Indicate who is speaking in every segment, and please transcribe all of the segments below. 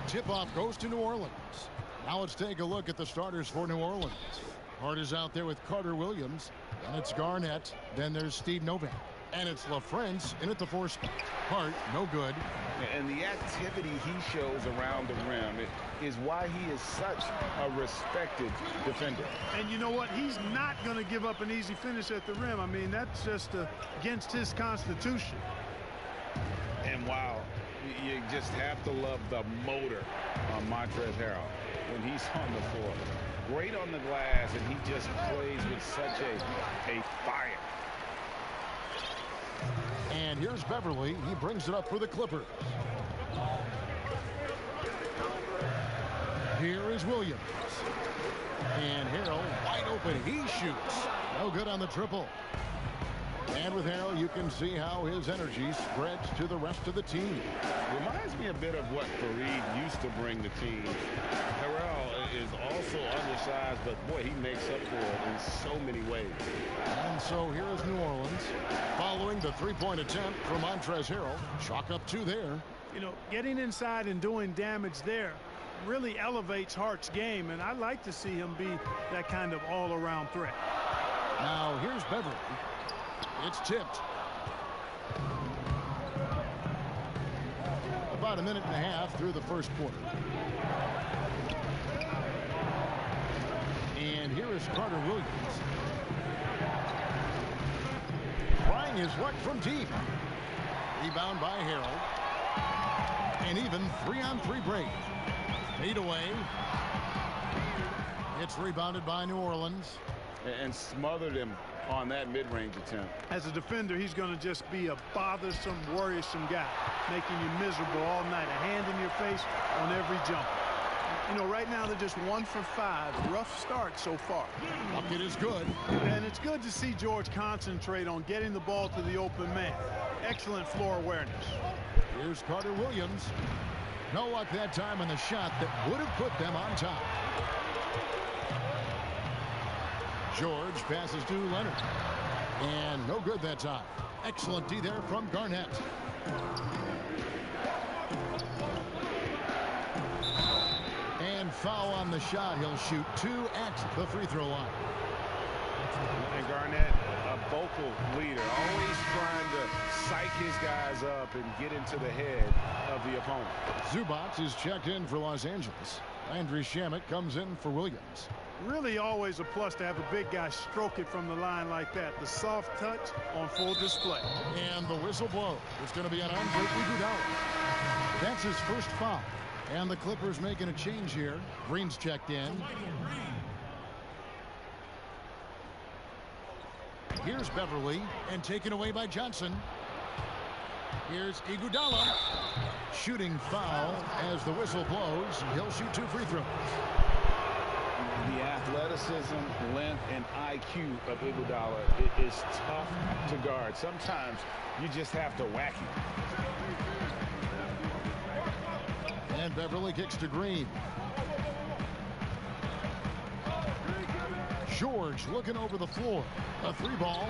Speaker 1: Tip-off goes to New Orleans. Now let's take a look at the starters for New Orleans. Hart is out there with Carter Williams. Then it's Garnett. Then there's Steve Novak. And it's LaFrance in at the 4 spot. Hart, no good.
Speaker 2: And the activity he shows around the rim is why he is such a respected defender.
Speaker 3: And you know what? He's not going to give up an easy finish at the rim. I mean, that's just against his constitution.
Speaker 2: And wow, you just have to love the motor on Montrezl Harrell when he's on the floor. Great on the glass, and he just plays with such a fire.
Speaker 1: And here's Beverly. He brings it up for the Clippers. Here is Williams. And Harrell wide open. He shoots. No good on the triple. And with Harrell, you can see how his energy spreads to the rest of the team.
Speaker 2: Reminds me a bit of what Fareed used to bring the team. Harrell is also undersized, but boy, he makes up for it in so many ways.
Speaker 1: And so here is New Orleans following the three-point attempt from Montrezl Harrell. Chalk up 2 there.
Speaker 3: You know, getting inside and doing damage there really elevates Hart's game, and I like to see him be that kind of all-around threat.
Speaker 1: Now here's Beverly. It's tipped. About a minute and a half through the first quarter. And here is Carter Williams. Trying his luck from deep. Rebound by Harrell. And even 3-on-3 break. Fade away. It's rebounded by New Orleans.
Speaker 2: And smothered him on that mid-range attempt.
Speaker 3: As a defender, he's going to just be a bothersome, worrisome guy, making you miserable all night, a hand in your face on every jump. You know, right now they're just 1 for 5. Rough start so far.
Speaker 1: Bucket is good.
Speaker 3: And it's good to see George concentrate on getting the ball to the open man. Excellent floor awareness.
Speaker 1: Here's Carter Williams. No luck that time on the shot that would have put them on top. George passes to Leonard. And no good that time. Excellent D there from Garnett. And foul on the shot. He'll shoot 2 at the free throw line.
Speaker 2: And Garnett, a vocal leader, always trying to psych his guys up and get into the head of the opponent.
Speaker 1: Zubac is checked in for Los Angeles. Landry Shamet comes in for Williams.
Speaker 3: Really always a plus to have a big guy stroke it from the line like that. The soft touch on full display.
Speaker 1: And the whistle blows. It's going to be an Andre Iguodala. That's his first foul. And the Clippers making a change here. Green's checked in. Here's Beverly, and taken away by Johnson. Here's Iguodala. Shooting foul as the whistle blows. He'll shoot 2 free throws.
Speaker 2: The athleticism, length, and IQ of Iguodala is tough to guard. Sometimes you just have to whack him.
Speaker 1: And Beverly kicks to Green. George looking over the floor. A 3-ball.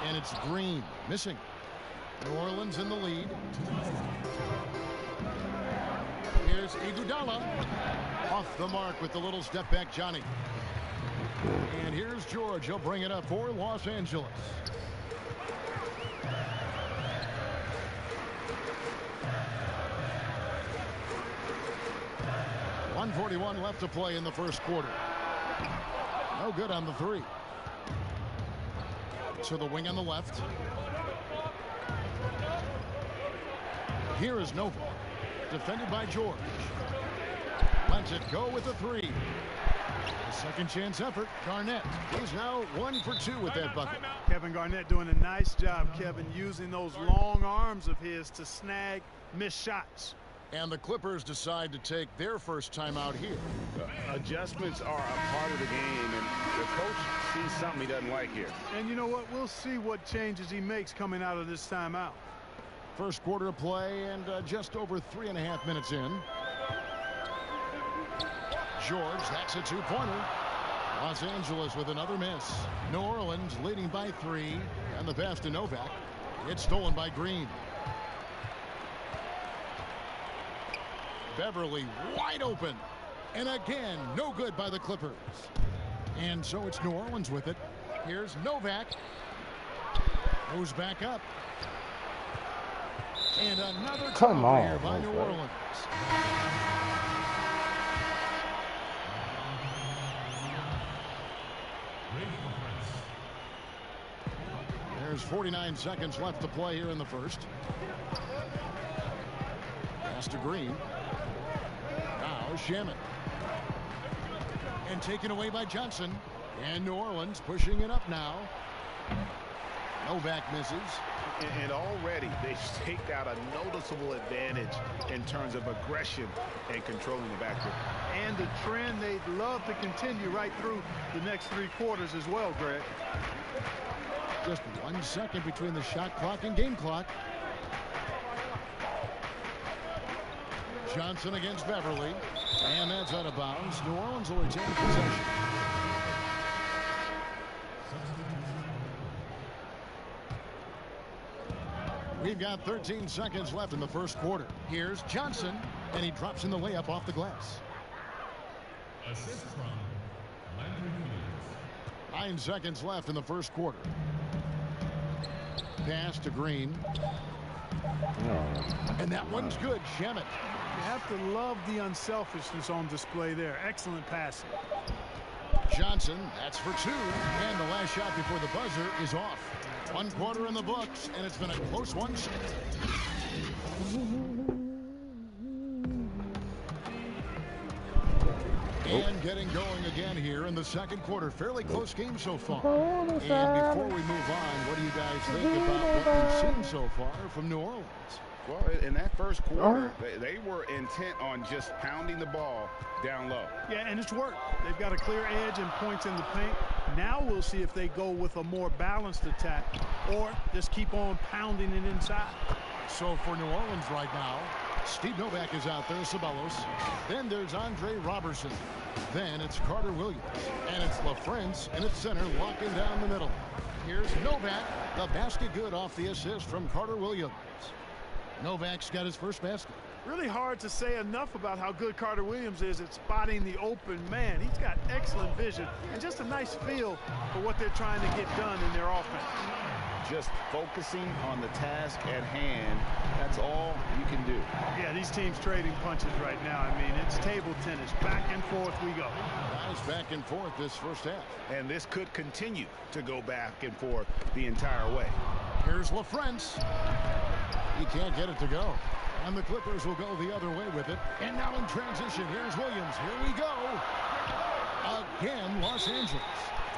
Speaker 1: And it's Green missing. New Orleans in the lead. Here's Iguodala. Off the mark with the little step back Johnny. And here's George. He'll bring it up for Los Angeles. .141 left to play in the first quarter. No good on the 3. To the wing on the left. Here is Nova. Defended by George. Lets it go with the 3. A second chance effort. Garnett. He's now 1 for 2 with that bucket.
Speaker 3: Kevin Garnett doing a nice job, Kevin, using those long arms of his to snag missed shots.
Speaker 1: And the Clippers decide to take their first timeout here.
Speaker 2: Adjustments are a part of the game, and the coach sees something he doesn't like here.
Speaker 3: And you know what? We'll see what changes he makes coming out of this timeout.
Speaker 1: First quarter of play and just over 3.5 minutes in. George, that's a 2-pointer. Los Angeles with another miss. New Orleans leading by 3. And the pass to Novak. It's stolen by Green. Beverly wide open. And again, no good by the Clippers. And so it's New Orleans with it. Here's Novak. Goes back up. And another turnover here by New Orleans. There's 49 seconds left to play here in the first. Pass to Green. Now Shamet. And taken away by Johnson. And New Orleans pushing it up now. Novak misses.
Speaker 2: And already they've staked out a noticeable advantage in terms of aggression and controlling the backcourt.
Speaker 3: And the trend they'd love to continue right through the next 3 quarters as well, Greg.
Speaker 1: Just 1 second between the shot clock and game clock. Johnson against Beverly. And that's out of bounds. New Orleans will retain possession. We've got 13 seconds left in the first quarter. Here's Johnson, and he drops in the layup off the glass.
Speaker 4: Assist from Landry Williams.
Speaker 1: 9 seconds left in the first quarter. Pass to Green. And that one's good. Shamet.
Speaker 3: You have to love the unselfishness on display there. Excellent passing.
Speaker 1: Johnson, that's for 2. And the last shot before the buzzer is off. 1 quarter in the books, and it's been a close one. And getting going again here in the second quarter. Fairly close game so far. And before we move on, what do you guys think about what we've seen so far from New Orleans?
Speaker 2: Well, in that first quarter, they were intent on just pounding the ball down low.
Speaker 3: Yeah, and it's worked. They've got a clear edge and points in the paint. Now we'll see if they go with a more balanced attack or just keep on pounding it inside.
Speaker 1: So for New Orleans right now, Steve Novak is out there, Ceballos. Then there's Andre Robertson. Then it's Carter Williams. And it's LaFrance in its center, locking down the middle. Here's Novak. The basket good off the assist from Carter Williams. Novak's got his first basket.
Speaker 3: Really hard to say enough about how good Carter Williams is at spotting the open man. He's got excellent vision and just a nice feel for what they're trying to get done in their offense.
Speaker 2: Just focusing on the task at hand, that's all you can do.
Speaker 3: Yeah, these teams trading punches right now. I mean, it's table tennis. Back and forth we go.
Speaker 1: Nice back and forth this first half.
Speaker 2: And this could continue to go back and forth the entire way.
Speaker 1: Here's LaFrance. He can't get it to go. And the Clippers will go the other way with it. And now in transition, here's Williams. Here we go. Again, Los Angeles.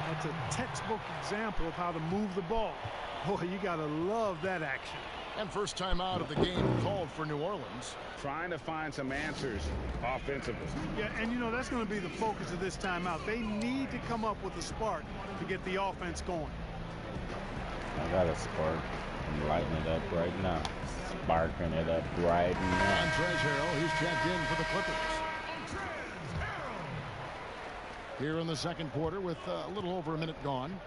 Speaker 3: That's a textbook example of how to move the ball. Boy, you got to love that action.
Speaker 1: And first time out of the game called for New Orleans.
Speaker 2: Trying to find some answers offensively.
Speaker 3: Yeah, and you know, that's going to be the focus of this timeout. They need to come up with a spark to get the offense going.
Speaker 5: I got a spark. I'm lighting it up right now. Sparking it up right now.
Speaker 1: Montrezl Harrell, he's checked in for the Clippers. Here in the second quarter with a little over a minute gone.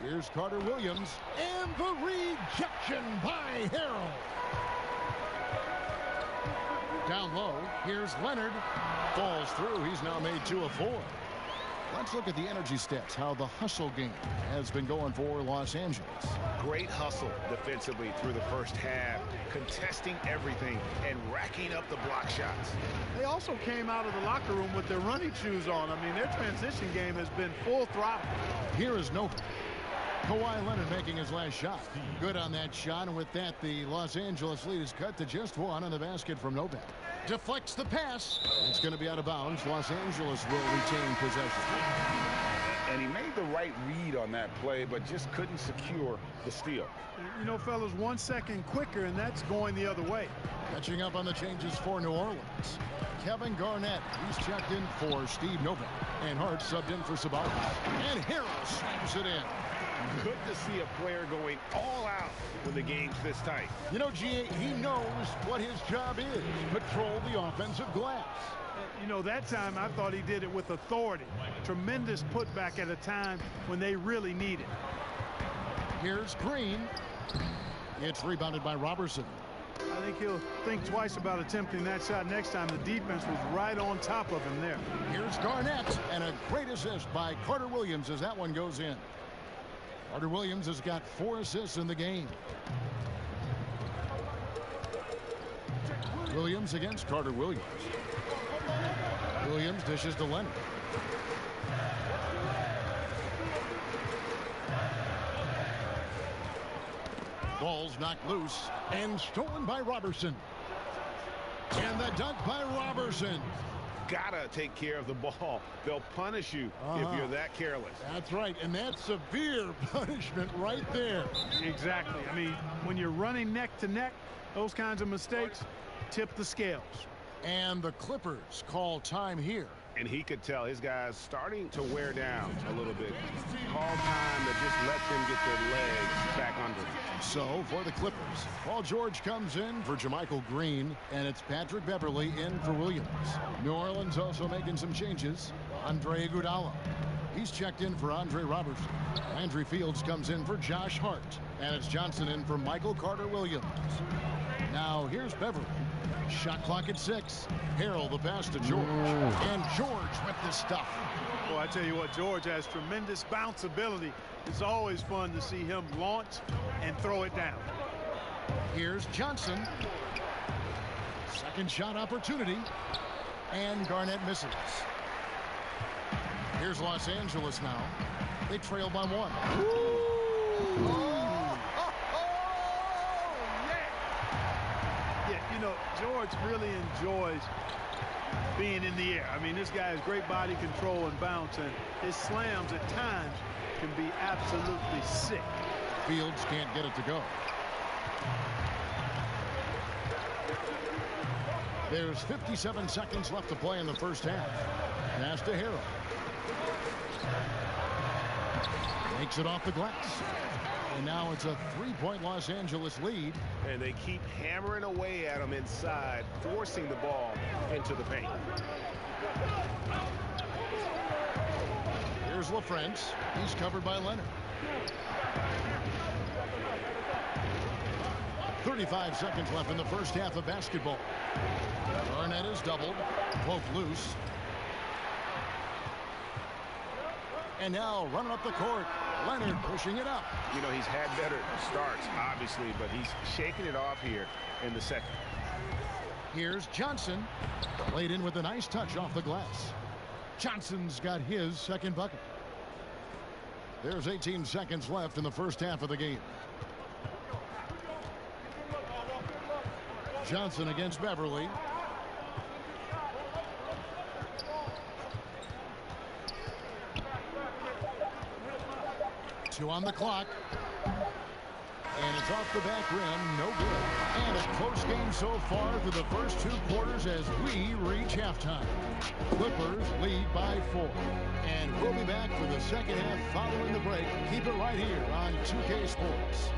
Speaker 1: Here's Carter Williams, and the rejection by Harrell. Down low, here's Leonard. Falls through, he's now made 2 of 4. Let's look at the energy stats, how the hustle game has been going for Los Angeles.
Speaker 2: Great hustle defensively through the first half, contesting everything and racking up the block shots.
Speaker 3: They also came out of the locker room with their running shoes on. I mean, their transition game has been full throttle.
Speaker 1: Here is Novak. Kawhi Leonard making his last shot. Good on that shot, and with that, the Los Angeles lead is cut to just 1 on the basket from Novak. Deflects the pass. It's going to be out of bounds. Los Angeles will retain possession.
Speaker 2: And he made the right read on that play, but just couldn't secure the steal.
Speaker 3: You know, fellas, 1 second quicker, and that's going the other way.
Speaker 1: Catching up on the changes for New Orleans. Kevin Garnett, he's checked in for Steve Novak. And Hart subbed in for Sabonis. And Harrell slams it in.
Speaker 2: Good to see a player going all out when the game's this tight.
Speaker 1: You know, G.A., he knows what his job is. Patrol the offensive glass.
Speaker 3: You know, that time I thought he did it with authority. Tremendous putback at a time when they really need it.
Speaker 1: Here's Green. It's rebounded by Robertson.
Speaker 3: I think he'll think twice about attempting that shot next time. The defense was right on top of him there.
Speaker 1: Here's Garnett, and a great assist by Carter Williams as that one goes in. Carter Williams has got 4 assists in the game. Williams against Carter Williams. Williams dishes to Leonard. Ball's knocked loose and stolen by Robertson. And the dunk by Robertson.
Speaker 2: Gotta take care of the ball. They'll punish you if you're that careless.
Speaker 1: That's right, and that's severe punishment right there.
Speaker 3: Exactly. I mean, when you're running neck to neck, those kinds of mistakes tip the scales.
Speaker 1: And the Clippers call time here.
Speaker 2: And he could tell his guys starting to wear down a little bit. Call time to just let them get their legs back under them.
Speaker 1: So for the Clippers, Paul George comes in for JaMychal Green, and it's Patrick Beverley in for Williams. New Orleans also making some changes. Andre Iguodala. He's checked in for Andre Robertson. Landry Fields comes in for Josh Hart. And it's Johnson in for Michael Carter-Williams. Now here's Beverley. Shot clock at 6. Harrell the pass to George. And George with the stuff.
Speaker 3: Well, I tell you what, George has tremendous bounce ability. It's always fun to see him launch and throw it down.
Speaker 1: Here's Johnson. Second shot opportunity. And Garnett misses. Here's Los Angeles now. They trail by 1.
Speaker 3: You know, George really enjoys being in the air. I mean, this guy has great body control and bounce, and his slams at times can be absolutely sick.
Speaker 1: Fields can't get it to go. There's 57 seconds left to play in the first half. Pass to Harrell. Makes it off the glass. And now it's a 3-point Los Angeles lead.
Speaker 2: And they keep hammering away at him inside, forcing the ball into the paint.
Speaker 1: Here's LaFrance. He's covered by Leonard. 35 seconds left in the first half of basketball. Garnett is doubled. Both loose. And now running up the court. Leonard pushing it up.
Speaker 2: You know, he's had better starts, obviously, but he's shaking it off here in the second.
Speaker 1: Here's Johnson. Laid in with a nice touch off the glass. Johnson's got his second bucket. There's 18 seconds left in the first half of the game. Johnson against Beverly. Two on the clock. And it's off the back rim. No good. And a close game so far through the first 2 quarters as we reach halftime. Clippers lead by 4. And we'll be back for the second half following the break. Keep it right here on 2K Sports.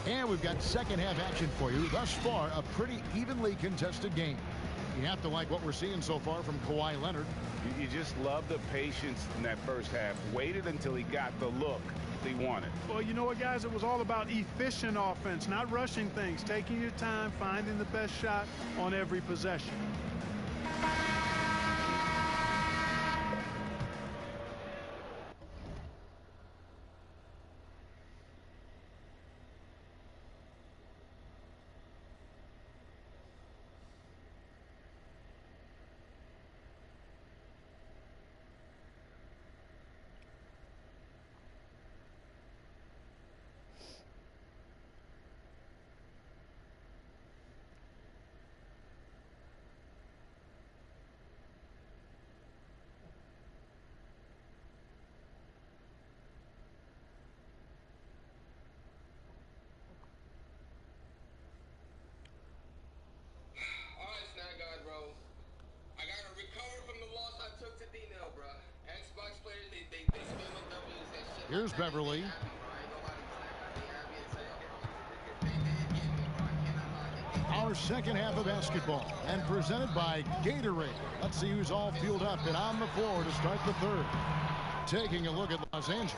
Speaker 1: And we've got second half action for you. Thus far, a pretty evenly contested game. You have to like what we're seeing so far from Kawhi Leonard.
Speaker 2: You just love the patience in that first half. Waited until he got the look he wanted.
Speaker 3: Well, you know what, guys? It was all about efficient offense, not rushing things, taking your time, finding the best shot on every possession.
Speaker 1: Here's Beverly. Our second half of basketball and presented by Gatorade. Let's see who's all fueled up and on the floor to start the third. Taking a look at Los Angeles.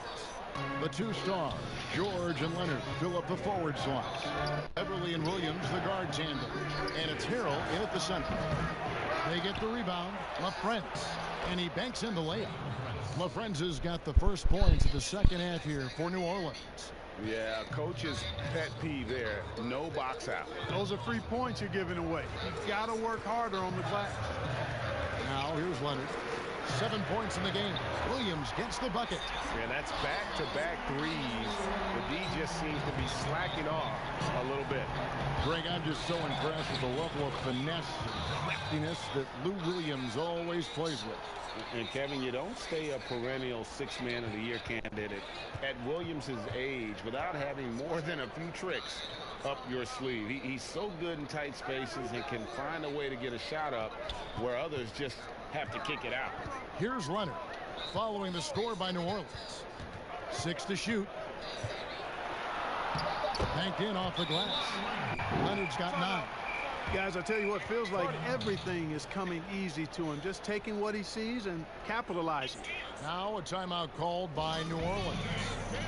Speaker 1: The 2 stars, George and Leonard, fill up the forward slots. Beverly and Williams, the guard tandem. And it's Harrell in at the center. They get the rebound. LaFrentz. And he banks in the layup. LaFrentz has got the first points of the second half here for New Orleans.
Speaker 2: Yeah, coach's pet peeve there. No box out.
Speaker 3: Those are free points you're giving away. You've got to work harder on the glass.
Speaker 1: Now here's Leonard. 7 points in the game. Williams gets the bucket.
Speaker 2: Yeah, that's back-to-back threes. The D just seems to be slacking off a little bit.
Speaker 1: Greg, I'm just so impressed with the level of finesse and craftiness that Lou Williams always plays with.
Speaker 2: And Kevin, you don't stay a perennial 6th Man of the Year candidate at Williams's age without having more than a few tricks up your sleeve. He's so good in tight spaces and can find a way to get a shot up where others just have to kick it out.
Speaker 1: Here's Leonard following the score by New Orleans. 6 to shoot. Banked in off the glass. Leonard's got 9.
Speaker 3: Guys, I tell you what, feels like everything is coming easy to him. Just taking what he sees and capitalizing.
Speaker 1: Now a timeout called by New Orleans.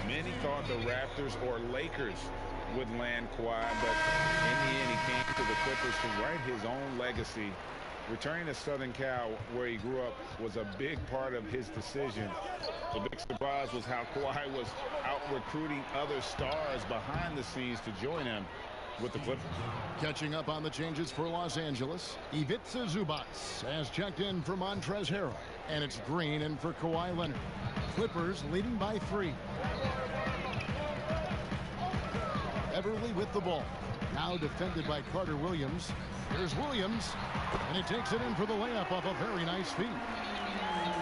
Speaker 2: Many thought the Raptors or Lakers would land Kawhi, but in the end he came to the Clippers to write his own legacy. Returning to Southern Cal, where he grew up, was a big part of his decision. The big surprise was how Kawhi was out recruiting other stars behind the scenes to join him with the Clippers.
Speaker 1: Catching up on the changes for Los Angeles, Ivica Zubac has checked in for Montrezl Harrell, and it's Green in for Kawhi Leonard. Clippers leading by 3. Everly with the ball. Now defended by Carter Williams. Here's Williams, and he takes it in for the layup off a very nice feed.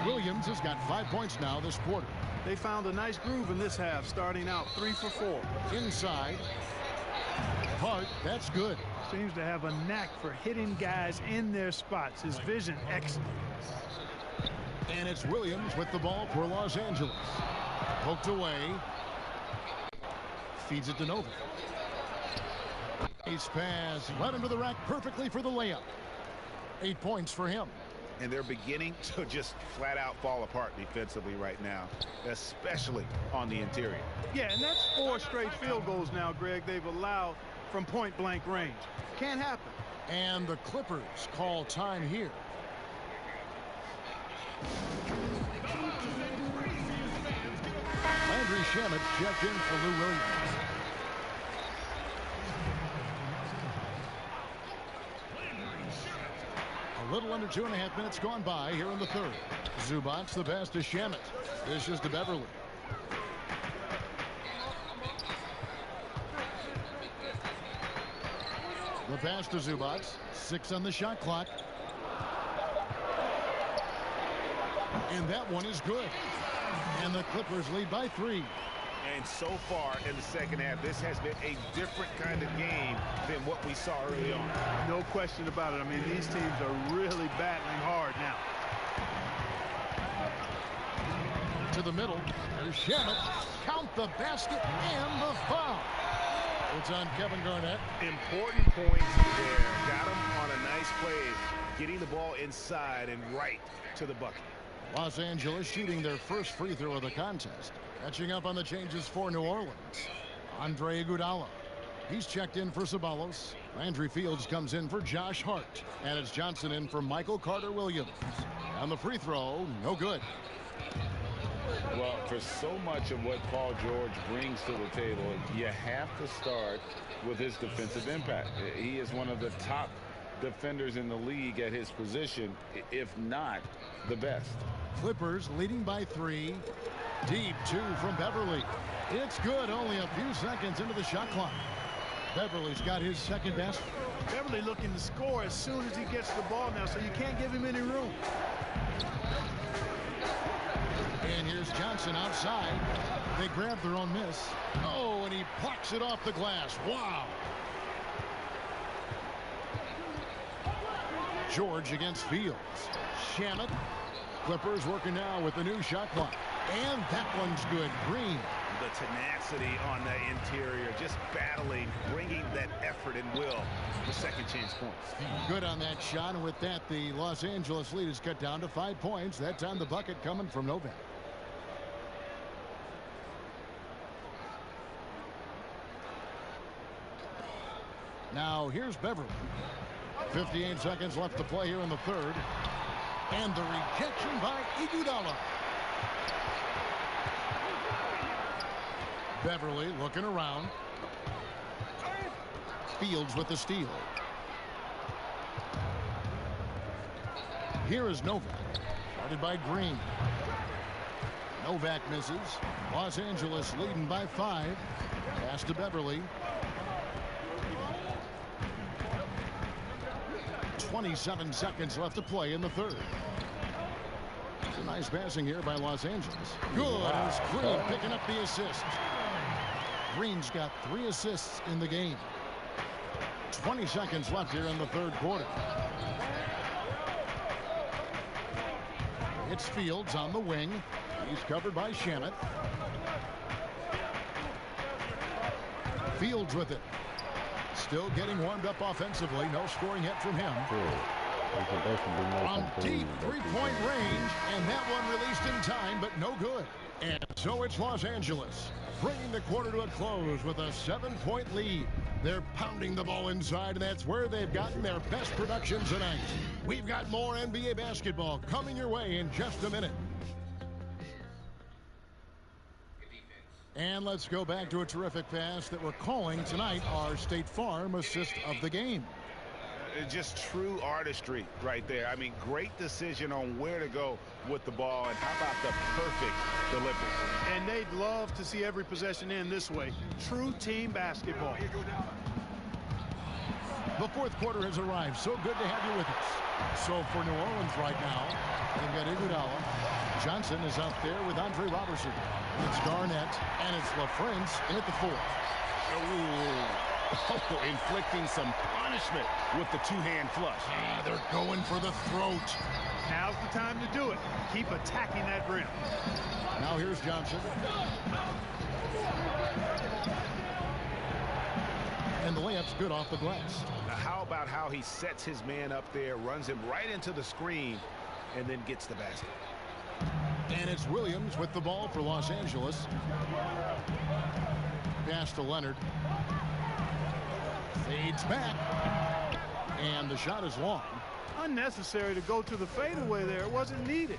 Speaker 1: Williams has got 5 points now this quarter.
Speaker 3: They found a nice groove in this half, starting out 3 for 4.
Speaker 1: Inside. Hart, that's good.
Speaker 3: Seems to have a knack for hitting guys in their spots. His vision, excellent.
Speaker 1: And it's Williams with the ball for Los Angeles. Poked away. Feeds it to Nova. Nice pass right into the rack perfectly for the layup. 8 points for him.
Speaker 6: And they're beginning to just flat out fall apart defensively right now, especially on the interior.
Speaker 3: Yeah, and that's 4 straight field goals now, Greg, they've allowed from point-blank range. Can't happen.
Speaker 1: And the Clippers call time here. Landry Shamet checked in for Lou Williams. A little under 2.5 minutes gone by here in the third. Zubac the pass to Shamet. Dishes to Beverly. The pass to Zubac. 6 on the shot clock. And that one is good. And the Clippers lead by 3.
Speaker 6: And so far in the second half, this has been a different kind of game than what we saw early on.
Speaker 3: No question about it. I mean, these teams are really battling hard now.
Speaker 1: To the middle. There's Shamet. Count the basket and the foul. It's on Kevin Garnett.
Speaker 6: Important points there. Got him on a nice play, getting the ball inside and right to the bucket.
Speaker 1: Los Angeles shooting their first free throw of the contest. Catching up on the changes for New Orleans. Andre Iguodala. He's checked in for Ceballos. Landry Fields comes in for Josh Hart. And it's Johnson in for Michael Carter Williams. And the free throw, no good.
Speaker 2: Well, for so much of what Paul George brings to the table, you have to start with his defensive impact. He is one of the top defenders in the league at his position, if not the best.
Speaker 1: Clippers leading by 3. Deep 2 from Beverly. It's good, only a few seconds into the shot clock. Beverly's got his second basket.
Speaker 3: Beverly looking to score as soon as he gets the ball now, so you can't give him any room.
Speaker 1: And here's Johnson outside. They grab their own miss. Oh, and he plucks it off the glass. Wow. George against Fields. Shamet. Clippers working now with the new shot clock. And that one's good. Green.
Speaker 6: The tenacity on the interior, just battling, bringing that effort and will for second chance points.
Speaker 1: Good on that shot, and with that, the Los Angeles lead is cut down to 5 points. That time the bucket coming from Novak. Now here's Beverly. 58 seconds left to play here in the third. And the rejection by Iguodala. Beverly looking around. Fields with the steal. Here is Novak. Guarded by Green. Novak misses. Los Angeles leading by 5. Pass to Beverly. 27 seconds left to play in the third. It's a nice passing here by Los Angeles. Good. Wow. It's Green picking up the assist. Green's got 3 assists in the game. 20 seconds left here in the third quarter. It's Fields on the wing. He's covered by Shamet. Fields with it. Still getting warmed up offensively. No scoring yet from him. From deep three-point range, and that one released in time, but no good. And so it's Los Angeles, bringing the quarter to a close with a 7-point lead. They're pounding the ball inside, and that's where they've gotten their best production tonight. We've got more NBA basketball coming your way in just a minute. And let's go back to a terrific pass that we're calling tonight our State Farm assist of the game.
Speaker 2: Just true artistry right there. I mean, great decision on where to go with the ball, and how about the perfect delivery.
Speaker 3: And they'd love to see every possession end this way. True team basketball.
Speaker 1: The fourth quarter has arrived. So good to have you with us. So for New Orleans right now, they've got Iguodala. Johnson is out there with Andre Robertson. It's Garnett, and it's LaFrance in at the fourth.
Speaker 6: Inflicting some punishment with the two-hand flush.
Speaker 1: They're going for the throat.
Speaker 3: Now's the time to do it. Keep attacking that rim.
Speaker 1: Now here's Johnson. And the layup's good off the glass.
Speaker 6: Now how about how he sets his man up there, runs him right into the screen, and then gets the basket.
Speaker 1: And it's Williams with the ball for Los Angeles. Pass to Leonard. Fades back. And the shot is long.
Speaker 3: Unnecessary to go to the fadeaway there. It wasn't needed.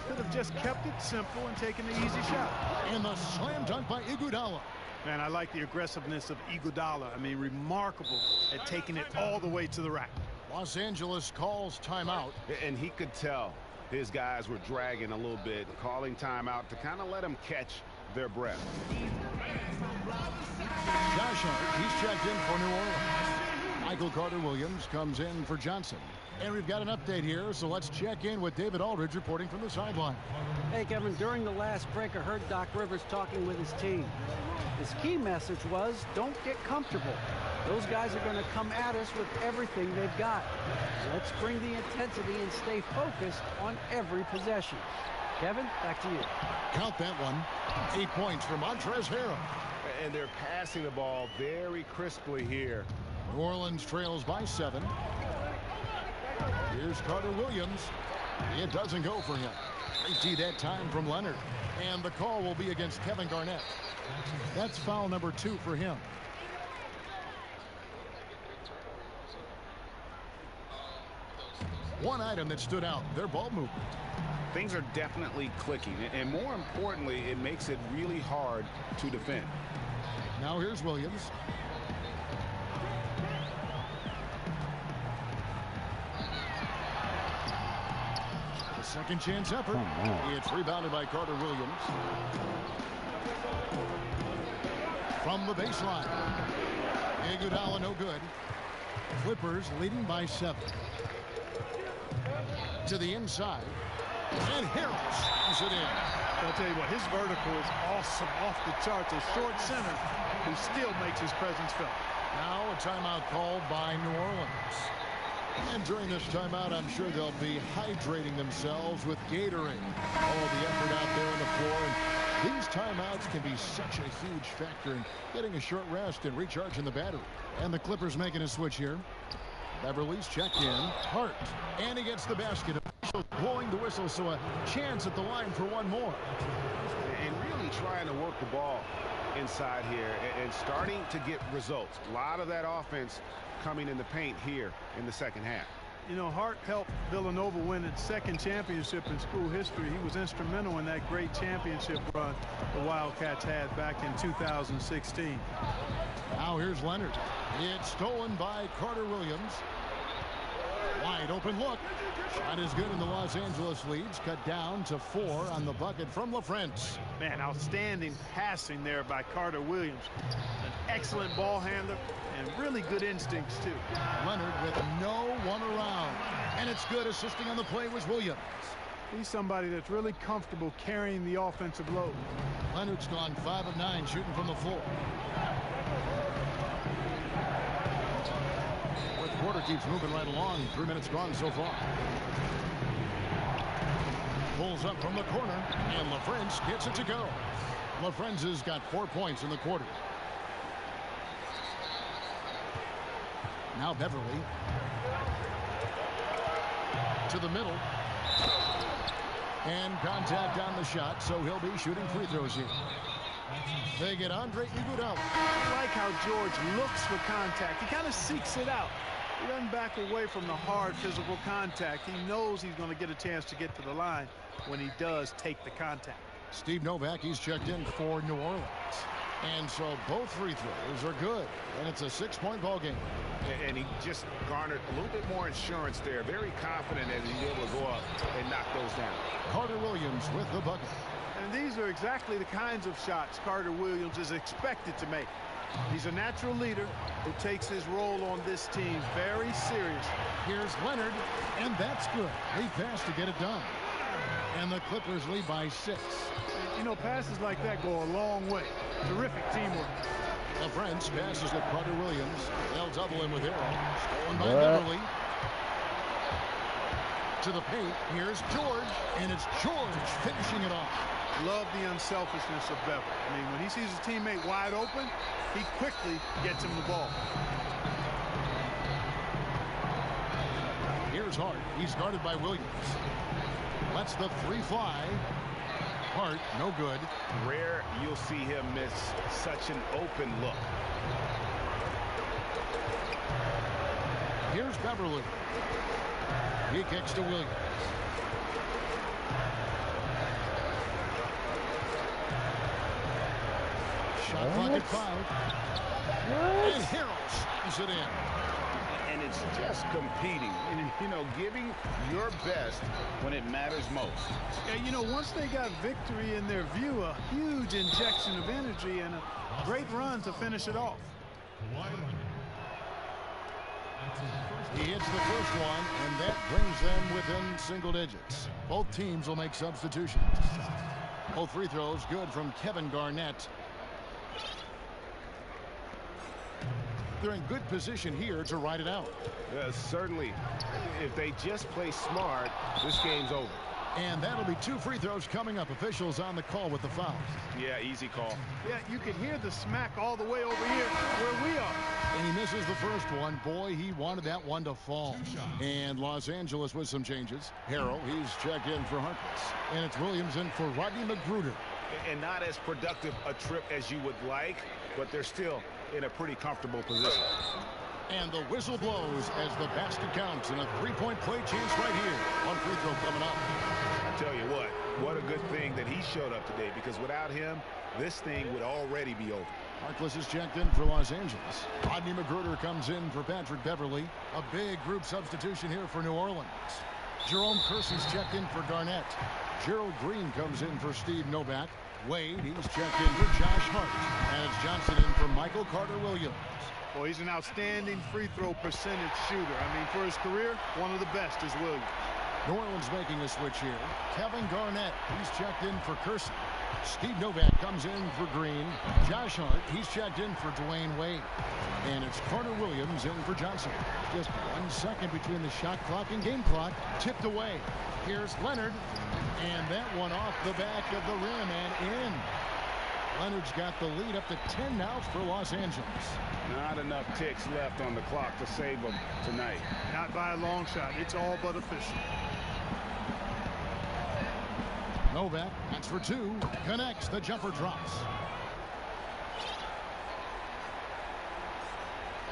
Speaker 3: Could have just kept it simple and taken the easy shot.
Speaker 1: And the slam dunk by Iguodala.
Speaker 3: Man, I like the aggressiveness of Iguodala. I mean, remarkable at taking it all the way to the rack.
Speaker 1: Los Angeles calls timeout.
Speaker 2: And he could tell his guys were dragging a little bit, calling timeout to kind of let them catch their breath.
Speaker 1: Josh Hart, he's checked in for New Orleans. Michael Carter-Williams comes in for Johnson. And we've got an update here, so let's check in with David Aldridge reporting from the sideline.
Speaker 7: Hey, Kevin, during the last break, I heard Doc Rivers talking with his team. His key message was, don't get comfortable. Those guys are going to come at us with everything they've got. Let's bring the intensity and stay focused on every possession. Kevin, back to you.
Speaker 1: Count that one. 8 points for Montrezl Harrell.
Speaker 2: And they're passing the ball very crisply here.
Speaker 1: New Orleans trails by 7. Here's Carter-Williams. It doesn't go for him. Great D that time from Leonard. And the call will be against Kevin Garnett. That's foul number 2 for him. One item that stood out, their ball movement.
Speaker 2: Things are definitely clicking. And more importantly, it makes it really hard to defend.
Speaker 1: Now here's Williams. The second chance effort. It's rebounded by Carter-Williams. From the baseline. Iguodala no good. Clippers leading by 7. To the inside. And Harrell slams it in.
Speaker 3: I'll tell you what, his vertical is awesome, off the charts. A short center who still makes his presence felt.
Speaker 1: Now a timeout called by New Orleans. And during this timeout, I'm sure they'll be hydrating themselves with Gatorade. All the effort out there on the floor. And these timeouts can be such a huge factor in getting a short rest and recharging the battery. And the Clippers making a switch here. Beverly's checked in. Hart. And he gets the basket. Blowing the whistle, so a chance at the line for one more.
Speaker 2: And really trying to work the ball inside here and starting to get results. A lot of that offense coming in the paint here in the second half.
Speaker 3: You know, Hart helped Villanova win its second championship in school history. He was instrumental in that great championship run the Wildcats had back in 2016.
Speaker 1: Now here's Leonard. It's stolen by Carter-Williams. Wide open look. Shot is good, and the Los Angeles leads cut down to 4 on the bucket from LaFrance.
Speaker 3: Man, outstanding passing there by Carter-Williams. An excellent ball handler and really good instincts, too.
Speaker 1: Leonard with no one around. And it's good. Assisting on the play was Williams.
Speaker 3: He's somebody that's really comfortable carrying the offensive load.
Speaker 1: Leonard's gone 5 of 9 shooting from the floor. Quarter keeps moving right along. 3 minutes gone so far. Pulls up from the corner, and LaFrance gets it to go. LaFrance has got 4 points in the quarter. Now Beverly. To the middle. And contact on the shot, so he'll be shooting free throws here. They get Andre Iguodala.
Speaker 3: I like how George looks for contact. He kind of seeks it out. He doesn't back away from the hard physical contact. He knows he's going to get a chance to get to the line when he does take the contact.
Speaker 1: Steve Novak, he's checked in for New Orleans. And so both free throws are good. And it's a 6-point ball game.
Speaker 6: And he just garnered a little bit more insurance there. Very confident as he's able to go up and knock those down.
Speaker 1: Carter Williams with the bucket.
Speaker 3: And these are exactly the kinds of shots Carter Williams is expected to make. He's a natural leader who takes his role on this team very serious.
Speaker 1: Here's Leonard, and that's good. Lead pass to get it done. And the Clippers lead by 6.
Speaker 3: You know, passes like that go a long way. Terrific teamwork.
Speaker 1: LaFrance passes to Carter Williams. They'll double him with Arrow. Stolen by Beverly. To the paint. Here's George, and it's George finishing it off.
Speaker 3: Love the unselfishness of Beverly. I mean, when he sees his teammate wide open, he quickly gets him the ball.
Speaker 1: Here's Hart. He's guarded by Williams. Lets the 3 fly. Hart, no good.
Speaker 6: Rare you'll see him miss such an open look.
Speaker 1: Here's Beverly. He kicks to Williams. Shot clock at 5. And Harrell is it in.
Speaker 6: And it's just competing and, you know, giving your best when it matters most.
Speaker 3: Yeah, you know, once they got victory in their view, a huge injection of energy and a great run to finish it off.
Speaker 1: He hits the first one, and that brings them within single digits. Both teams will make substitutions. Both free throws good from Kevin Garnett. They're in good position here to ride it out.
Speaker 6: Certainly, if they just play smart, this game's over.
Speaker 1: And that'll be 2 free throws coming up. Officials on the call with the foul.
Speaker 6: Yeah, easy call.
Speaker 3: Yeah, you can hear the smack all the way over here where we are.
Speaker 1: And he misses the first one. Boy, he wanted that one to fall. And Los Angeles with some changes. Harrell, he's checked in for Harkless. And it's Williams in for Rodney McGruder.
Speaker 6: And not as productive a trip as you would like, but they're still in a pretty comfortable position.
Speaker 1: And the whistle blows as the basket counts, and a 3-point play chance right here. One free throw coming up.
Speaker 6: I tell you what a good thing that he showed up today, because without him, this thing would already be over.
Speaker 1: Harkless is checked in for Los Angeles. Rodney McGruder comes in for Patrick Beverly. A big group substitution here for New Orleans. Jerome Kersey's checked in for Garnett. Gerald Green comes in for Steve Novak. Wade, he's checked in for Josh Hart. And it's Johnson in for Michael Carter Williams.
Speaker 3: Well, he's an outstanding free throw percentage shooter. I mean, for his career, one of the best is Williams.
Speaker 1: New Orleans making a switch here. Kevin Garnett, he's checked in for Kersey. Steve Novak comes in for Green. Josh Hart, he's checked in for Dwayne Wade. And it's Carter Williams in for Johnson. Just 1 second between the shot clock and game clock. Tipped away. Here's Leonard. And that one off the back of the rim and in. Leonard's got the lead up to 10 now for Los Angeles.
Speaker 6: Not enough ticks left on the clock to save them tonight.
Speaker 3: Not by a long shot. It's all but official.
Speaker 1: Novak, that's for 2. Connects. The jumper drops.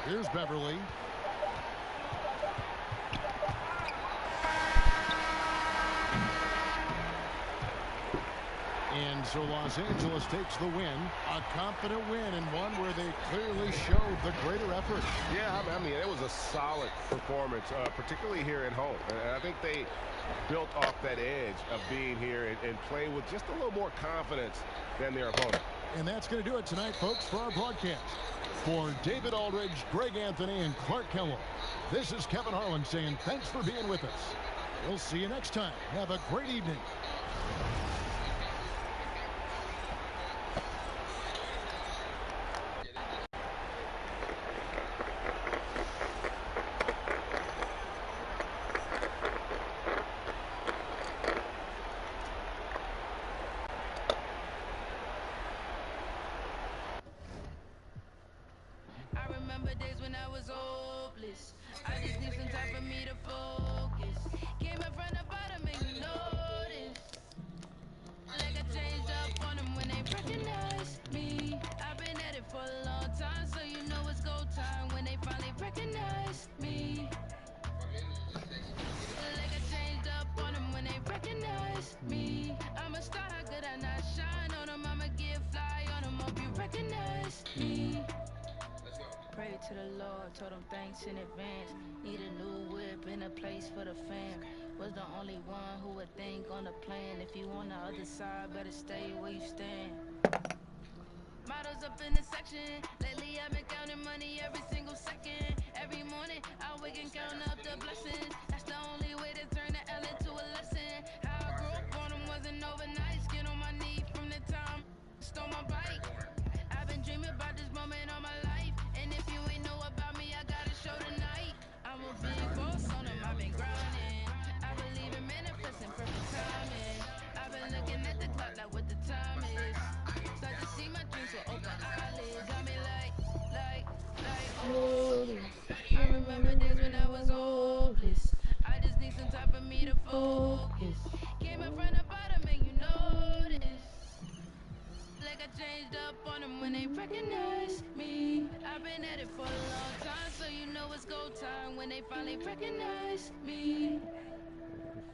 Speaker 1: Here's Beverly. And so Los Angeles takes the win. A confident win, and one where they clearly showed the greater effort.
Speaker 8: Yeah, I mean, it was a solid performance, particularly here at home. And I think they built off that edge of being here and play with just a little more confidence than their opponent.
Speaker 1: And that's going to do it tonight, folks, for our broadcast. For David Aldridge, Greg Anthony, and Clark Kellogg, this is Kevin Harlan saying thanks for being with us. We'll see you next time. Have a great evening.
Speaker 9: Days when I was hopeless, I just need some time for me to focus. Came up they recognize me. I've been at it for a long time, so you know it's go time when they finally recognize me. Like I changed up on them when they recognize me. I'm a star, how could I not shine on them? I'ma get fly on them, hope you recognize me. Pray to the Lord, told him thanks in advance. Need a new whip and a place for the fam. Was the only one who would think on the plan. If you on the other side, better stay where you stand. Models up in the section. Lately I've been counting money every single second. Every morning I wake and count up the blessings. That's the only way to turn the L into a lesson. How I grew up on them wasn't overnight. Skin on my knee from the time stole my bike. I've been dreaming about this moment all my life. And if you ain't know about me, I got a show tonight. I'm a big boss on them, I've been grinding. I believe in manifesting perfect timing. I've been looking at the clock like what the time is. Start to see my dreams with open eyelids. Got me like, oh. I remember days when I was hopeless. I just need some time for me to focus. Came up from the bottom and you notice. Like I changed up on them when they recognize me. I've been at it for a long time, so you know it's go time when they finally recognize me.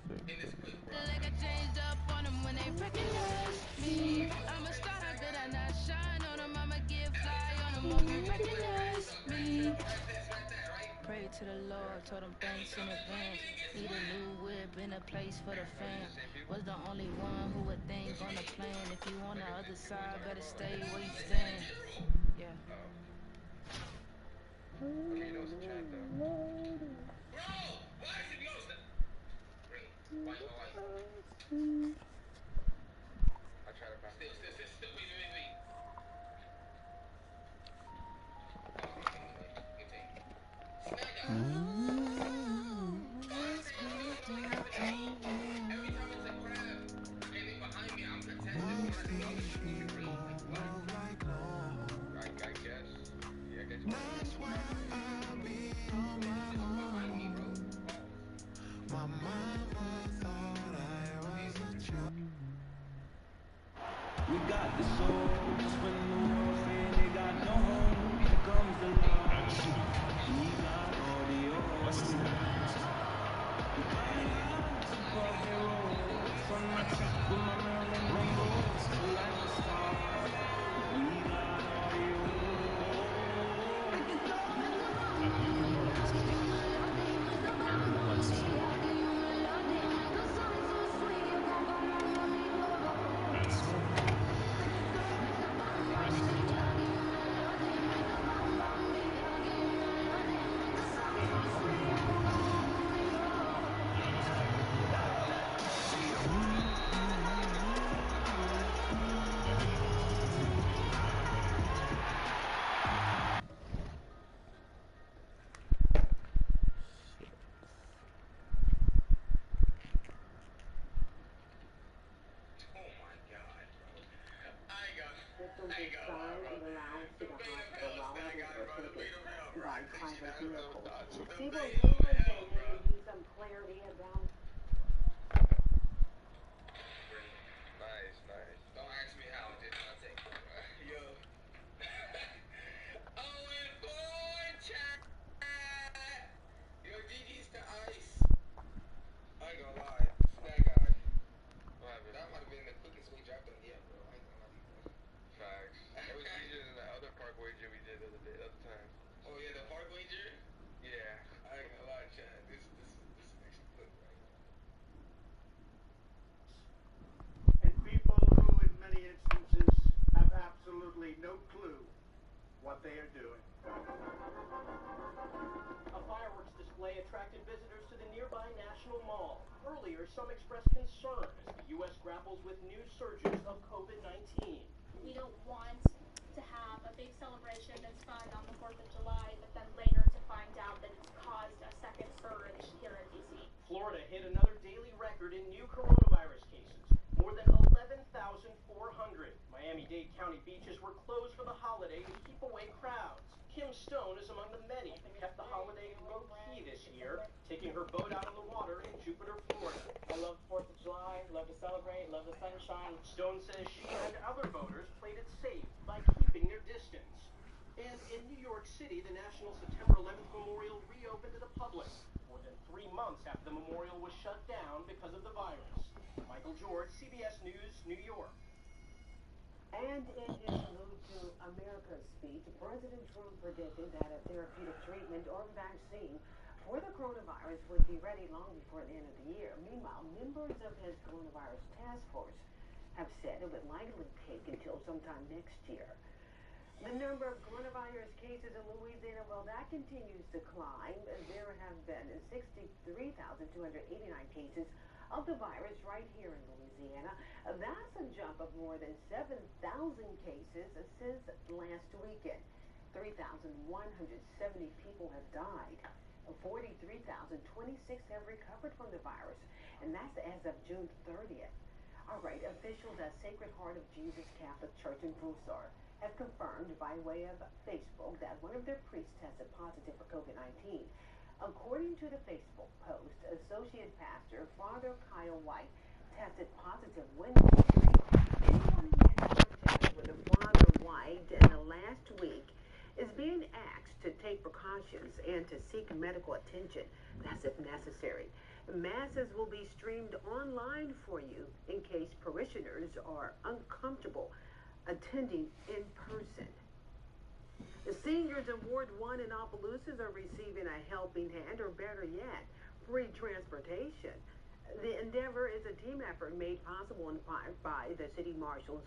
Speaker 9: Like I changed up on them when they recognize me. I'm a star, how could I not shine on them? I'ma get fly on them, hope you recognize me. Pray to the Lord, told him thanks in advance. Need a new whip and a place for the fam. Was the only one who would think on the plan. If you on the other side, better stay where you stand. Yeah.
Speaker 10: Okay, you know what's a track though? Bro, why is it lost? Really? Why? I try to find still, wait. Every time it's a crab, and they behind me, I'm attached to the other shit. I guess. Yeah, I guess. That's why I'll be on my own. My mama thought I was a
Speaker 11: We got the soul, just when the world say they got no home, here comes the love. We got audio. We flying high, above the road, from my track with my Marilyn Monroe, like a star. We got audio. Nice. Don't ask me how I did not take it. Yo. Owen boy chat. Yo, GG's to Ice. I ain't gonna lie. Snag guy. That might have been the quickest we dropped on yet, bro. I ain't gonna lie to you, bro. Facts. It was easier than the other park wager we did the other time. Oh yeah, the park wager? Yeah. I ain't gonna lie, Chad. This is actually good right now.
Speaker 12: And people who, in many instances, have absolutely no clue what they are doing.
Speaker 13: A fireworks display attracted visitors to the nearby National Mall. Earlier, some expressed concern as the U.S. grapples with new surges of COVID-19.
Speaker 14: We don't want to have a big celebration that's fun on the 4th of July, but then later to find out that it's caused a second surge here in D.C.
Speaker 13: Florida hit another daily record in new coronavirus cases, more than 11,400. Miami-Dade County beaches were closed for the holiday to keep away crowds. Kim Stone is among the many who kept the holiday low-key this year, taking her boat out on the water in Jupiter, Florida.
Speaker 15: I love 4th of July, love to celebrate, love the sunshine.
Speaker 13: Stone says she and other boaters York City, the National September 11th Memorial reopened to the public more than 3 months after the memorial was shut down because of the virus. Michael George, CBS News, New York.
Speaker 15: And in his Salute to America's speech, President Trump predicted that a therapeutic treatment or vaccine for the coronavirus would be ready long before the end of the year. Meanwhile, members of his coronavirus task force have said it would likely take until sometime next year. The number of coronavirus cases in Louisiana, well, that continues to climb. There have been 63,289 cases of the virus right here in Louisiana. That's a jump of more than 7,000 cases since last weekend. 3,170 people have died. 43,026 have recovered from the virus, and that's as of June 30th. All right, officials at Sacred Heart of Jesus Catholic Church in Broussard have confirmed by way of Facebook that one of their priests tested positive for COVID-19. According to the Facebook post, Associate Pastor Father Kyle White tested positive Wednesday. Anyone who had contact with Father White in the last week is being asked to take precautions and to seek medical attention. That's if necessary. Masses will be streamed online for you in case parishioners are uncomfortable attending in person. The seniors in Ward 1 in Opelousas are receiving a helping hand, or better yet, free transportation. The endeavor is a team effort made possible in part by the City Marshal's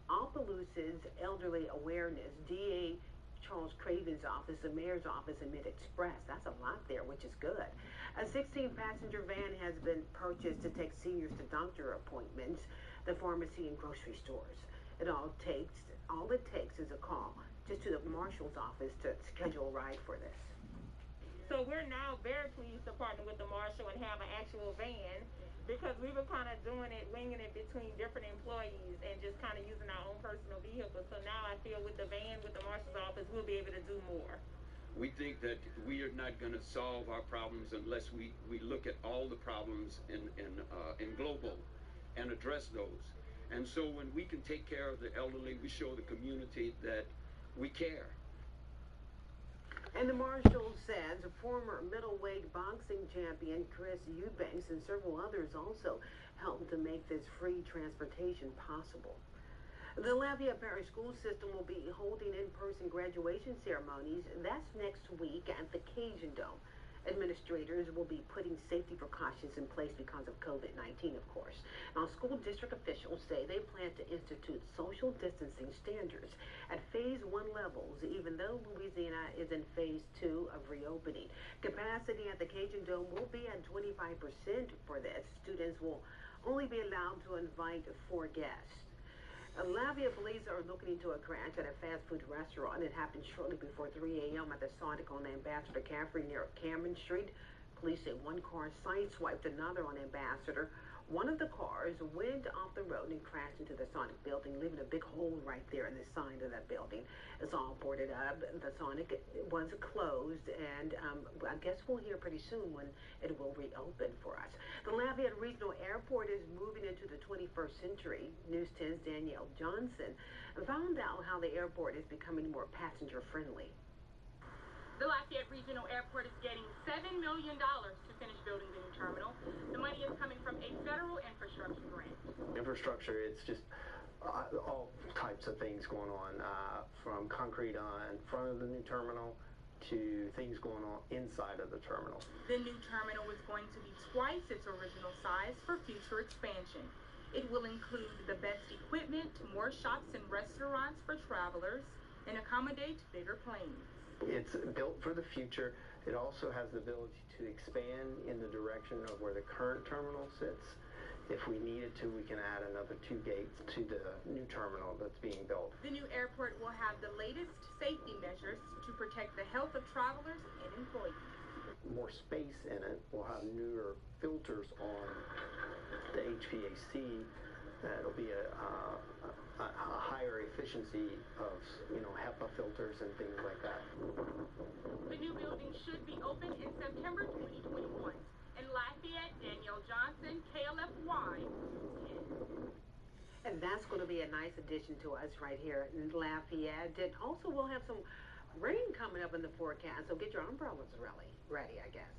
Speaker 15: Opelousas Elderly Awareness, DA Charles Craven's office, the mayor's office, and Mid-Express. That's a lot there, which is good. A 16-passenger van has been purchased to take seniors to doctor appointments, the pharmacy, and grocery stores. All it takes is a call just to the marshal's office to schedule a ride for this.
Speaker 16: So we're now very pleased to partner with the marshal and have an actual van, because we were kind of doing it, winging it between different employees and just kind of using our own personal vehicles. So now I feel with the van, with the marshal's office, we'll be able to do more.
Speaker 17: We think that we are not going to solve our problems unless we look at all the problems in global and address those. And so when we can take care of the elderly, we show the community that we care.
Speaker 15: And the marshal says former middleweight boxing champion Chris Eubanks and several others also helped to make this free transportation possible. The Lafayette Parish School System will be holding in-person graduation ceremonies. That's next week at the Cajun Dome. Administrators will be putting safety precautions in place because of COVID-19, of course. Now, school district officials say they plan to institute social distancing standards at Phase 1 levels, even though Louisiana is in Phase 2 of reopening. Capacity at the Cajun Dome will be at 25% for this. Students will only be allowed to invite 4 guests. Lafayette police are looking into a crash at a fast food restaurant. It happened shortly before 3 a.m. at the Sonic on Ambassador Caffrey near Cameron Street. Police say one car sideswiped another on Ambassador. One of the cars went off the road and crashed into the Sonic building, leaving a big hole right there in the side of that building. It's all boarded up. The Sonic was closed, and I guess we'll hear pretty soon when it will reopen for us. The Lafayette Regional Airport is moving into the 21st century. News 10's Danielle Johnson found out how the airport is becoming more passenger-friendly.
Speaker 16: The Lafayette Regional Airport is getting $7 million to finish building the new terminal. The money is coming from a federal infrastructure grant.
Speaker 18: Infrastructure, it's just all types of things going on, from concrete on front of the new terminal to things going on inside of the terminal.
Speaker 16: The new terminal is going to be twice its original size for future expansion. It will include the best equipment, more shops and restaurants for travelers, and accommodate bigger planes.
Speaker 18: It's built for the future. It also has the ability to expand in the direction of where the current terminal sits. If we needed to, we can add another 2 gates to the new terminal that's being built.
Speaker 16: The new airport will have the latest safety measures to protect the health of travelers and employees.
Speaker 18: More space in it. We'll have newer filters on the HVAC. It'll be a higher efficiency of, HEPA filters and things like that.
Speaker 16: The new building should be open in September 2021. In Lafayette, Danielle Johnson, KLFY.
Speaker 15: And that's going to be a nice addition to us right here in Lafayette. And also, we'll have some Rain coming up in the forecast, so get your umbrellas ready, I guess.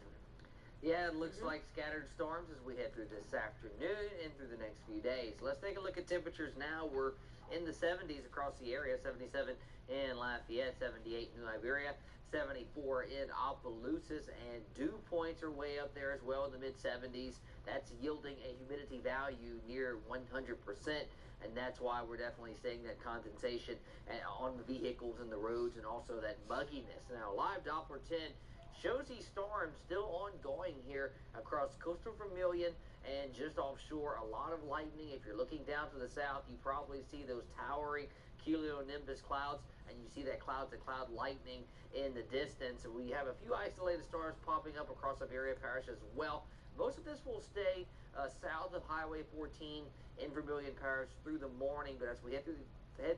Speaker 19: Yeah, it looks like scattered storms as we head through this afternoon and through the next few days. Let's take a look at temperatures now. We're in the 70s across the area, 77 in Lafayette, 78 in New Iberia, 74 in Opelousas, and dew points are way up there as well in the mid-70s. That's yielding a humidity value near 100%, and that's why we're definitely seeing that condensation on the vehicles and the roads and also that mugginess. Now, live Doppler 10 shows these storms still ongoing here across coastal Vermilion and just offshore. A lot of lightning. If you're looking down to the south, you probably see those towering cumulonimbus clouds, and you see that cloud-to-cloud lightning in the distance. We have a few isolated stars popping up across Iberia Parish as well. Most of this will stay south of Highway 14 in Vermilion Parish through the morning, but as we head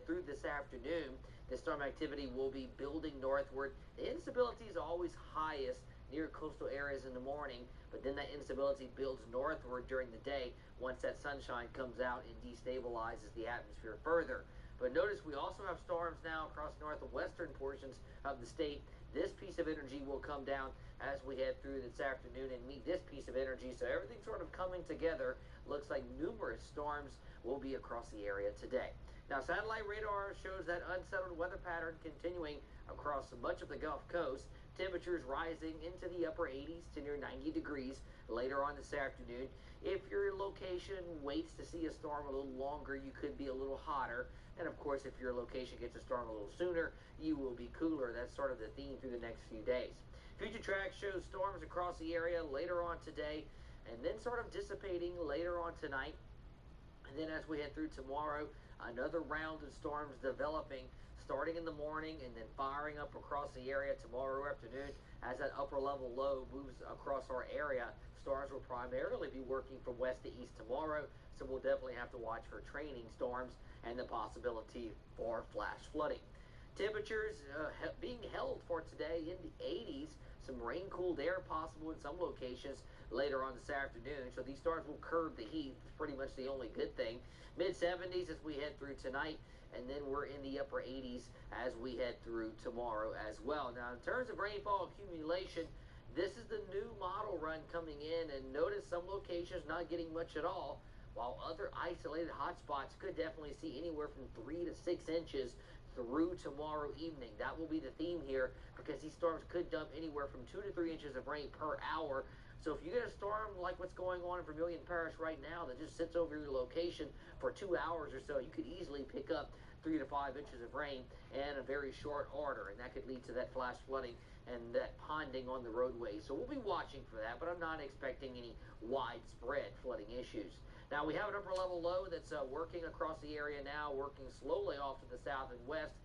Speaker 19: through this afternoon, the storm activity will be building northward. The instability is always highest near coastal areas in the morning, but then that instability builds northward during the day once that sunshine comes out and destabilizes the atmosphere further. But notice we also have storms now across north and western portions of the state. This piece of energy will come down as we head through this afternoon and meet this piece of energy. So everything's sort of coming together. Looks like numerous storms will be across the area today. Now, satellite radar shows that unsettled weather pattern continuing across much of the Gulf Coast. Temperatures rising into the upper 80s to near 90 degrees later on this afternoon. If your location waits to see a storm a little longer, you could be a little hotter. And of course, if your location gets a storm a little sooner, you will be cooler. That's sort of the theme through the next few days. Future track shows storms across the area later on today, and then sort of dissipating later on tonight. And then as we head through tomorrow, another round of storms developing, starting in the morning and then firing up across the area tomorrow afternoon. As that upper level low moves across our area, storms will primarily be working from west to east tomorrow, so we'll definitely have to watch for training storms and the possibility for flash flooding. Temperatures being held for today in the 80s. Some rain-cooled air possible in some locations later on this afternoon. So these storms will curb the heat. It's pretty much the only good thing. Mid-70s as we head through tonight. And then we're in the upper 80s as we head through tomorrow as well. Now, in terms of rainfall accumulation, this is the new model run coming in. And notice some locations not getting much at all, while other isolated hotspots could definitely see anywhere from 3 to 6 inches through tomorrow evening. That will be the theme here, because these storms could dump anywhere from 2 to 3 inches of rain per hour. So if you get a storm like what's going on in Vermilion Parish right now that just sits over your location for 2 hours or so, you could easily pick up 3 to 5 inches of rain in a very short order, and that could lead to that flash flooding and that ponding on the roadways. So we'll be watching for that, but I'm not expecting any widespread flooding issues. Now, we have an upper level low that's working across the area now, working slowly off to the south and west.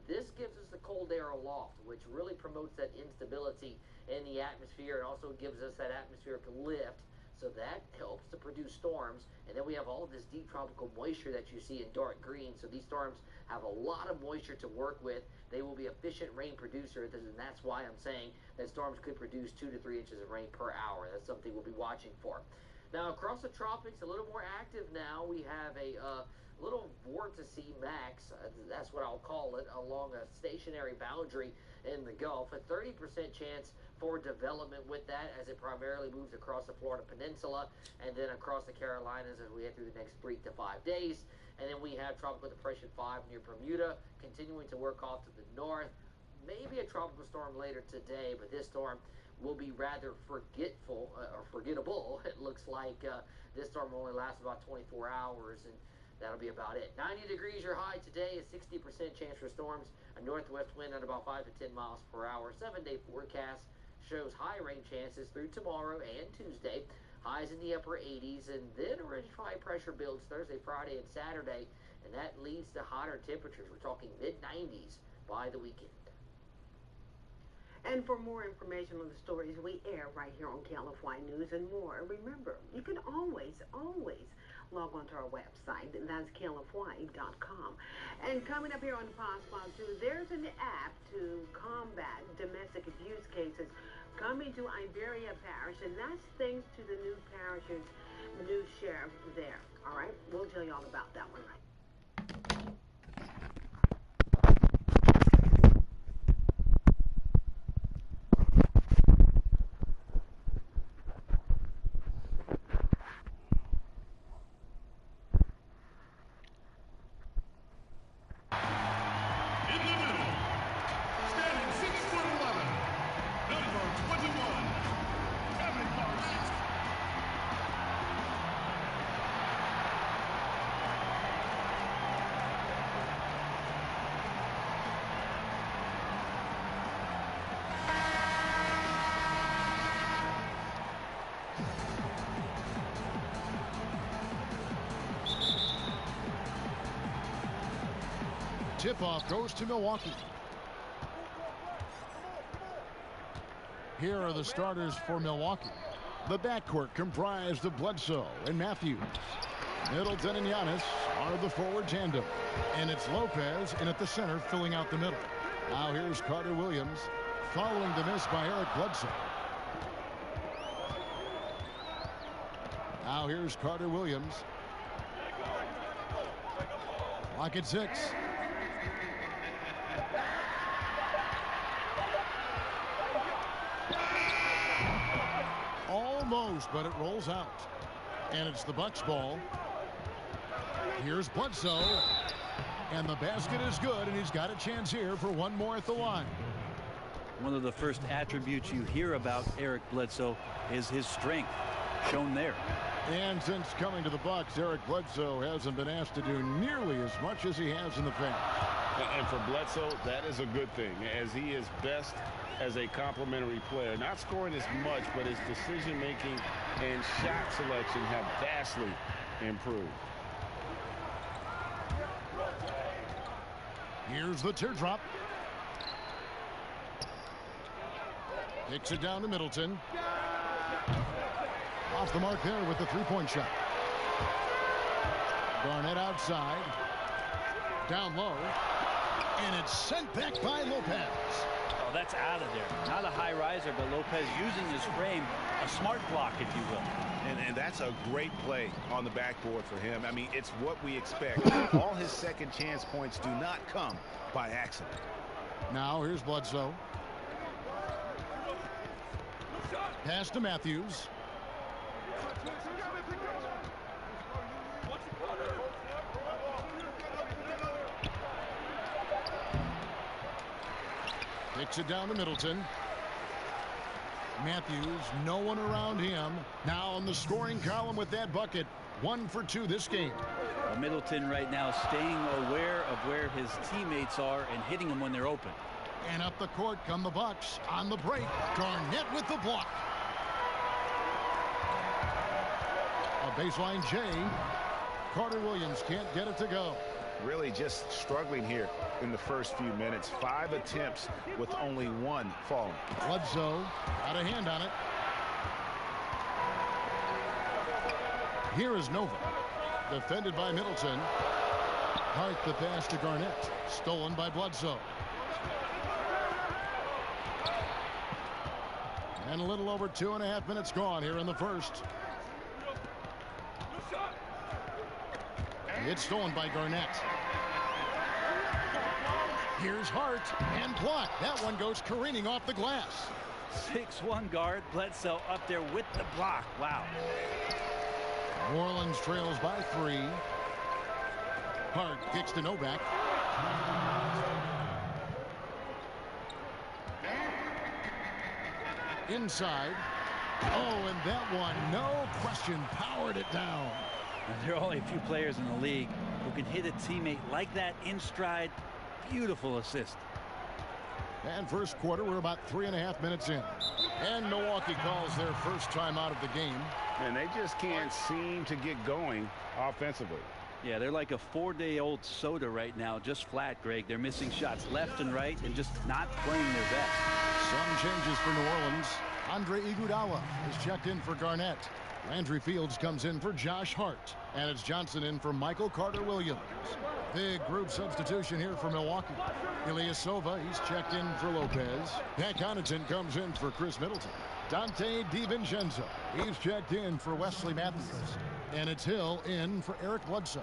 Speaker 19: This gives us the cold air aloft, which really promotes that instability in the atmosphere and also gives us that atmospheric lift. So that helps to produce storms. And then we have all of this deep tropical moisture that you see in dark green. So these storms have a lot of moisture to work with. They will be efficient rain producers, and that's why I'm saying that storms could produce 2 to 3 inches of rain per hour. That's something we'll be watching for. Now, across the tropics, a little more active now. We have a little vortice max, that's what I'll call it, along a stationary boundary in the Gulf. A 30% chance for development with that, as it primarily moves across the Florida Peninsula and then across the Carolinas as we head through the next 3 to 5 days. And then we have Tropical Depression 5 near Bermuda, continuing to work off to the north. Maybe a tropical storm later today, but this storm will be rather forgettable. It looks like this storm will only last about 24 hours, and that'll be about it. 90 degrees your high today, a 60% chance for storms, a northwest wind at about 5 to 10 miles per hour. 7-day forecast shows high rain chances through tomorrow and Tuesday. Highs in the upper 80s, and then a ridge of high pressure builds Thursday, Friday, and Saturday, and that leads to hotter temperatures. We're talking mid-90s by the weekend.
Speaker 15: And for more information on the stories we air right here on KLFY News and more, remember, you can always log on to our website. That's KLFY.com. And coming up here on the Spot 2, there's an app to combat domestic abuse cases coming to Iberia Parish, and that's thanks to the new parish's new sheriff there. All right, we'll tell you all about that one right.
Speaker 1: tip-off goes to Milwaukee. Here are the starters for Milwaukee. The backcourt comprised of Bledsoe and Matthews. Middleton and Giannis are the forward tandem. And it's Lopez in at the center, filling out the middle. Now here's Carter Williams, following the miss by Eric Bledsoe. Now here's Carter Williams. Clock at 6. Almost, but it rolls out. And it's the Bucks ball. Here's Bledsoe. And the basket is good, and he's got a chance here for one more at the line.
Speaker 20: One of the first attributes you hear about Eric Bledsoe is his strength, shown there.
Speaker 1: And since coming to the Bucks, Eric Bledsoe hasn't been asked to do nearly as much as he has in the past.
Speaker 2: And for Bledsoe, that is a good thing, as he is best as a complementary player. Not scoring as much, but his decision-making and shot selection have vastly improved.
Speaker 1: Here's the teardrop. Kicks it down to Middleton. Off the mark there with the three-point shot. Garnett outside. Down low. And it's sent back by Lopez.
Speaker 20: Oh, that's out of there. Not a high riser, but Lopez using his frame, a smart block, if you will.
Speaker 6: And that's a great play on the backboard for him. I mean, it's what we expect. All his second chance points do not come by accident.
Speaker 1: Now here's Bledsoe. Pass to Matthews. Kicks it down to Middleton. Matthews, no one around him. Now on the scoring column with that bucket. 1 for 2 this game.
Speaker 20: Middleton right now staying aware of where his teammates are and hitting them when they're open.
Speaker 1: And up the court come the Bucks on the break. Garnett with the block. A baseline J. Carter Williams can't get it to go.
Speaker 6: Really just struggling here in the first few minutes. 5 attempts with only 1 falling.
Speaker 1: Bledsoe got a hand on it. Here is Nova. Defended by Middleton. Hart the pass to Garnett. Stolen by Bledsoe. And a little over 2.5 minutes gone here in the first. It's stolen by Garnett. Here's Hart and blocked. That one goes careening off the glass.
Speaker 20: 6'1" guard. Bledsoe up there with the block. Wow.
Speaker 1: New Orleans trails by 3. Hart kicks to Novak. Inside. Oh, and that one, no question, powered it down.
Speaker 20: There are only a few players in the league who can hit a teammate like that in stride. Beautiful assist.
Speaker 1: And first quarter, we're about 3.5 minutes in. And Milwaukee calls their first time out of the game.
Speaker 2: And they just can't seem to get going offensively.
Speaker 20: Yeah, they're like a 4-day-old soda right now, just flat, Greg. They're missing shots left and right and just not playing their best.
Speaker 1: Some changes for New Orleans. Andre Iguodala is checked in for Garnett. Landry Fields comes in for Josh Hart. And it's Johnson in for Michael Carter-Williams. Big group substitution here for Milwaukee. Ilyasova, he's checked in for Lopez. Pat Connaughton comes in for Chris Middleton. Dante DiVincenzo, he's checked in for Wesley Matthews. And it's Hill in for Eric Bledsoe.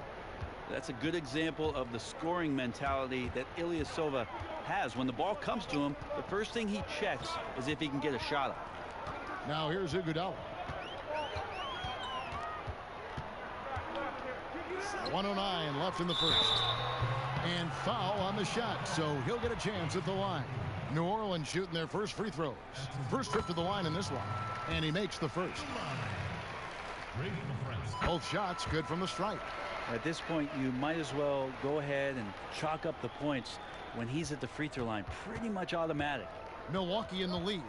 Speaker 20: That's a good example of the scoring mentality that Ilyasova has. When the ball comes to him, the first thing he checks is if he can get a shot up.
Speaker 1: Now here's Iguodala. 1:09 left in the first. And foul on the shot, so he'll get a chance at the line. New Orleans shooting their first free throws. First trip to the line in this one. And he makes the first. Both shots good from the stripe.
Speaker 20: At this point, you might as well go ahead and chalk up the points when he's at the free throw line. Pretty much automatic.
Speaker 1: Milwaukee in the lead.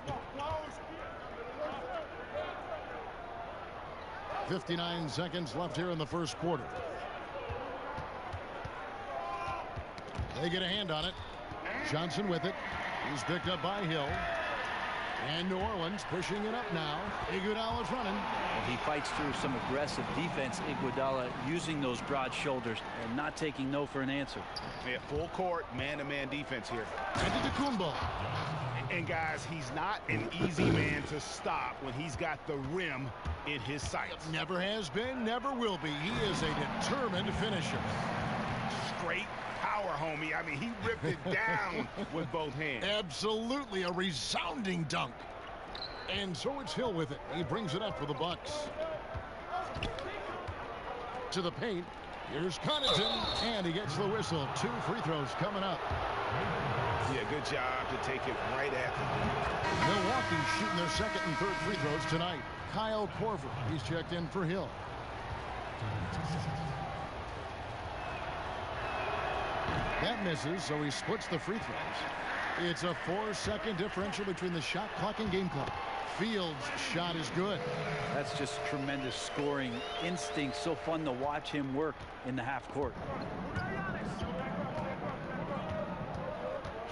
Speaker 1: 59 seconds left here in the first quarter. They get a hand on it. Johnson with it. He's picked up by Hill. And New Orleans pushing it up now. Iguodala's running.
Speaker 20: Well, he fights through some aggressive defense. Iguodala using those broad shoulders and not taking no for an answer.
Speaker 6: Yeah, full court, man-to-man defense here.
Speaker 1: Antetokounmpo.
Speaker 6: And guys, he's not an easy man to stop when he's got the rim in his sights.
Speaker 1: Never has been, never will be. He is a determined finisher.
Speaker 6: Straight power, homie. I mean, he ripped it down with both hands.
Speaker 1: Absolutely a resounding dunk. And so it's Hill with it. He brings it up for the Bucks. To the paint. Here's Connaughton. And he gets the whistle. 2 free throws coming up.
Speaker 6: Yeah, good job to take it right at them.
Speaker 1: Milwaukee shooting their second and third free throws tonight. Kyle Korver. He's checked in for Hill. That misses, so he splits the free throws. It's a 4-second differential between the shot clock and game clock. Fields' shot is good.
Speaker 20: That's just tremendous scoring instinct. So fun to watch him work in the half court.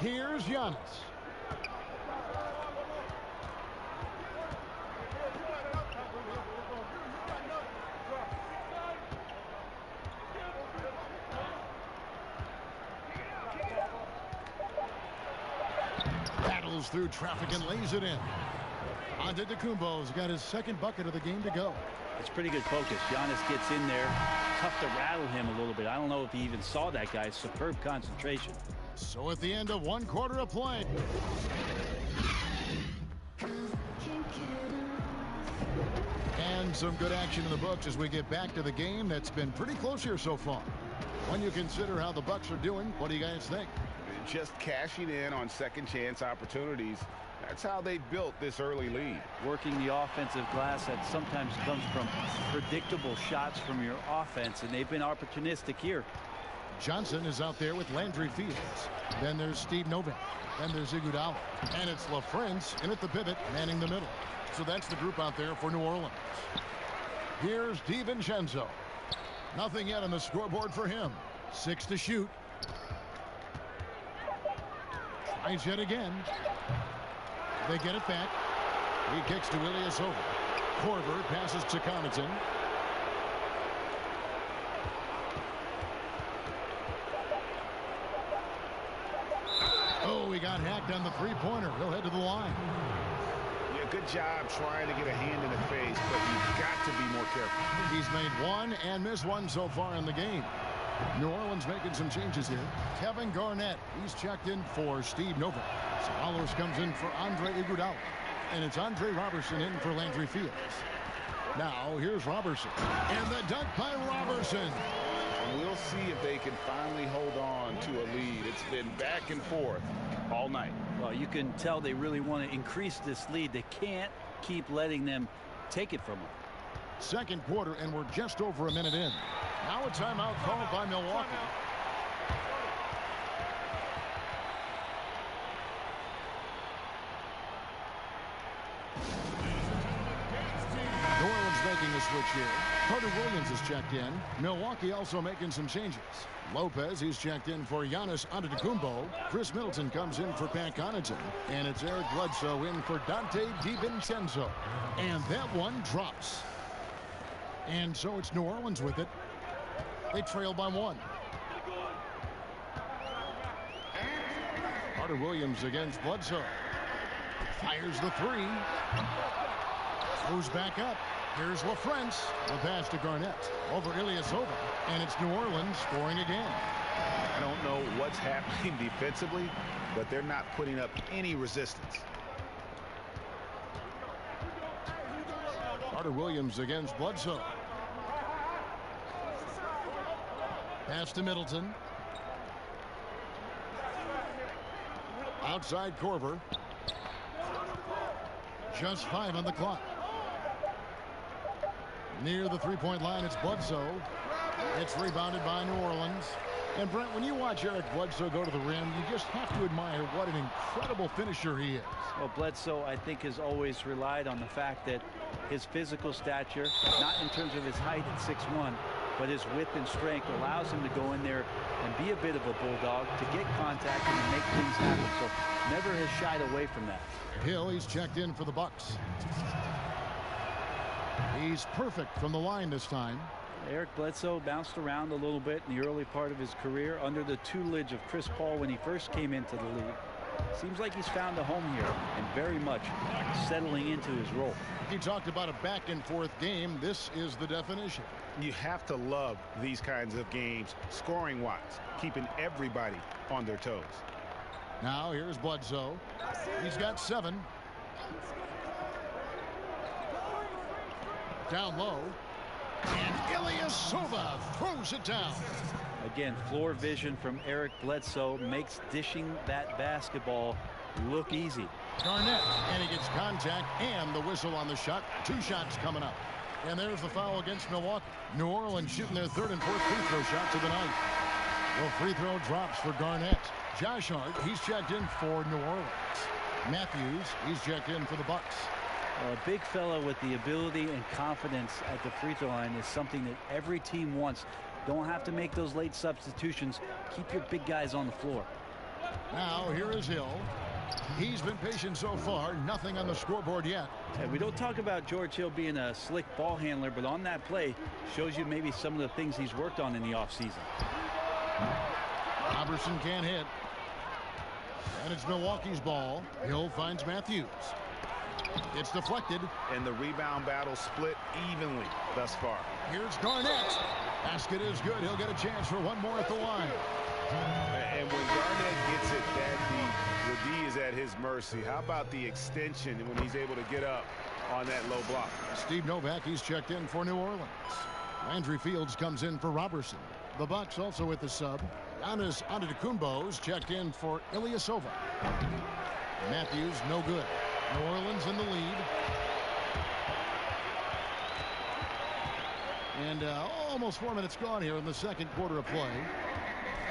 Speaker 1: Here's Giannis. Battles through traffic and lays it in. Antetokounmpo's got his second bucket of the game to go.
Speaker 20: It's pretty good focus. Giannis gets in there. Tough to rattle him a little bit. I don't know if he even saw that guy. Superb concentration.
Speaker 1: So at the end of 1 quarter of play. And some good action in the books as we get back to the game that's been pretty close here so far. When you consider how the Bucks are doing, what do you guys think?
Speaker 6: Just cashing in on second chance opportunities. That's how they built this early lead.
Speaker 20: Working the offensive glass that sometimes comes from predictable shots from your offense, and they've been opportunistic here.
Speaker 1: Johnson is out there with Landry Fields. Then there's Steve Novak. Then there's Iguodala. And it's LaFrance in at the pivot, manning the middle. So that's the group out there for New Orleans. Here's DiVincenzo. Nothing yet on the scoreboard for him. 6 to shoot. Tries yet again. They get it back. He kicks to Ilyasova. Korver passes to Connaughton. Oh, he got hacked on the three-pointer. He'll head to the line.
Speaker 6: Yeah, good job trying to get a hand in the face, but you've got to be more careful.
Speaker 1: He's made 1 and missed 1 so far in the game. New Orleans making some changes here. Kevin Garnett, he's checked in for Steve Novak. Swallows comes in for Andre Iguodala. And it's Andre Robertson in for Landry Fields. Now, here's Robertson. And the dunk by Robertson.
Speaker 6: And we'll see if they can finally hold on to a lead. It's been back and forth all night.
Speaker 20: Well, you can tell they really want to increase this lead. They can't keep letting them take it from them.
Speaker 1: Second quarter, and we're just over a minute in. Now a timeout called by Milwaukee. New Orleans making a switch here. Carter Williams is checked in. Milwaukee also making some changes. Lopez, he's checked in for Giannis Antetokounmpo. Chris Middleton comes in for Pat Connaughton. And it's Eric Bledsoe in for Dante DiVincenzo. And that one drops. And so it's New Orleans with it. They trail by 1. Carter Williams against Bledsoe. Fires the 3. Moves back up. Here's LaFrance. The pass to Garnett. Over Ilyasova. And it's New Orleans scoring again.
Speaker 6: I don't know what's happening defensively, but they're not putting up any resistance.
Speaker 1: Carter Williams against Bledsoe. Pass to Middleton. Outside Korver. Just 5 on the clock. Near the three-point line, it's Bledsoe. It's rebounded by New Orleans. And Brent, when you watch Eric Bledsoe go to the rim, you just have to admire what an incredible finisher he is.
Speaker 20: Well, Bledsoe, I think, has always relied on the fact that his physical stature, not in terms of his height at 6'1", but his width and strength allows him to go in there and be a bit of a bulldog, to get contact and to make things happen. So never has shied away from that.
Speaker 1: Hill, he's checked in for the Bucks. He's perfect from the line this time.
Speaker 20: Eric Bledsoe bounced around a little bit in the early part of his career under the tutelage of Chris Paul when he first came into the league. Seems like he's found a home here and very much settling into his role.
Speaker 1: He talked about a back-and-forth game. This is the definition.
Speaker 6: You have to love these kinds of games, scoring-wise, keeping everybody on their toes.
Speaker 1: Now here's Bledsoe. He's got 7. Down low. And Ilyasova throws it down.
Speaker 20: Again, floor vision from Eric Bledsoe makes dishing that basketball look easy.
Speaker 1: Garnett, and he gets contact and the whistle on the shot. 2 shots coming up. And there's the foul against Milwaukee. New Orleans shooting their 3rd and 4th free throw shots of the night. Well, free throw drops for Garnett. Josh Hart, he's checked in for New Orleans. Matthews, he's checked in for the Bucks.
Speaker 20: Well, a big fella with the ability and confidence at the free throw line is something that every team wants. Don't have to make those late substitutions. Keep your big guys on the floor.
Speaker 1: Now here is Hill. He's been patient so far. Nothing on the scoreboard yet.
Speaker 20: Yeah, we don't talk about George Hill being a slick ball handler, but on that play shows you maybe some of the things he's worked on in the offseason.
Speaker 1: Robertson can't hit. And it's Milwaukee's ball. Hill finds Matthews. It's deflected.
Speaker 6: And the rebound battle split evenly thus far.
Speaker 1: Here's Garnett. Basket is good. He'll get a chance for one more at the line.
Speaker 6: And when Garnett gets it, the D is at his mercy. How about the extension when he's able to get up on that low block?
Speaker 1: Steve Novak, he's checked in for New Orleans. Landry Fields comes in for Robertson. The Bucks also with the sub. Giannis Antetokounmpo's checked in for Ilyasova. Matthews, no good. New Orleans in the lead. And almost 4 minutes gone here in the second quarter of play.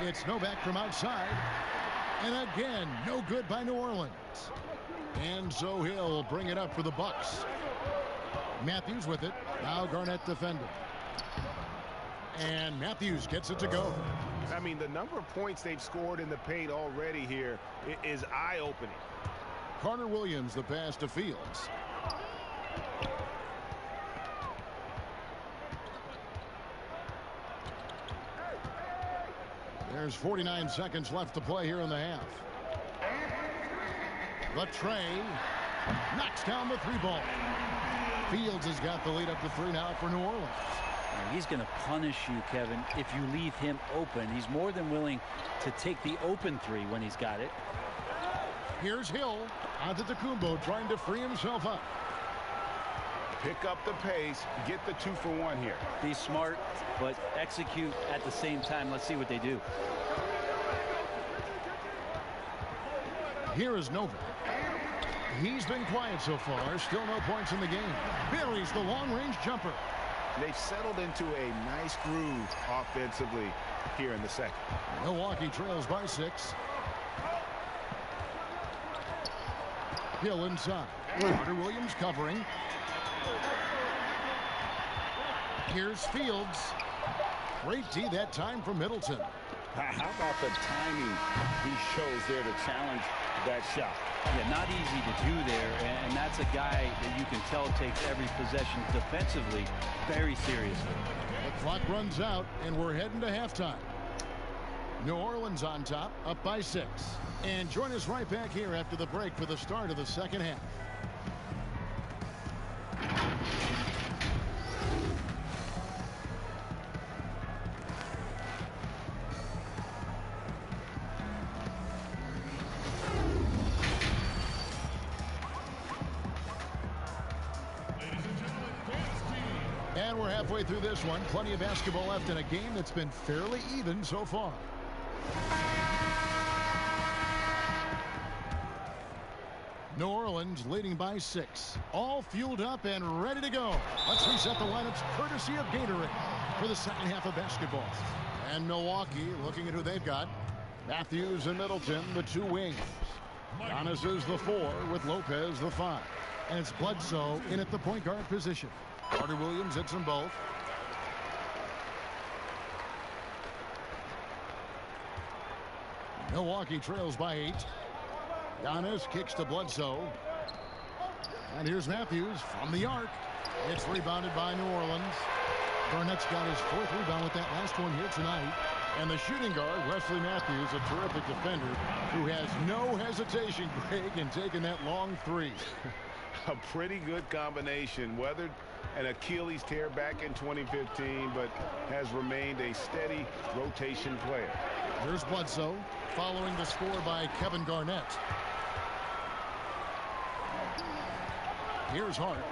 Speaker 1: It's Novak from outside. And again, no good by New Orleans. And so he'll bring it up for the Bucks. Matthews with it. Now Garnett defending. And Matthews gets it to go.
Speaker 6: I mean, the number of points they've scored in the paint already here is eye-opening.
Speaker 1: Carter Williams, the pass to Fields. There's 49 seconds left to play here in the half. The tray knocks down the 3-ball. Fields has got the lead up to 3 now for New Orleans.
Speaker 20: And he's going to punish you, Kevin, if you leave him open. He's more than willing to take the open 3 when he's got it.
Speaker 1: Here's Hill. Antetokounmpo trying to free himself up.
Speaker 6: Pick up the pace, get the 2-for-1 here.
Speaker 20: Be smart, but execute at the same time. Let's see what they do.
Speaker 1: Here is Novak. He's been quiet so far. Still no points in the game. Buries the long-range jumper.
Speaker 6: They've settled into a nice groove offensively here in the second.
Speaker 1: Milwaukee trails by 6. Hill inside. Carter Williams covering. Here's Fields. Great D that time from Middleton.
Speaker 2: How about the timing he shows there to challenge that shot?
Speaker 20: Yeah, not easy to do there, and that's a guy that you can tell takes every possession defensively very seriously.
Speaker 1: The clock runs out, and we're heading to halftime. New Orleans on top, up by 6. And join us right back here after the break for the start of the second half. And we're halfway through this one. Plenty of basketball left in a game that's been fairly even so far. New Orleans leading by 6. All fueled up and ready to go. Let's reset the lineups courtesy of Gatorade for the second half of basketball. And Milwaukee looking at who they've got. Matthews and Middleton, the 2 wings. Giannis is the 4 with Lopez the 5. And it's Bledsoe in at the point guard position. Carter Williams hits them both. Milwaukee trails by 8. Giannis kicks to Bledsoe. And here's Matthews from the arc. It's rebounded by New Orleans. Garnett's got his 4th rebound with that last one here tonight. And the shooting guard, Wesley Matthews, a terrific defender who has no hesitation, Greg, in taking that long 3.
Speaker 6: A pretty good combination. Weathered an Achilles tear back in 2015, but has remained a steady rotation player.
Speaker 1: Here's Bledsoe following the score by Kevin Garnett. Here's Hart.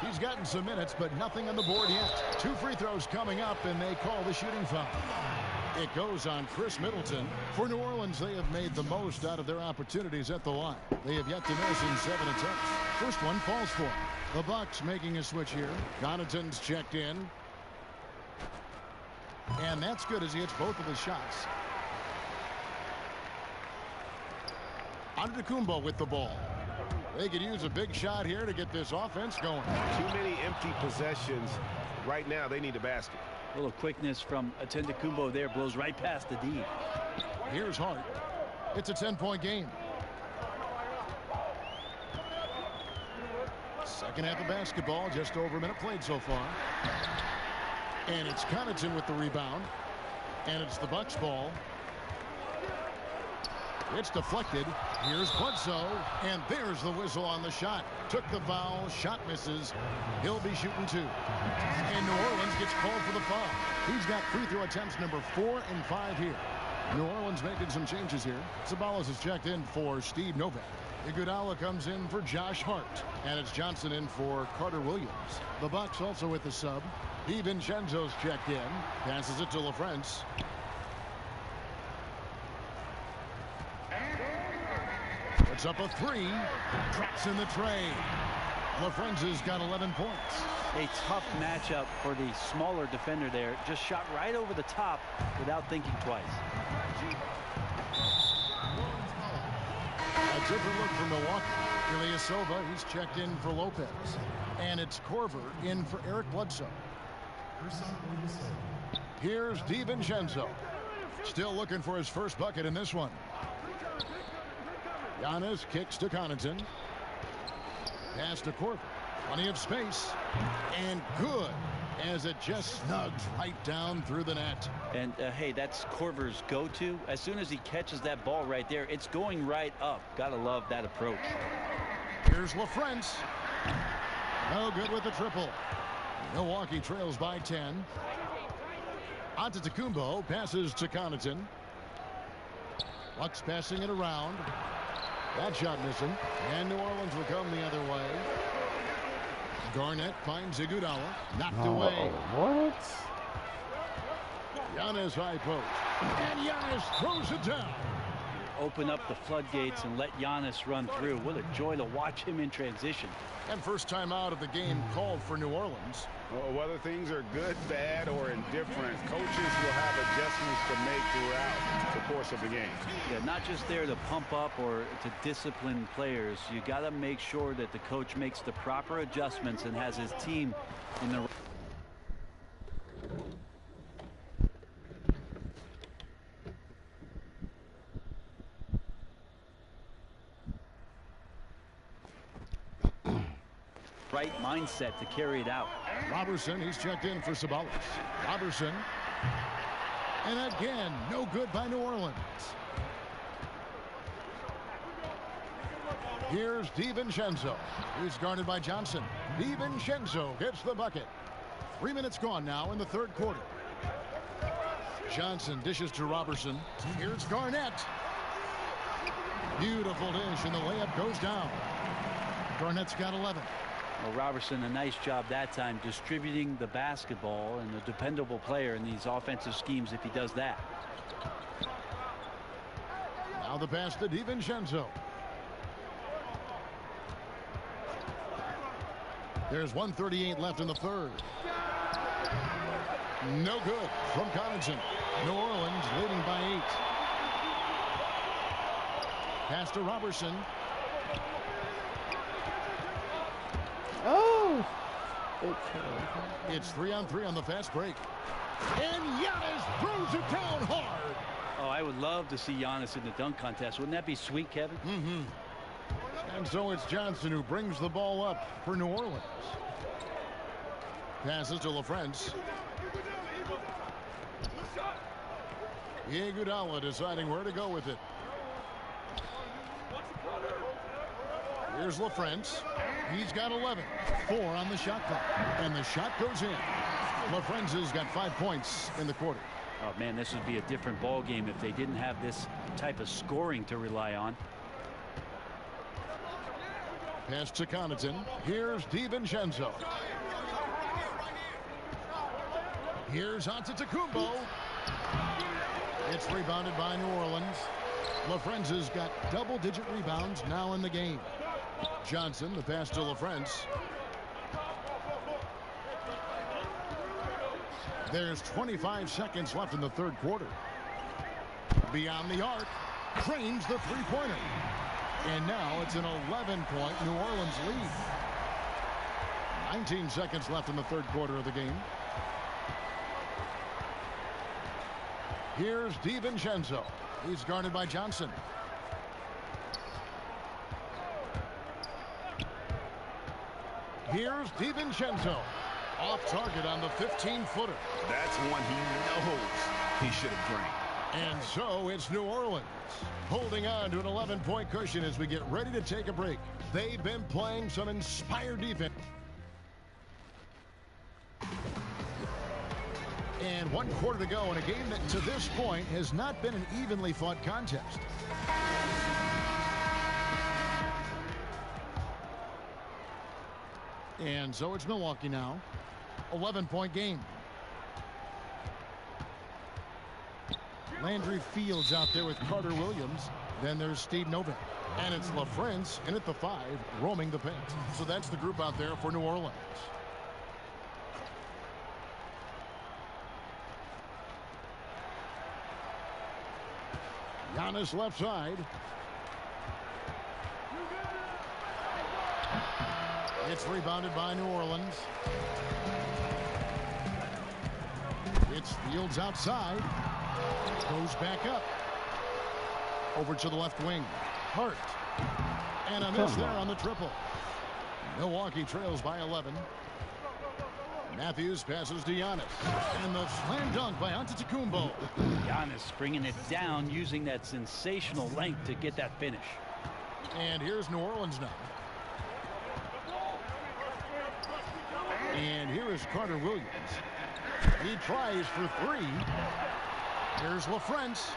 Speaker 1: He's gotten some minutes, but nothing on the board yet. 2 free throws coming up, and they call the shooting foul. It goes on Chris Middleton. For New Orleans, they have made the most out of their opportunities at the line. They have yet to miss in 7 attempts. First one falls for them. The Bucks making a switch here. Connaughton's checked in. And that's good as he hits both of his shots. Antetokounmpo with the ball. They could use a big shot here to get this offense going.
Speaker 6: Too many empty possessions. Right now, they need a basket.
Speaker 20: A little quickness from Antetokounmpo there, blows right past the D.
Speaker 1: Here's Hart. It's a 10-point game. Second half of basketball, just over a minute played so far. And it's Connaughton with the rebound. And it's the Bucks ball. It's deflected. Here's Bledsoe. And there's the whistle on the shot. Took the foul. Shot misses. He'll be shooting 2. And New Orleans gets called for the foul. He's got free throw attempts number 4 and 5 here. New Orleans making some changes here. Sabalas is checked in for Steve Novak. Iguodala comes in for Josh Hart. And it's Johnson in for Carter Williams. The Bucks also with the sub. DiVincenzo's checked in. Passes it to LaFrance. Puts up a 3. Drops in the tray. LaFrance has got 11 points.
Speaker 20: A tough matchup for the smaller defender there. Just shot right over the top without thinking twice.
Speaker 1: A different look for Milwaukee. Ilyasova, he's checked in for Lopez. And it's Korver in for Eric Bledsoe. Here's DiVincenzo. Still looking for his first bucket in this one. Giannis kicks to Connaughton. Pass to Korver. Plenty of space. And good, as it just snugs right down through the net.
Speaker 20: And, hey, that's Korver's go-to. As soon as he catches that ball right there, it's going right up. Gotta love that approach.
Speaker 1: Here's LaFrance. No good with the triple. Milwaukee trails by 10. Antetokounmpo passes to Connaughton. Bucks passing it around. That shot missing. And New Orleans will come the other way. Garnett finds Iguodala. Knocked away.
Speaker 5: What?
Speaker 1: Giannis high post. And Giannis throws it down.
Speaker 20: Open up the floodgates and let Giannis run through. What a joy to watch him in transition.
Speaker 1: And first time out of the game called for New Orleans.
Speaker 6: Well, whether things are good, bad, or indifferent, coaches will have adjustments to make throughout the course of the game.
Speaker 20: Yeah, not just there to pump up or to discipline players. You got to make sure that the coach makes the proper adjustments and has his team in the right mindset to carry it out.
Speaker 1: Robertson, he's checked in for Sabalas. Robertson. And again, no good by New Orleans. Here's DiVincenzo. He's guarded by Johnson. DiVincenzo gets the bucket. 3 minutes gone now in the third quarter. Johnson dishes to Robertson. Here's Garnett. Beautiful dish, and the layup goes down. Garnett's got 11.
Speaker 20: Well, Robertson, a nice job that time distributing the basketball, and a dependable player in these offensive schemes if he does that.
Speaker 1: Now the pass to DiVincenzo. There's 1:38 left in the third. No good from Connaughton. New Orleans leading by 8. Pass to Robertson.
Speaker 5: Oh!
Speaker 1: It's 3-on-3 on the fast break. And Giannis throws it down hard.
Speaker 20: Oh, I would love to see Giannis in the dunk contest. Wouldn't that be sweet, Kevin?
Speaker 1: Mm-hmm. And so it's Johnson who brings the ball up for New Orleans. Passes to LaFrance. Iguodala deciding where to go with it. Here's LaFrance. He's got 11. 4 on the shot clock. And the shot goes in. LaFrance has got 5 points in the quarter.
Speaker 20: Oh, man, this would be a different ball game if they didn't have this type of scoring to rely on.
Speaker 1: Pass to Connaughton. Here's DiVincenzo. Here's Antetokounmpo. It's rebounded by New Orleans. LaFrance has got double-digit rebounds now in the game. Johnson, the pass to LaFrance. There's 25 seconds left in the third quarter. Beyond the arc, cranes the three-pointer. And now it's an 11-point New Orleans lead. 19 seconds left in the third quarter of the game. Here's DiVincenzo. He's guarded by Johnson. Here's DiVincenzo. Off target on the 15-footer.
Speaker 6: That's one he knows he should have drained.
Speaker 1: And so it's New Orleans holding on to an 11-point cushion as we get ready to take a break. They've been playing some inspired defense. And 1 quarter to go in a game that to this point has not been an evenly fought contest. And so it's Milwaukee now. 11-point game. Landry Fields out there with Carter Williams. Then there's Steve Novak. And it's LaFrance in at the 5, roaming the paint. So that's the group out there for New Orleans. Giannis left side. It's rebounded by New Orleans. It's Fields outside. Goes back up. Over to the left wing. Hart. And a miss there on the triple. Milwaukee trails by 11. Matthews passes to Giannis. And the slam dunk by Antetokounmpo.
Speaker 20: Giannis bringing it down, using that sensational length to get that finish.
Speaker 1: And here's New Orleans now. And here is Carter Williams. He tries for 3. Here's LaFrance.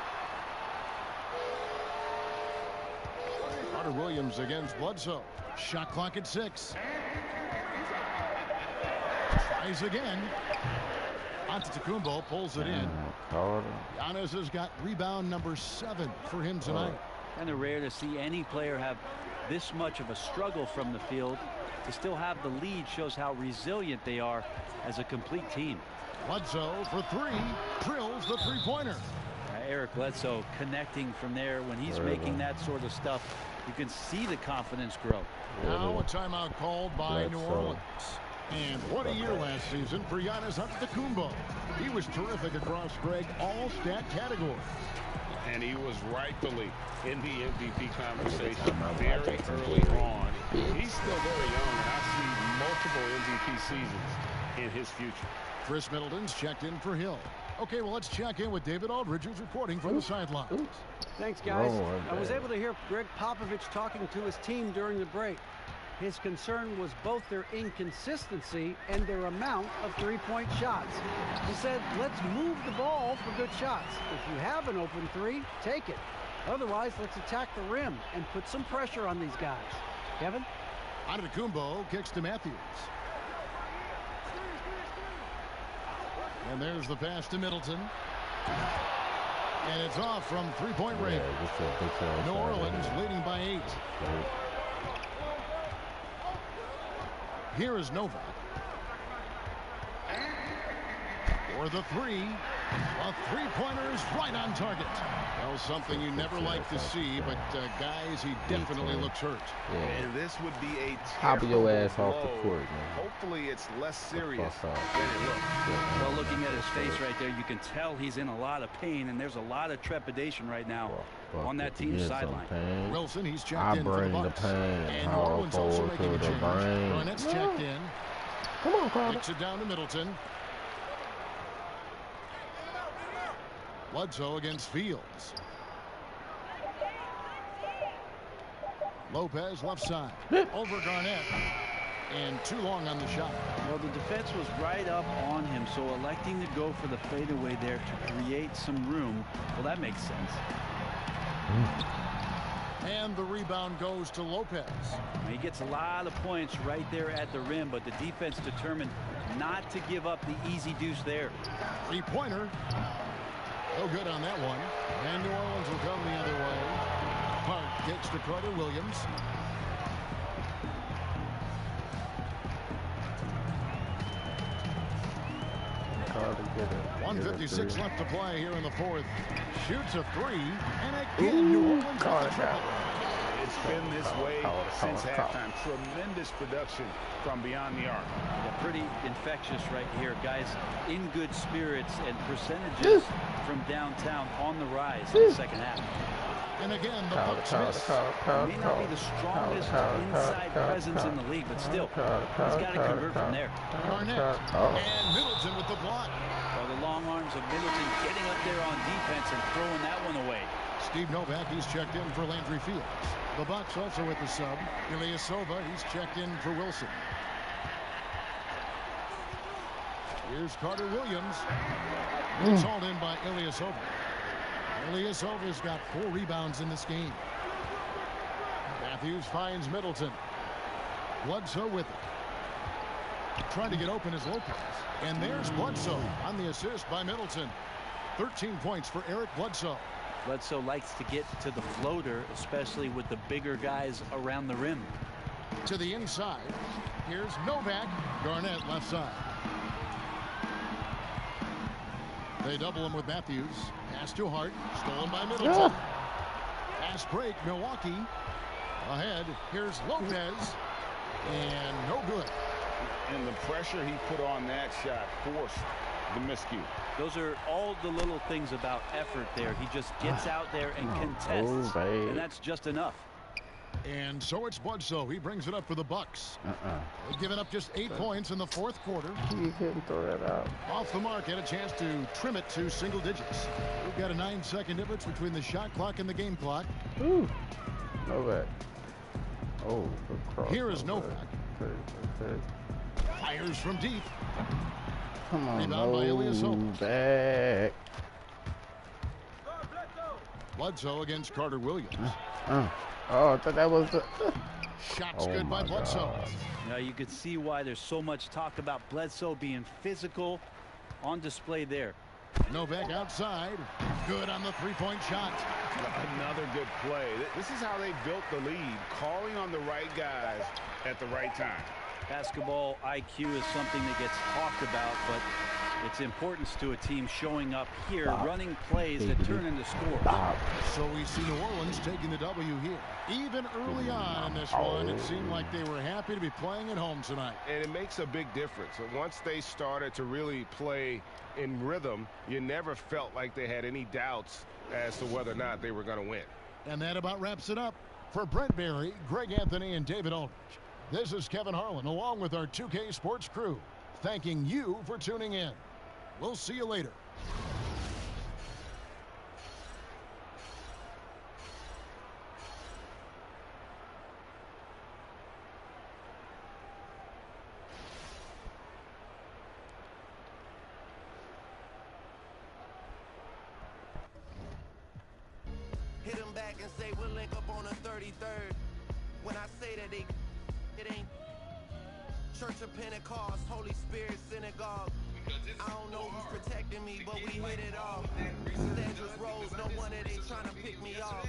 Speaker 1: Carter Williams against Bledsoe. Shot clock at 6. Tries again. Antetokounmpo pulls it in. Giannis has got rebound number 7 for him tonight.
Speaker 20: Kind of rare to see any player have this much of a struggle from the field. To still have the lead shows how resilient they are as a complete team.
Speaker 1: Bledsoe for 3. Drills the three-pointer.
Speaker 20: Eric Bledsoe connecting from there. When he's making that sort of stuff, you can see the confidence grow.
Speaker 1: Now a timeout called by New Orleans. And what a year last season for Giannis Antetokounmpo. He was terrific across, Greg, all stat categories.
Speaker 2: And he was rightfully in the MVP conversation very early on. He's still very young, and I see multiple MVP seasons in his future.
Speaker 1: Chris Middleton's checked in for Hill. Okay, well, let's check in with David Aldridge, who's reporting from the sidelines.
Speaker 7: Thanks, guys. I was able to hear Greg Popovich talking to his team during the break. His concern was both their inconsistency and their amount of three-point shots. He said, let's move the ball for good shots. If you have an open 3, take it. Otherwise, let's attack the rim and put some pressure on these guys. Kevin?
Speaker 1: Antetokounmpo kicks to Matthews. And there's the pass to Middleton. And it's off from three-point range. New Orleans leading by 8. Here is Novak. For the 3. A three-pointer is right on target. Well, something you never like to see, but guys, he definitely looks hurt.
Speaker 5: Yeah.
Speaker 6: And this would be a
Speaker 5: Hobble your ass
Speaker 6: blow.
Speaker 5: off the court, man.
Speaker 6: Hopefully it's less serious than it looks.
Speaker 20: Well, looking at his face right there, you can tell he's in a lot of pain, and there's a lot of trepidation right now on that team's sideline.
Speaker 1: Wilson, he's checked
Speaker 5: I
Speaker 1: in for the
Speaker 5: bring the
Speaker 1: Bucks.
Speaker 5: pain
Speaker 1: And New Orleans also making a change. Garnett's checked in.
Speaker 5: Come on, Carter.
Speaker 1: Kicks it down to Middleton. Bledsoe against Fields. Lopez left side. Over Garnett. And too long on the shot.
Speaker 20: Well, the defense was right up on him, so electing to go for the fadeaway there to create some room, well, that makes sense.
Speaker 1: And the rebound goes to Lopez.
Speaker 20: He gets a lot of points right there at the rim, but the defense determined not to give up the easy deuce there.
Speaker 1: Three-pointer. No good on that one. And New Orleans will come the other way. Hart kicks to Carter Williams.
Speaker 5: Get it.
Speaker 1: 1:56 left to play here in the fourth. Shoots a three, and again, New Orleans with the triple.
Speaker 6: It's been this way since halftime. Tremendous production from beyond the arc.
Speaker 20: Yeah, pretty infectious right here, guys. In good spirits and percentages from downtown on the rise in the second half.
Speaker 1: And again, the Bucks miss.
Speaker 20: May not be the strongest inside presence in the league, but still, he's got to convert from there.
Speaker 1: Garnett and Middleton with the block.
Speaker 20: Well, the long arms of Middleton getting up there on defense and throwing that one away.
Speaker 1: Steve Novak, he's checked in for Landry Fields. The Bucks also with the sub. Ilyasova, he's checked in for Wilson. Here's Carter Williams. It's hauled in by Ilyasova. Ilyasova's got 4 rebounds in this game. Matthews finds Middleton. Bledsoe with it. Trying to get open is Lopez. And there's Bledsoe on the assist by Middleton. 13 points for Eric Bledsoe.
Speaker 20: Bledsoe likes to get to the floater, especially with the bigger guys around the rim.
Speaker 1: To the inside. Here's Novak. Garnett left side. They double him with Matthews. Pass to Hart. Stolen by Middleton. Pass break. Milwaukee. Ahead. Here's Lopez. And no good.
Speaker 2: And the pressure he put on that shot forced the miscue.
Speaker 20: Those are all the little things about effort there. He just gets out there and contests. And that's just enough.
Speaker 1: And so it's Bledsoe. He brings it up for the Bucks. They've given up just 8 points in the fourth quarter.
Speaker 5: He couldn't throw that out.
Speaker 1: Off the mark, had a chance to trim it to single digits. We've got a 9-second difference between the shot clock and the game clock.
Speaker 5: Ooh. Novak. Oh, good cross.
Speaker 1: Here is Novak. Fires from deep.
Speaker 5: Come on,
Speaker 1: Rebound by Ilyasova.
Speaker 5: Back.
Speaker 1: Bledsoe against Carter Williams.
Speaker 5: Oh, I thought that was the...
Speaker 1: Shots good by Bledsoe.
Speaker 20: Now you could see why there's so much talk about Bledsoe being physical on display there.
Speaker 1: Novak outside. Good on the three-point shot.
Speaker 6: Another good play. This is how they built the lead, calling on the right guys at the right time.
Speaker 20: Basketball IQ is something that gets talked about, but its importance to a team showing up here, running plays that turn into scores.
Speaker 1: So we see New Orleans taking the W here. Even early on in this one, it seemed like they were happy to be playing at home tonight.
Speaker 8: And it makes a big difference. Once they started to really play in rhythm, you never felt like they had any doubts as to whether or not they were going to win.
Speaker 1: And that about wraps it up. For Brent Barry, Greg Anthony, and David Aldridge, this is Kevin Harlan along with our 2K Sports crew, thanking you for tuning in. We'll see you later.
Speaker 10: Hit them back and say we'll link up on the 33rd. When I say that it ain't Church of Pentecost, Holy Spirit Synagogue. I don't know who's protecting me, but we hit it off. Dangerous roads, no wonder they trying to pick me off.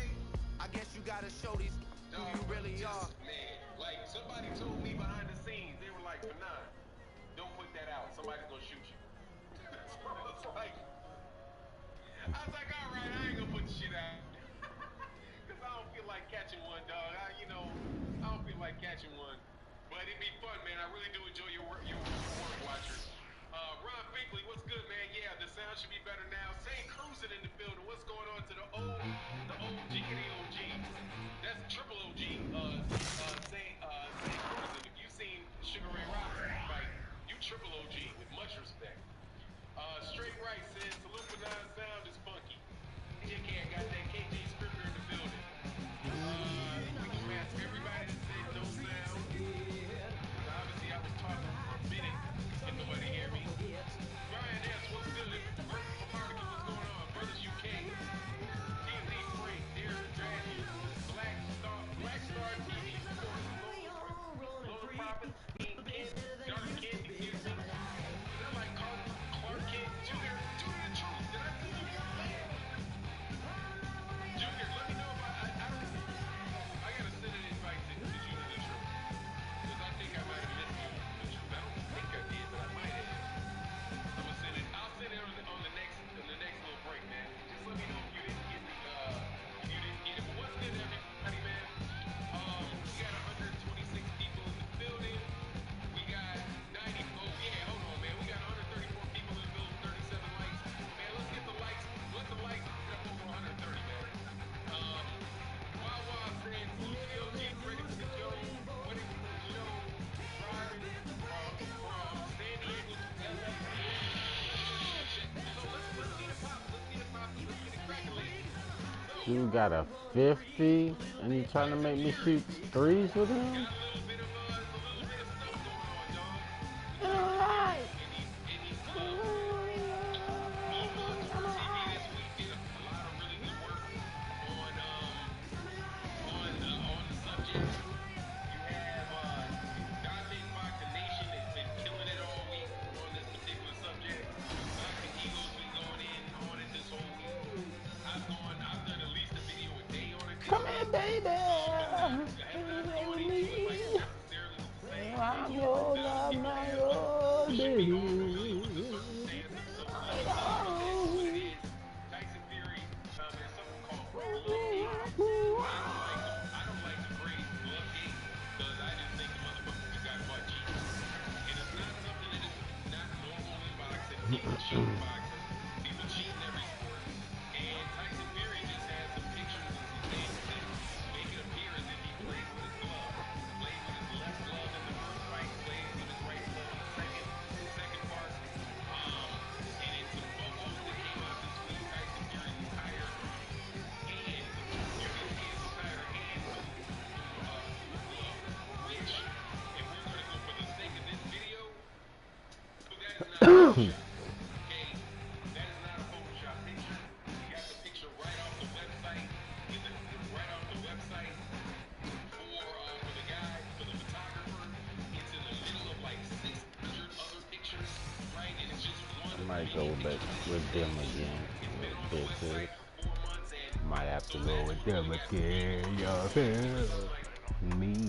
Speaker 10: I guess you gotta show these who you really are.
Speaker 11: Man, like somebody told me behind the scenes, they were like, "Nah, don't put that out. Somebody's gonna shoot you." It's like,
Speaker 8: that. Because I don't feel like catching one, dog. I don't feel like catching one. But it'd be fun, man. I really do enjoy your work, watchers. Ron Binkley, what's good, man? Yeah, the sound should be better now. St. Cruising in the building. What's going on to the OG and the OG? That's triple OG. St. Cruising. If you've seen Sugar Ray Robinson fight, you triple OG with much respect. Straight Right says, salute for non-sound is funky. Dickhead got that KG scripter in the building. We gonna ask everybody that said no sound. Obviously, I was talking for a minute and nobody hear me. Brian S, what's good? Burton from Arnica, what's going on? Brothers UK. TZ Frank, Derek Dragon, Black Star TV Sports, Lower Profits, King Kid, Dark Kid, excuse me. Is that like Clark Kid Jr.? Junior the Truth. Did I see you get played? Junior, let me know if I gotta send an invite to Junior the Truth. Because I think I might have missed you. I don't think I did, but I might have. I'm gonna send it. I'll send it on the next little break, man. Just let me know if you didn't get it. But what's good, everybody, man? We got 126 people in the building. We got 90. Oh yeah, hold on, man. We got 134 people in the building. 37 likes. Man, let's get the likes. Let the likes get up over 130, man. Wawa saying, salute to the OG, ready for the show. What is the show? Driving from San Diego to LA. So let's get it pop. Let's get it pop. Let's get it cracking, ladies.
Speaker 5: You got a 50 and you trying to make me shoot threes with him? Alright. Come here, baby. I'm your love, my Lord, baby.
Speaker 8: People cheat in every sport. And Tyson Fury just had some pictures and some things that make it appear as if he plays with his glove. Plays with his left glove in the first fight, plays with his right glove in the second part. And in some photos that came out this week, Tyson Fury's entire hand, you can see his entire hand glove. Which, if we're going to go for the sake of this video, that is not a Photoshop. Okay, that is not a Photoshop picture. We got the picture right off the website. Right off the website for the guy, for the photographer. It's in the middle of like 600 other pictures, right? And it's just one.
Speaker 5: I might go back with them again. Bitches. Might have to go with them again. Y'all feel me.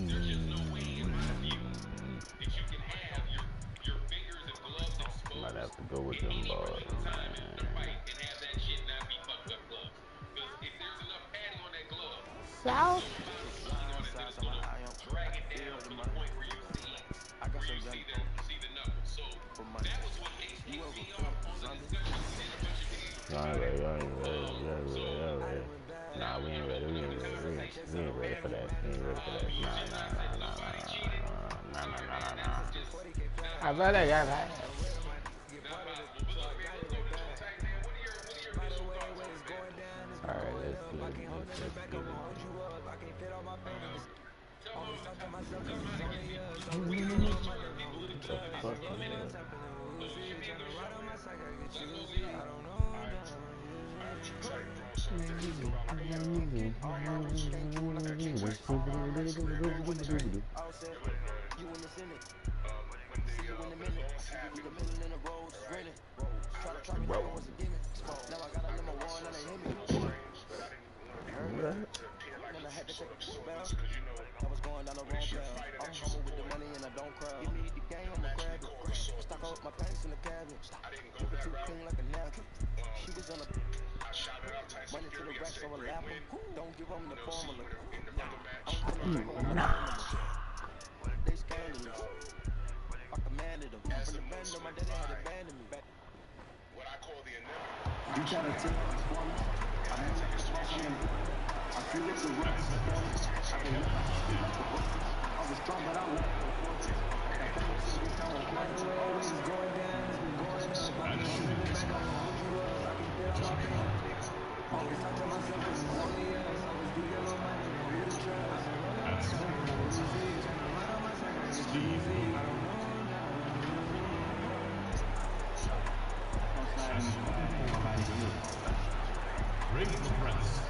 Speaker 5: Might have to go with them boys, man. South. Nah, we ain't ready. We ain't ready for that. Nah. I bet I got that. Alright, let's do it.
Speaker 10: I was going down the wrong path. I'm humble with the money and I don't cry. Give me the game, I'ma grab it. Stock up my pants in the cabinet. Keep it too clean like a napkin. She was on a Run into the racks, overlap them. Don't give them the formula. They scandalous. I commanded them. From the random, my daddy had abandoned me.
Speaker 8: What I call the inevitable.
Speaker 10: You try to tell me for me. I mean, I feel it's a right performance. I can I was strong, but I won't.
Speaker 4: Raise the press.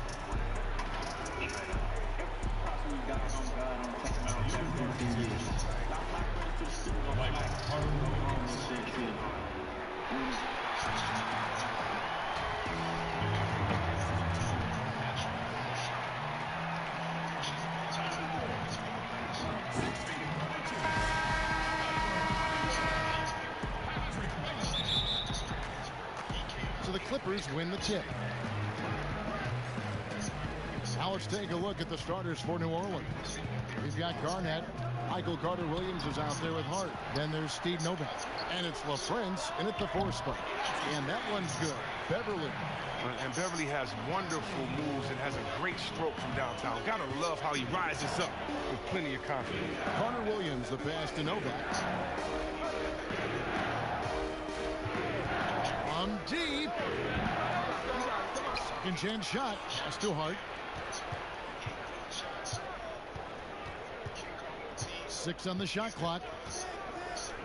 Speaker 1: So the Clippers win the tip. Now let's take a look at the starters for New Orleans. We've got Garnett. Michael Carter-Williams is out there with Hart. Then there's Steve Novak. And it's LaFrance in at the 4 spot. And that one's good. Beverly.
Speaker 6: And Beverly has wonderful moves and has a great stroke from downtown. Gotta love how he rises up with plenty of confidence.
Speaker 1: Carter-Williams, the pass to Novak. From deep. Second chance shot. Pass to Hart. 6 on the shot clock.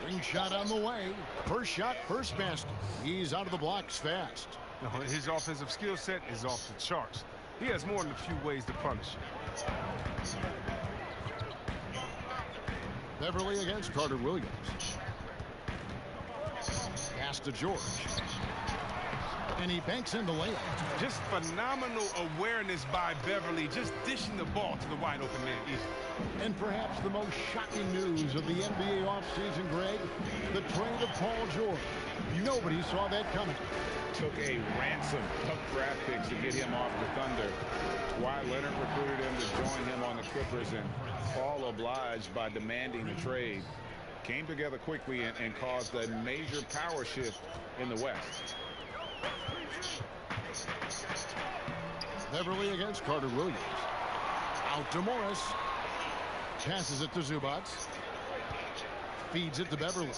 Speaker 1: Ring shot on the way. First shot, first basket. He's out of the blocks fast.
Speaker 6: No, his offensive skill set is off the charts. He has more than a few ways to punish you.
Speaker 1: Beverly against Carter-Williams. Pass to George. And he banks in the layup.
Speaker 6: Just phenomenal awareness by Beverly, just dishing the ball to the wide open man easily.
Speaker 1: And perhaps the most shocking news of the NBA offseason, Greg, the trade of Paul George. Nobody saw that coming.
Speaker 2: Took a ransom of draft picks to get him off the Thunder. Kawhi Leonard recruited him to join him on the Clippers, and Paul obliged by demanding the trade. Came together quickly and caused a major power shift in the West.
Speaker 1: Beverly against Carter-Williams. Out to Morris. Passes it to Zubac. Feeds it to Beverly.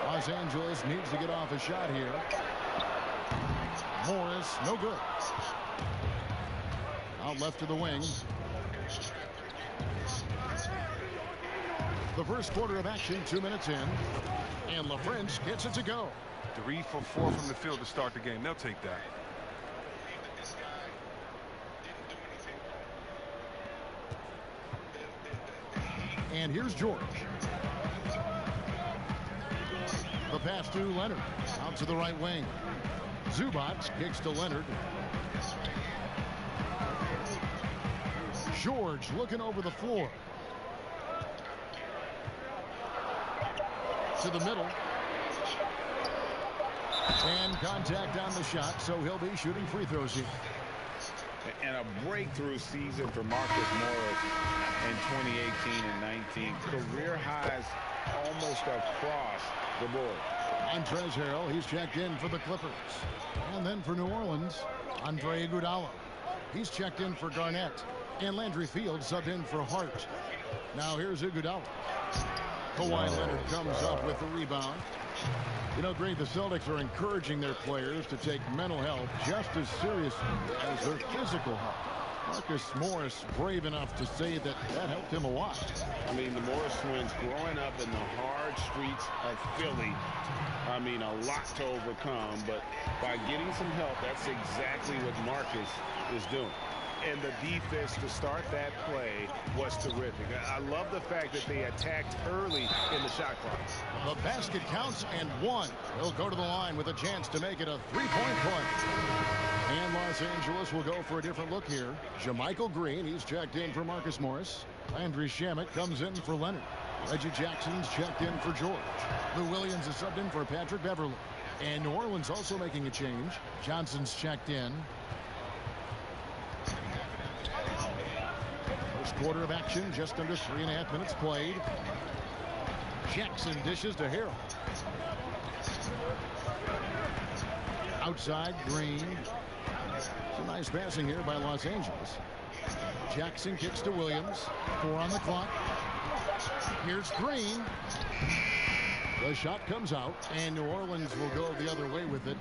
Speaker 1: Los Angeles needs to get off a shot here. Morris, no good. Out left to the wing. The first quarter of action, 2 minutes in. And LaFrance gets it to go.
Speaker 6: 3 for 4 from the field to start the game. They'll take that.
Speaker 1: And here's George. The pass to Leonard. Out to the right wing. Zubac kicks to Leonard. George looking over the floor. To the middle. And contact on the shot, so he'll be shooting free throws here.
Speaker 2: And a breakthrough season for Marcus Morris in 2018 and 19. Career highs almost across the board.
Speaker 1: Montrezl Harrell, he's checked in for the Clippers. And then for New Orleans, Andre Iguodala. He's checked in for Garnett. And Landry Fields subbed in for Hart. Now here's Iguodala. Kawhi Leonard comes up with the rebound. You know, Greg, the Celtics are encouraging their players to take mental health just as seriously as their physical health. Marcus Morris brave enough to say that helped him a lot.
Speaker 2: I mean, the Morris twins growing up in the hard streets of Philly, I mean, a lot to overcome, but by getting some help, that's exactly what Marcus is doing. And the defense to start that play was terrific. I love the fact that they attacked early in the shot clock.
Speaker 1: The basket counts and one. He'll go to the line with a chance to make it a three-point play. And Los Angeles will go for a different look here. JaMychal Green, he's checked in for Marcus Morris. Landry Shamet comes in for Leonard. Reggie Jackson's checked in for George. Lou Williams is subbed in for Patrick Beverly. And New Orleans also making a change. Johnson's checked in. First quarter of action, just under 3.5 minutes played. Jackson dishes to Harrell. Outside, Green. Some nice passing here by Los Angeles. Jackson kicks to Williams. 4 on the clock. Here's Green. The shot comes out, and New Orleans will go the other way with it.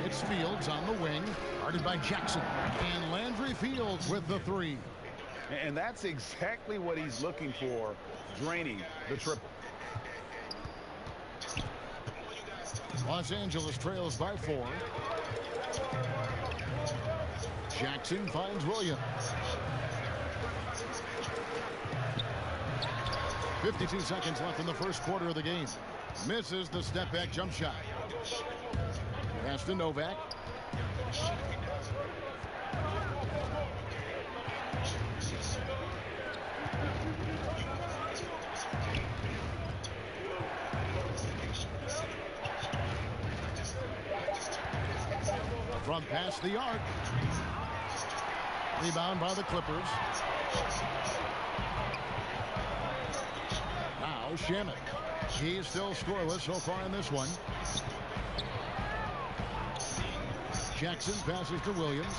Speaker 1: It's Fields on the wing, guarded by Jackson. And Landry Fields with the 3.
Speaker 6: And that's exactly what he's looking for, draining the triple.
Speaker 1: Los Angeles trails by 4. Jackson finds Williams. 52 seconds left in the first quarter of the game. Misses the step back jump shot. Pass to Novak. From past the arc. Rebound by the Clippers. Now Shannon. He's still scoreless so far in this one. Jackson passes to Williams.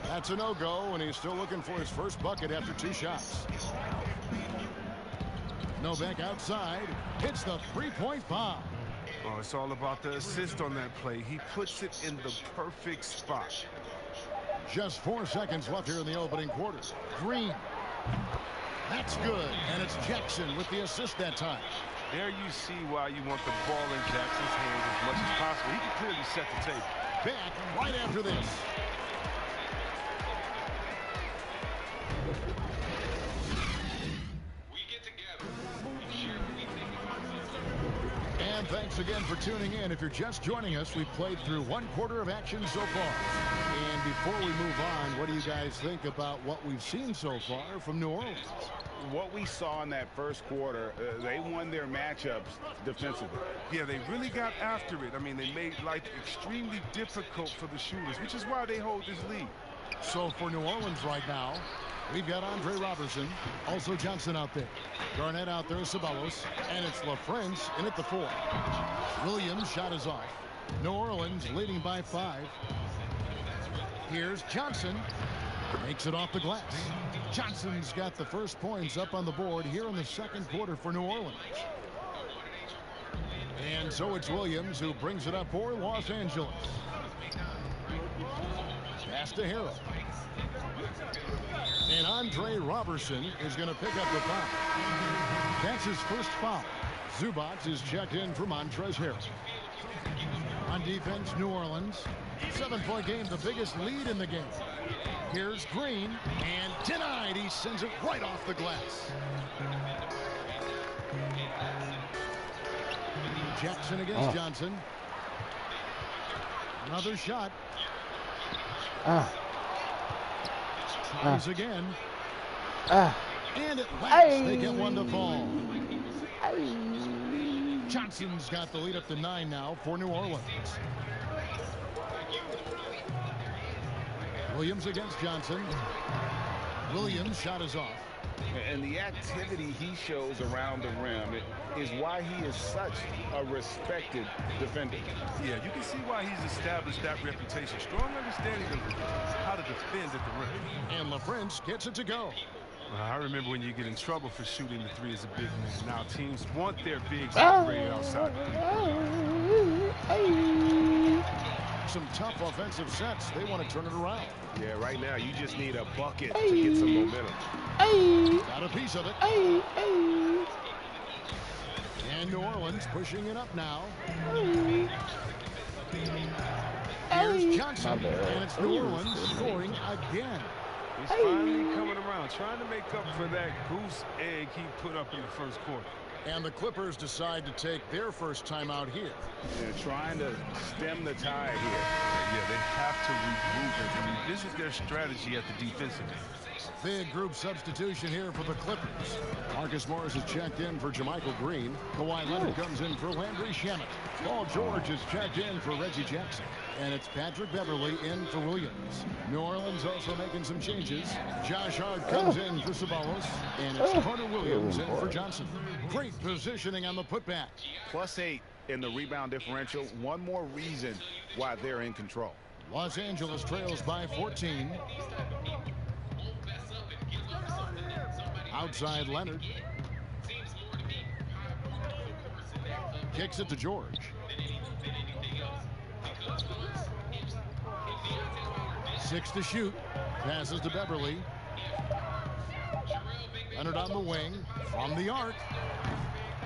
Speaker 1: That's a no-go, and he's still looking for his first bucket after 2 shots. Novak outside. Hits the three-point bomb.
Speaker 21: Oh, it's all about the assist on that play. He puts it in the perfect spot.
Speaker 1: Just 4 seconds left here in the opening quarter. Green. That's good, and it's Jackson with the assist that time.
Speaker 21: There you see why you want the ball in Jackson's hands as much as possible. He can clearly set the table.
Speaker 1: Back right after this. And thanks again for tuning in. If you're just joining us, we've played through 1 quarter of action so far. And before we move on, what do you guys think about what we've seen so far from New Orleans?
Speaker 6: What we saw in that first quarter, they won their matchups defensively.
Speaker 21: Yeah, they really got after it. I mean, they made life extremely difficult for the shooters, which is why they hold this lead.
Speaker 1: So for New Orleans right now, we've got Andre Robertson, also Johnson out there. Garnett out there, Ceballos, and it's LaFrance in at the 4. Williams' shot is off. New Orleans leading by 5. Here's Johnson. Makes it off the glass. Johnson's got the first points up on the board here in the second quarter for New Orleans. And so it's Williams who brings it up for Los Angeles. Pass to Harrell. And Andre Robertson is going to pick up the foul. That's his first foul. Zubac is checked in for Montrezl Harrell. On defense, New Orleans. 7-point game, the biggest lead in the game. Here's Green, and denied. He sends it right off the glass. Jackson against Johnson. Another shot. Tries again. And it lands. They get 1 to fall. Johnson's got the lead up to 9 now for New Orleans. Williams against Johnson. Williams' shot is off.
Speaker 6: And the activity he shows around the rim is why he is such a respected defender.
Speaker 21: Yeah, you can see why he's established that reputation. Strong understanding of how to defend at the rim.
Speaker 1: And LaFrance gets it to go.
Speaker 21: I remember when you get in trouble for shooting the 3 as a big man. Now teams want their bigs operated outside.
Speaker 1: Some tough offensive sets. They want to turn it around.
Speaker 6: Yeah, right now you just need a bucket to get some momentum.
Speaker 1: Got a piece of it. And New Orleans pushing it up now. Here's Johnson. And it's New Orleans scoring again.
Speaker 21: He's finally coming around, trying to make up for that goose egg he put up in the first quarter.
Speaker 1: And the Clippers decide to take their first time out here.
Speaker 6: They're trying to stem the tide here.
Speaker 21: Yeah, they have to regroup it. I mean, this this is their strategy at the defensive end.
Speaker 1: Big group substitution here for the Clippers. Marcus Morris is checked in for Jermichael Green. Kawhi Leonard comes in for Landry Shamet. Paul George is checked in for Reggie Jackson. And it's Patrick Beverley in for Williams. New Orleans also making some changes. Josh Hart comes in for Sabonis. And it's Carter Williams in for Johnson. Great positioning on the putback.
Speaker 6: +8 in the rebound differential. One more reason why they're in control.
Speaker 1: Los Angeles trails by 14. Outside Leonard. Kicks it to George. Six to shoot. Passes to Beverly. Leonard on the wing. From the arc.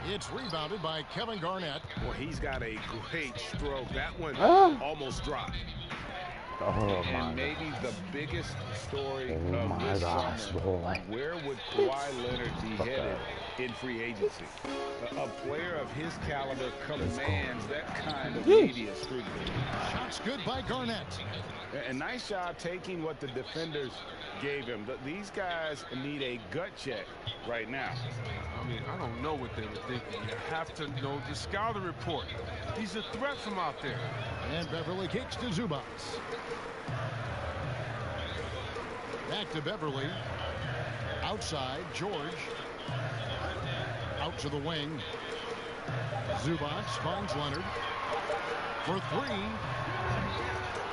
Speaker 1: It's rebounded by Kevin Garnett.
Speaker 6: Well, he's got a great stroke. That one almost dropped. And maybe the biggest story of this summer, where would Kawhi Leonard be headed in free agency? A player of his caliber commands that kind of media scrutiny.
Speaker 1: Shots good by Garnett.
Speaker 6: A nice job taking what the defenders gave him. These guys need a gut check right now.
Speaker 21: I mean, I don't know what they were thinking. You have to know the scouting report. He's a threat from out there.
Speaker 1: And Beverly kicks to Zubac. Back to Beverly. Outside, George. Out to the wing. Zubac finds Leonard. For three.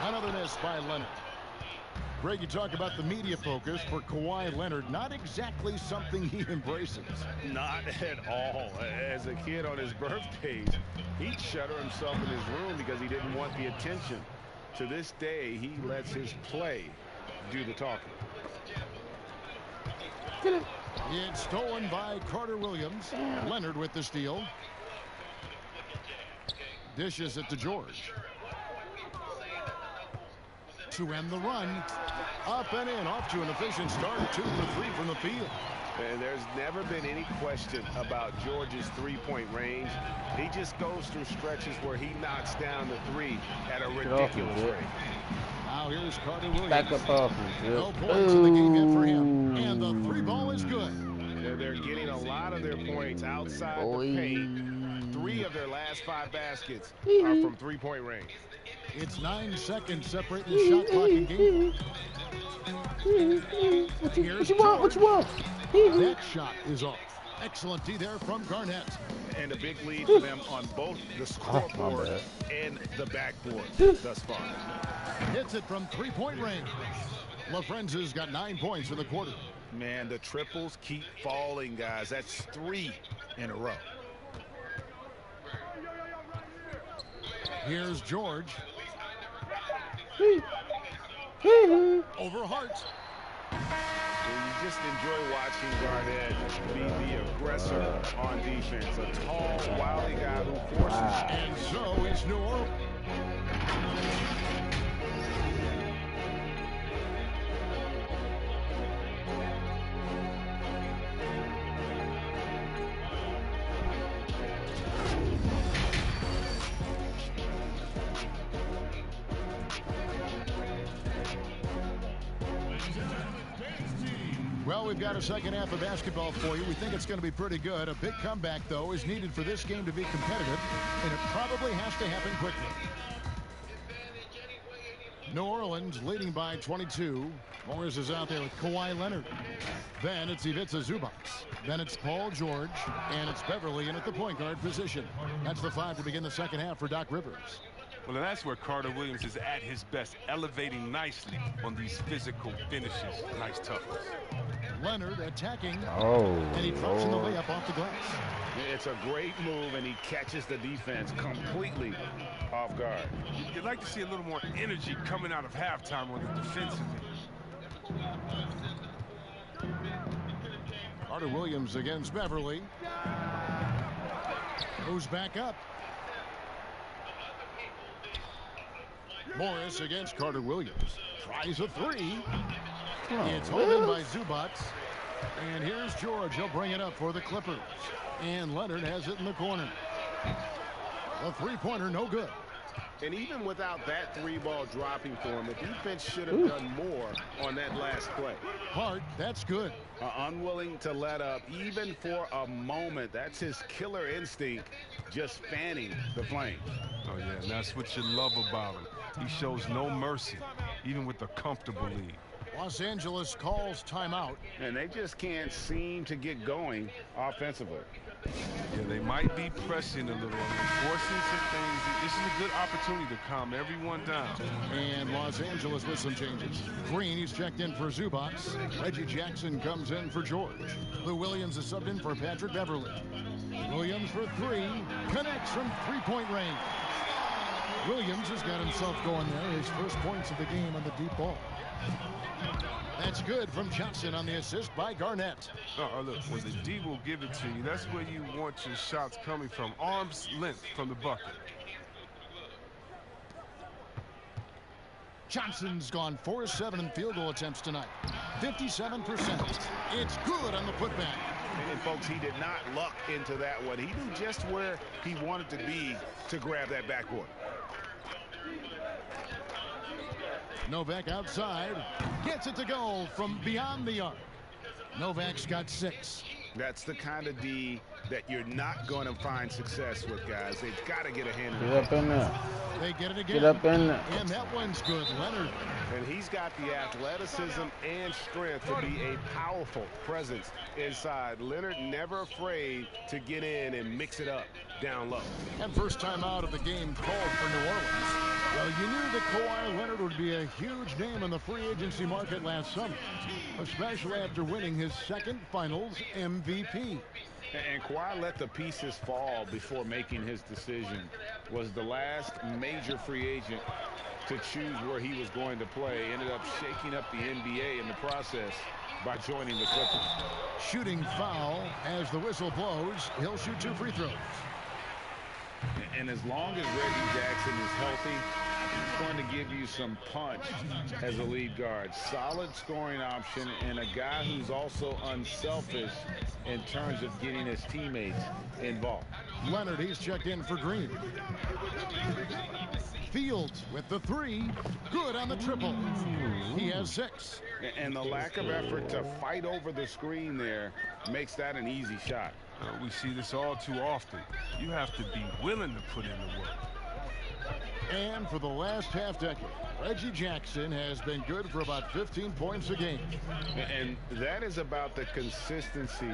Speaker 1: Another miss by Leonard. Greg, you talk about the media focus for Kawhi Leonard. Not exactly something he embraces.
Speaker 6: Not at all. As a kid on his birthday, he'd shutter himself in his room because he didn't want the attention. To this day, he lets his play do the talking.
Speaker 1: It's stolen by Carter Williams. Leonard with the steal. Dishes it to George. To end the run. Up and in. Off to an efficient start. 2 for 3 from the field.
Speaker 6: And there's never been any question about George's three-point range. He just goes through stretches where he knocks down the three at a ridiculous rate.
Speaker 1: Now here's Carter Williams.
Speaker 5: Back up off him.
Speaker 1: No points in the game yet for him. And the three ball is good.
Speaker 6: They're getting a lot of their points outside the paint. 3 of their last 5 baskets are from three-point range.
Speaker 1: It's 9 seconds separating the shot clock and game. Here's
Speaker 5: What you want?
Speaker 1: That shot is off. Excellent D there from Garnett.
Speaker 6: And a big lead for them on both the scoreboard and the backboard thus far.
Speaker 1: Hits it from three-point range. LaFrenza's got 9 points in the quarter.
Speaker 6: Man, the triples keep falling, guys. That's 3 in a row.
Speaker 1: Here's George. Over Hart.
Speaker 6: You just enjoy watching Garnett be the aggressor on defense. A tall, wily guy who forces.
Speaker 1: And so it's New Orleans. Well, we've got a second half of basketball for you. We think it's going to be pretty good. A big comeback, though, is needed for this game to be competitive, and it probably has to happen quickly. New Orleans leading by 22. Morris is out there with Kawhi Leonard. Then it's Ivica Zubac. Then it's Paul George, and it's Beverly in at the point guard position. That's the 5 to begin the second half for Doc Rivers.
Speaker 21: Well, and that's where Carter Williams is at his best, elevating nicely on these physical finishes. Nice toughness.
Speaker 1: Leonard attacking.
Speaker 5: And
Speaker 1: he drops in the layup off the glass.
Speaker 6: It's a great move, and he catches the defense completely off guard.
Speaker 21: You'd like to see a little more energy coming out of halftime on the defensive end.
Speaker 1: Carter Williams against Beverly. Moves back up. Morris against Carter Williams. Tries a 3. It's held in by Zubac. And here's George. He'll bring it up for the Clippers. And Leonard has it in the corner. The three-pointer, no good.
Speaker 2: And even without that 3-ball dropping for him, the defense should have done more on that last play.
Speaker 1: Hart, that's good.
Speaker 2: Unwilling to let up even for a moment. That's his killer instinct, just fanning the flames.
Speaker 21: Oh, yeah, and that's what you love about him. He shows no mercy, even with a comfortable lead.
Speaker 1: Los Angeles calls timeout.
Speaker 2: And they just can't seem to get going offensively.
Speaker 21: Yeah, they might be pressing a little, forcing some things. This is a good opportunity to calm everyone down.
Speaker 1: And Los Angeles with some changes. Green, he's checked in for Zubac. Reggie Jackson comes in for George. Lou Williams is subbed in for Patrick Beverly. Williams for 3, connects from 3-point range. Williams has got himself going there. His first points of the game on the deep ball. That's good from Johnson on the assist by Garnett.
Speaker 21: Look, when the D will give it to you, that's where you want your shots coming from. Arm's length from the bucket.
Speaker 1: Johnson's gone 4-7 in field goal attempts tonight. 57%. It's good on the putback.
Speaker 2: And folks, he did not luck into that one. He knew just where he wanted to be to grab that backboard.
Speaker 1: Novak outside, gets it to go from beyond the arc. Novak's got 6.
Speaker 2: That's the kind of D that you're not going to find success with, guys. They've got to get a hand in
Speaker 5: Get up in there.
Speaker 1: They get it again.
Speaker 5: Get up in there.
Speaker 1: And that one's good. Leonard.
Speaker 2: And he's got the athleticism and strength to be a powerful presence inside. Leonard never afraid to get in and mix it up down low.
Speaker 1: And first time out of the game called for New Orleans. Well, you knew that Kawhi Leonard would be a huge name in the free agency market last summer, especially after winning his second finals MVP.
Speaker 2: And Kawhi let the pieces fall before making his decision. Was the last major free agent to choose where he was going to play. Ended up shaking up the NBA in the process by joining the Clippers.
Speaker 1: Shooting foul as the whistle blows. He'll shoot 2 free throws.
Speaker 2: And as long as Reggie Jackson is healthy, he's going to give you some punch as a lead guard. Solid scoring option and a guy who's also unselfish in terms of getting his teammates involved.
Speaker 1: Leonard, he's checked in for Green. Fields with the 3. Good on the triple. He has 6.
Speaker 2: And the lack of effort to fight over the screen there makes that an easy shot.
Speaker 21: We see this all too often. You have to be willing to put in the work.
Speaker 1: And for the last half-decade, Reggie Jackson has been good for about 15 points a game.
Speaker 2: And that is about the consistency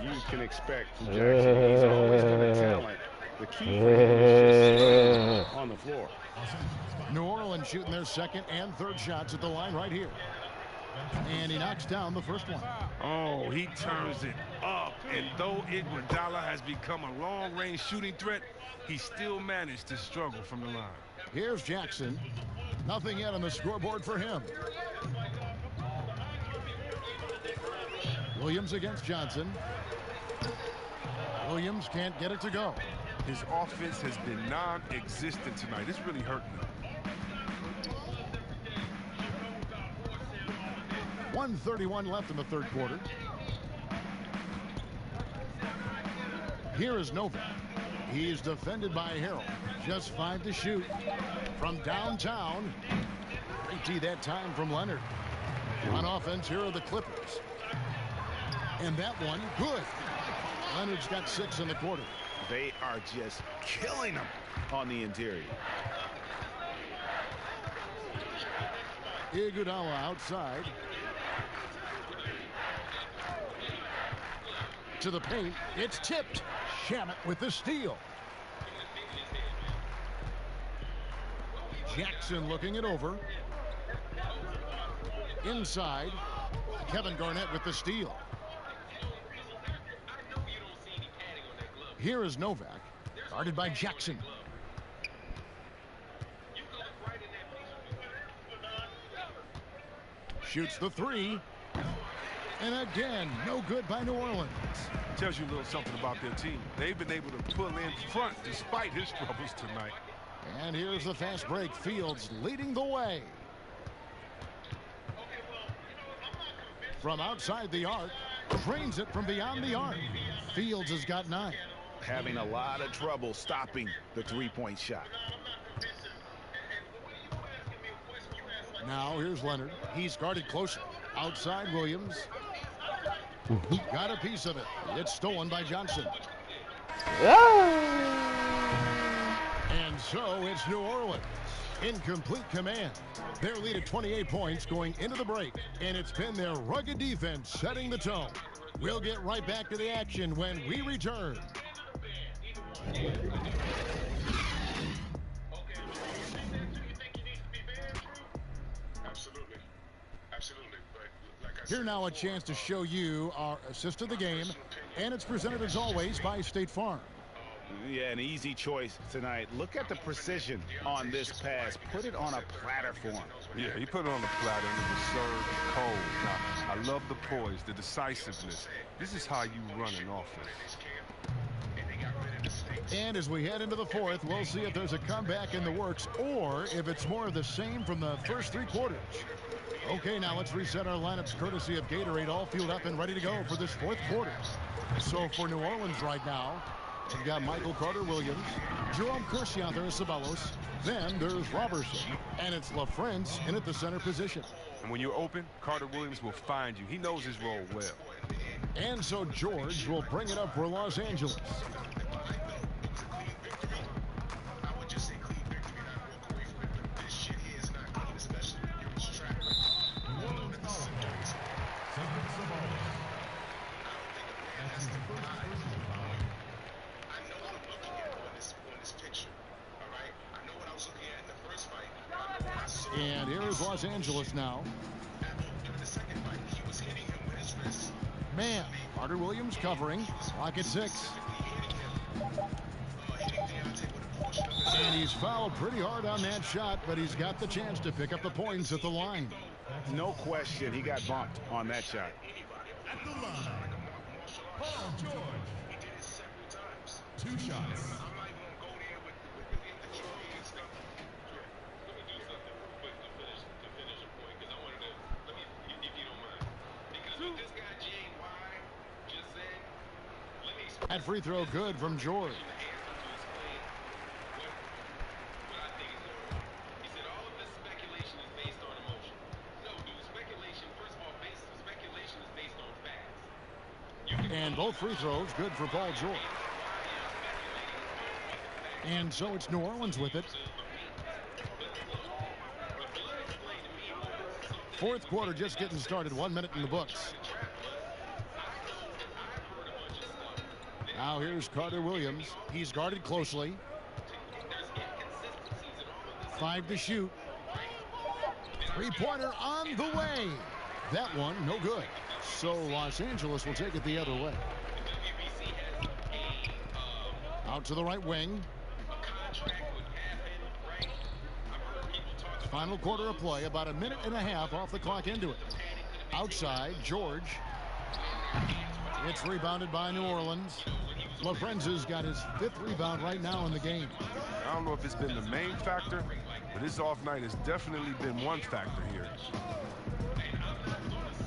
Speaker 2: you can expect from Jackson. He's always got a talent. The key for him is just on the floor.
Speaker 1: New Orleans shooting their second and third shots at the line right here. And he knocks down the first one.
Speaker 21: Oh, he turns it up. And though Iguodala has become a long-range shooting threat, he still managed to struggle from the line.
Speaker 1: Here's Jackson. Nothing yet on the scoreboard for him. Williams against Johnson. Williams can't get it to go.
Speaker 21: His offense has been non-existent tonight. It's really hurting him.
Speaker 1: 1:31 left in the third quarter. Here is Novak. He's defended by Harrell. Just 5 to shoot from downtown. Great D that time from Leonard. On offense, here are the Clippers. And that one, good. Leonard's got 6 in the quarter.
Speaker 2: They are just killing them on the interior.
Speaker 1: Iguodala outside. To the paint. It's tipped. Shamet with the steal. Jackson looking it over. Inside. Kevin Garnett with the steal. Here is Novak, guarded by Jackson. Shoots the 3. And again, no good by New Orleans.
Speaker 21: Tells you a little something about their team. They've been able to pull in front despite his troubles tonight.
Speaker 1: And here's the fast break. Fields leading the way. From outside the arc, drains it from beyond the arc. Fields has got 9.
Speaker 2: Having a lot of trouble stopping the 3-point shot.
Speaker 1: Now here's Leonard. He's guarded closer. Outside Williams. Got a piece of it. It's stolen by Johnson. And so it's New Orleans in complete command. Their lead at 28 points going into the break. And it's been their rugged defense setting the tone. We'll get right back to the action when we return. Here now a chance to show you our assist of the game, and it's presented as always by State Farm.
Speaker 2: Yeah, an easy choice tonight. Look at the precision on this pass. Put it on a platter for him.
Speaker 21: Yeah, he put it on the platter and it was served cold. Now, I love the poise, the decisiveness. This is how you run an offense.
Speaker 1: And as we head into the fourth, we'll see if there's a comeback in the works or if it's more of the same from the first 3 quarters. Okay, now let's reset our lineups courtesy of Gatorade, all fueled up and ready to go for this fourth quarter. So for New Orleans right now, we've got Michael Carter-Williams, Jerome Kersey out there as Ceballos. Then there's Robertson, and it's LaFrance in at the center position.
Speaker 21: And when you're open, Carter-Williams will find you. He knows his role well.
Speaker 1: And so George will bring it up for Los Angeles. And here is Los Angeles now. Man, Carter-Williams covering. Clock at 6. And he's fouled pretty hard on that shot, but he's got the chance to pick up the points at the line.
Speaker 2: No question, he got bumped on that shot.
Speaker 4: At the line, Paul George. 2 shots.
Speaker 1: That free throw good from George. And both free throws good for Paul George. And so it's New Orleans with it. Fourth quarter just getting started. 1 minute in the books. Now here's Carter-Williams. He's guarded closely. 5 to shoot. 3-pointer on the way. That one no good. So Los Angeles will take it the other way. Out to the right wing. Final quarter of play. About 1.5 minutes off the clock into it. Outside, George. It's rebounded by New Orleans. LaFrence's got his 5th rebound right now in the game.
Speaker 21: I don't know if it's been the main factor, but his off night has definitely been one factor here.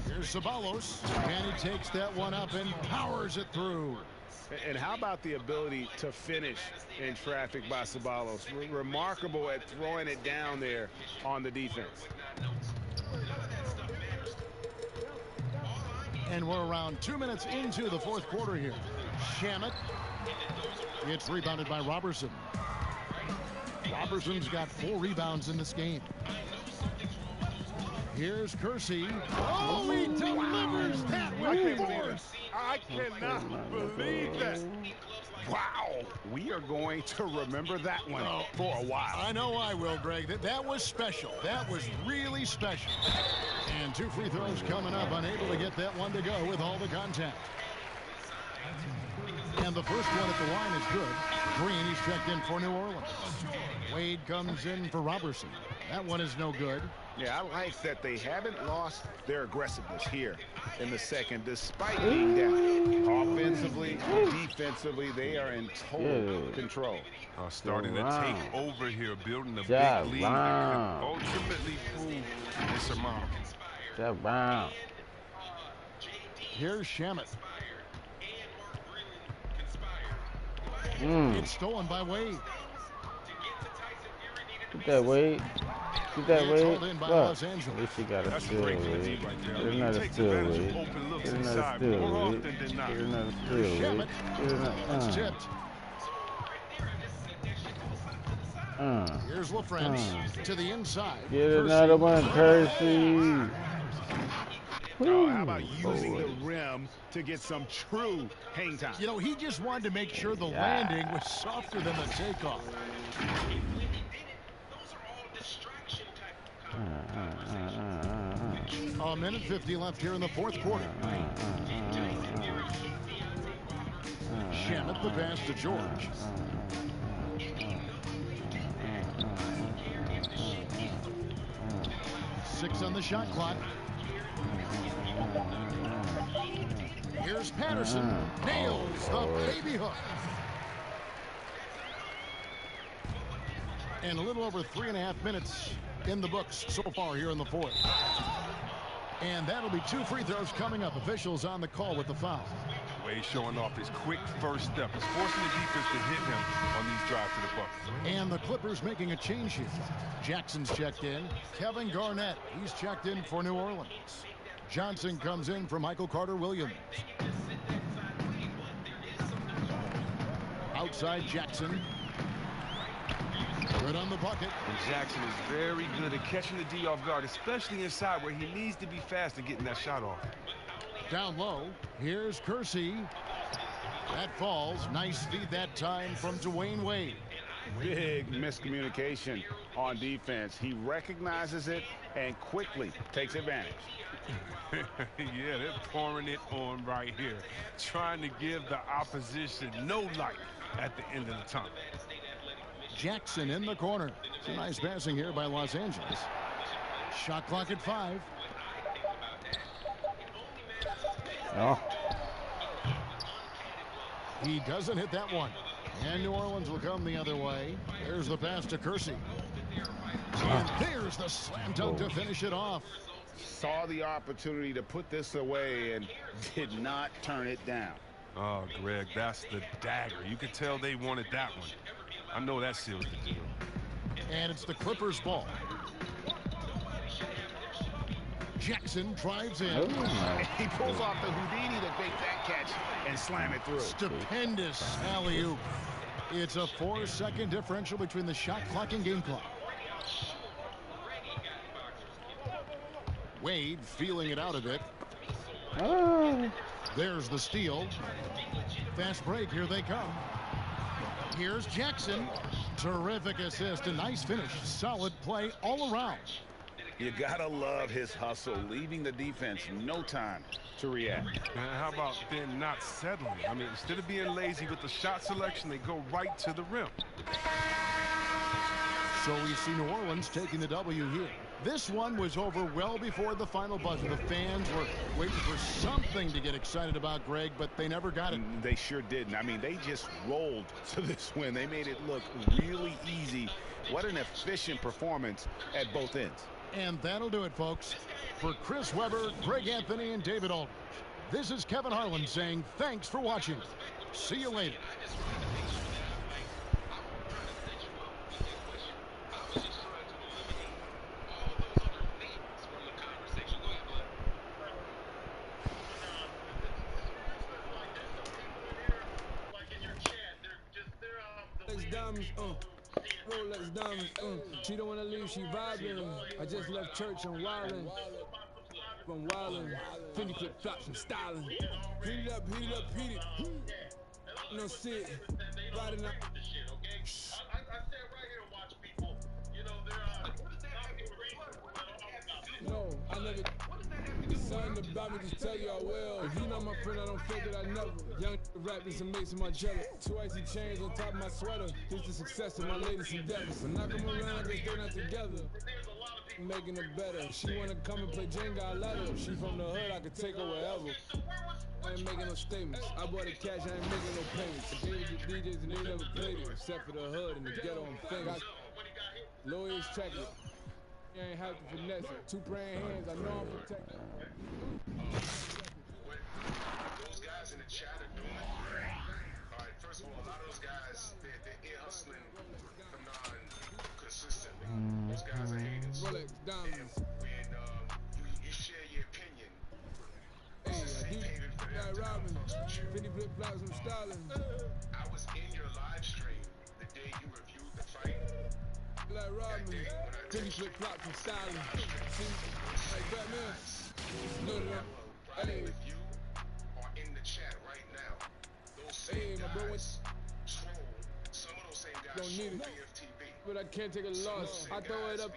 Speaker 1: Here's Ceballos, and he takes that one up and powers it through.
Speaker 2: And how about the ability to finish in traffic by Ceballos? Remarkable at throwing it down there on the defense.
Speaker 1: And we're around 2 minutes into the fourth quarter here. Shamet. It's rebounded by Robertson. Robertson's got 4 rebounds in this game. Here's Kersey. Oh, he delivers that with force.
Speaker 2: I cannot believe that. Wow. We are going to remember that one for a while.
Speaker 1: I know I will, Greg. That was special. That was really special. And 2 free throws coming up. Unable to get that one to go with all the contact. And the first one at the line is good. Green, he's checked in for New Orleans. Wade comes in for Robertson. That one is no good.
Speaker 2: Yeah, I like that they haven't lost their aggressiveness here in the second, despite being down. Offensively, defensively, they are in total control.
Speaker 21: Starting to take over here, building a big lead that could ultimately prove insurmountable.
Speaker 1: Here's Shamet. It's stolen by Wade.
Speaker 5: Get that, Wade. Get that
Speaker 1: It's
Speaker 5: Wade.
Speaker 1: hauled in by
Speaker 5: Look.
Speaker 1: Los Angeles.
Speaker 5: At least he got a
Speaker 21: That's a
Speaker 5: steal,
Speaker 21: great play
Speaker 5: Wade.
Speaker 21: D right there. I
Speaker 5: Get
Speaker 21: mean, he
Speaker 5: another
Speaker 21: takes
Speaker 5: steal,
Speaker 21: advantage
Speaker 5: Wade.
Speaker 21: of open looks
Speaker 5: Get another
Speaker 21: inside
Speaker 5: steal,
Speaker 21: more
Speaker 5: Wade.
Speaker 21: often than not.
Speaker 5: Get another
Speaker 1: Here's
Speaker 5: steal, Wade.
Speaker 1: Shamet.
Speaker 5: Get another.
Speaker 1: It's tipped. Here's LaFrance to the inside.
Speaker 5: Get another one, Kersey.
Speaker 2: Oh, how about using the rim to get some true hang time?
Speaker 1: You know, he just wanted to make sure the landing was softer than the takeoff. A minute 50 left here in the fourth quarter. Shamet the pass to George. Six on the shot clock. Here's Patterson. Nails the baby hook. And a little over 3.5 minutes in the books so far here in the fourth. And that'll be 2 free throws coming up. Officials on the call with the foul.
Speaker 21: Wade showing off his quick first step. It's forcing the defense to hit him on these drives to the bucket.
Speaker 1: And the Clippers making a change here. Jackson's checked in. Kevin Garnett, he's checked in for New Orleans. Johnson comes in for Michael Carter-Williams. Outside Jackson. Good on the bucket.
Speaker 21: And Jackson is very good at catching the D off guard, especially inside where he needs to be fast and getting that shot off.
Speaker 1: Down low, here's Kersey. That falls. Nice feed that time from Dwayne Wade.
Speaker 2: Big miscommunication on defense. He recognizes it and quickly takes advantage.
Speaker 21: Yeah, they're pouring it on right here, trying to give the opposition no light at the end of the tunnel.
Speaker 1: Jackson in the corner. Some nice passing here by Los Angeles. Shot clock at 5.
Speaker 5: Oh.
Speaker 1: He doesn't hit that one. And New Orleans will come the other way. There's the pass to Kersey. And there's the slam dunk to finish it off.
Speaker 2: Saw the opportunity to put this away and did not turn it down.
Speaker 21: Oh, Greg, that's the dagger. You could tell they wanted that one. I know that seals the deal.
Speaker 1: And it's the Clippers' ball. Jackson drives in.
Speaker 2: He pulls off the Houdini to fake that catch and slam it through.
Speaker 1: Stupendous alley-oop. It's a 4-second differential between the shot clock and game clock. Wade feeling it out a bit. There's the steal. Fast break. Here they come. Here's Jackson. Terrific assist. A nice finish. Solid play all around.
Speaker 2: You gotta love his hustle, leaving the defense no time to react.
Speaker 21: And how about then not settling? I mean, instead of being lazy with the shot selection, they go right to the rim.
Speaker 1: So we see New Orleans taking the W here. This one was over well before the final buzzer. The fans were waiting for something to get excited about, Greg, but they never got it.
Speaker 2: They sure didn't. I mean, they just rolled to this win. They made it look really easy. What an efficient performance at both ends.
Speaker 1: And that'll do it, folks. For Chris Webber, Greg Anthony, and David Aldridge, this is Kevin Harlan saying thanks for watching. See you later.
Speaker 3: Rolex diamonds, she don't wanna leave, she vibing. I just left church, I'm wildin'. I'm wildin', Fendi flip flops and styling. Heat it up, heat it up, heat it. No sit, riding up. No, I never. Something about me, just tell you I will. If you not my friend, I don't fake it, I never. Young rap is amazing, my jelly. 2 icy chains on top of my sweater. This the success of my latest endeavors. So knock them around, I guess they're not together. Making it better. She wanna come and play Jenga, I let her. She from the hood, I could take her wherever. I ain't making no statements. I bought the cash, I ain't making no payments. I gave it to DJs and they never played it. Except for the hood and the ghetto, I'm famous. Lawyers check it. You ain't have to finesse it. 2 praying hands, I know I'm protected.
Speaker 8: Those guys in the chat are doing. All right, first of all, a lot of those guys, they're hustling for non-consistently. Those guys are haters.
Speaker 3: Finny flip-flops, I'm styling.
Speaker 8: I was in your live stream the day you reviewed the fight.
Speaker 3: Like Rodman. Finny flip-flops, I'm styling. See, like Batman. No, no,
Speaker 8: Riding with you are in the chat right now. Those same guys troll. Some of those same guys
Speaker 3: don't need it.
Speaker 8: BFTB.
Speaker 3: But I can't take a loss. I throw it up.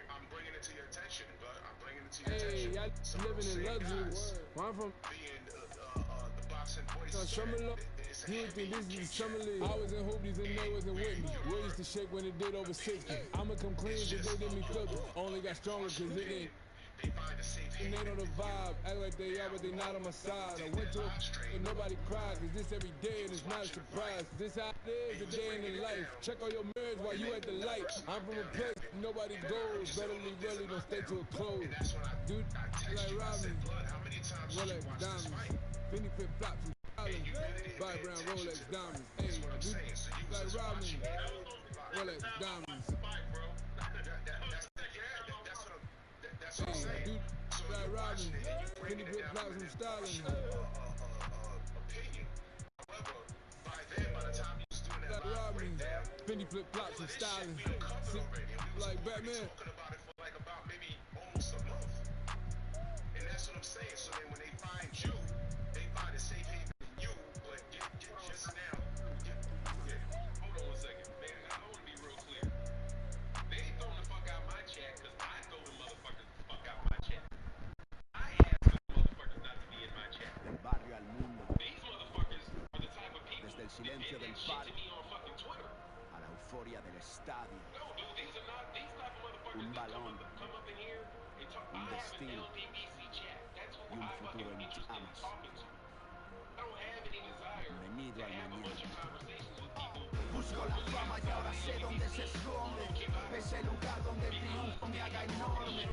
Speaker 8: I'm bringing it to your attention, bud. I'm bringing it to your attention.
Speaker 3: Hey, y'all living in luxury. Where I'm from.
Speaker 8: Being the boxing voice.
Speaker 3: You would think this is the summer league. I was in Hoopies and they wasn't with me. We used to shake when it did over 60. I'ma come clean cause they did me cooking. Only got stronger cause it ain't. And they know the vibe, act like they are, but they not on my side. I went to a and nobody cried, cause this every day and it's not a surprise. This how it is, a day in the life. Check on your mirrors while you at the light. I'm from a place, nobody goes. Better leave early, don't stay till it close. Dude, like Rodman, Rolex diamonds. Finny flip flops and styling. Buy brown Rolex diamonds. Hey, dude, like Rodman, Rolex diamonds.
Speaker 8: That's what I'm saying.
Speaker 3: Dude, like Rodman, Finny flip flops and styling.
Speaker 8: Opinion. However, by then, by the time you was doing that live breakdown,
Speaker 3: Finny flip flops and styling. Like Batman.
Speaker 8: Talking about it for like about maybe almost a month. And that's what I'm saying. So then when they find you, they find a safe haven in you, but get just now. Hold on a second, man. I want to be real clear. They ain't throwing the fuck out my chat because I throw the motherfuckers the fuck out my chat. I ask the motherfuckers not to be in my chat.
Speaker 9: Del barrio al mundo.
Speaker 8: These motherfuckers are the type of people
Speaker 9: Desde el silencio del
Speaker 8: shit
Speaker 9: parque
Speaker 8: to me on fucking Twitter.
Speaker 9: a la euforia del estadio.
Speaker 8: No, dude, these are not these type of motherfuckers.
Speaker 9: Un balón,
Speaker 8: come up in here and talk.
Speaker 9: un
Speaker 8: I have
Speaker 9: destino
Speaker 8: an LDBC chat. That's who
Speaker 9: y un
Speaker 8: I
Speaker 9: futuro
Speaker 8: fucking
Speaker 9: en
Speaker 8: interested in
Speaker 9: llamas.
Speaker 8: talking to. I don't have any desire
Speaker 9: Bienvenido
Speaker 8: to
Speaker 9: al
Speaker 8: have a bunch of
Speaker 9: mañana.
Speaker 8: conversations with people.
Speaker 10: Busco la fama y ahora sé dónde se esconde. Ese lugar donde el triunfo me haga enorme.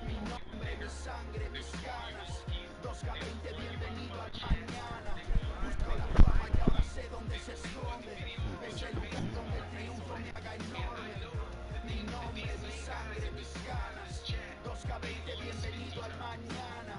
Speaker 10: Mi nombre, mi sangre, mis ganas. 2K20, bienvenido al mañana. Busco la fama y ahora sé dónde se esconde. Ese lugar donde el triunfo me haga enorme. Mi nombre, mi sangre, mis ganas. 2K20, bienvenido al mañana.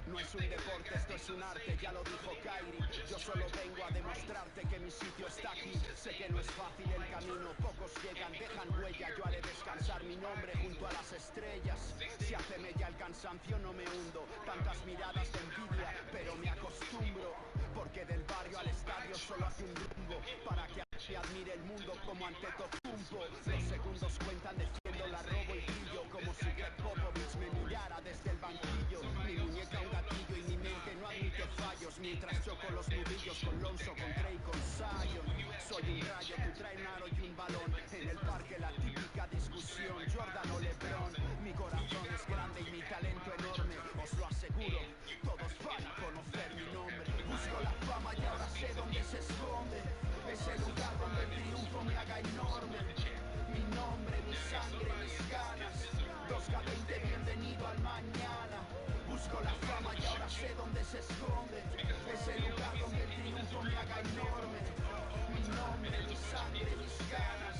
Speaker 9: No es un deporte, esto es un arte, ya lo dijo Kairi. Yo solo vengo a demostrarte que mi sitio está aquí. Sé que no es fácil el camino, pocos llegan, dejan huella. Yo haré descansar mi nombre junto a las estrellas. Si hace mella el cansancio no me hundo. Tantas miradas de envidia, pero me acostumbro. Porque del barrio al estadio solo hace un rumbo. Para que me admire el mundo como ante Tocumpo. Los segundos cuentan, defiendo la robo y brillo. Como si Greg Popovich me mirara desde el banquillo. Mi muñeca un gatillo y mi mente no admite fallos. Mientras choco los nudillos con Lonzo, con Trey, con Zion. Soy un rayo, tú traes un aro y un balón. En el parque la típica discusión, Jordan o LeBron. Mi corazón es grande y mi talento enorme. Os lo aseguro, todos van a conocer mi nombre.
Speaker 10: Busco la fama y ahora sé dónde se esconde. Ese lugar donde el triunfo me haga enorme. Mi nombre, mi sangre, mis ganas. 2K20, bienvenido al mañana. Busco la fama y ahora sé dónde se esconde. Ese lugar donde el triunfo me haga enorme. Mi nombre, mi sangre, mis ganas.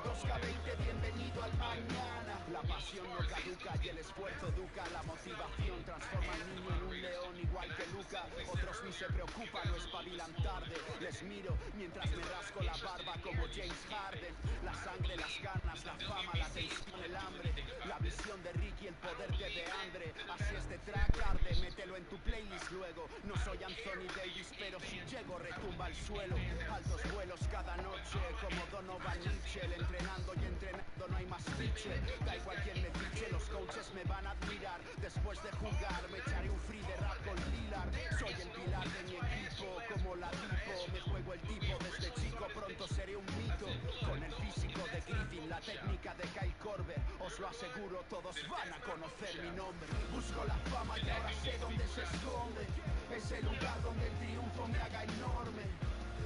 Speaker 10: 2K20, bienvenido al mañana.
Speaker 9: La pasión no caduca y el esfuerzo educa. La motivación transforma al niño en un león igual que Luca. Otros ni se preocupan o espabilan tarde. Les miro mientras me rasco la barba como James Harden. La sangre, las ganas, la fama, la tensión, el hambre. La visión de Ricky, el poder de DeAndre. Así este track arde, mételo en tu playlist luego. No soy Anthony Davis, pero si llego retumba al suelo. Altos vuelos cada noche como Donovan Mitchell. Entrenando y entrenando, no hay más fiche. Da igual quien me fiche, los coaches me van a admirar. Después de jugar me echaré un free de rap con Lillard. Soy el pilar de mi equipo, como la tipo. Me juego el tipo desde chico, pronto seré un mito. Con el físico de Griffin, la técnica de Kyle Korver. Os lo aseguro, todos van a conocer mi nombre.
Speaker 10: Busco la fama y ahora sé dónde se esconde. Ese lugar donde el triunfo me haga enorme.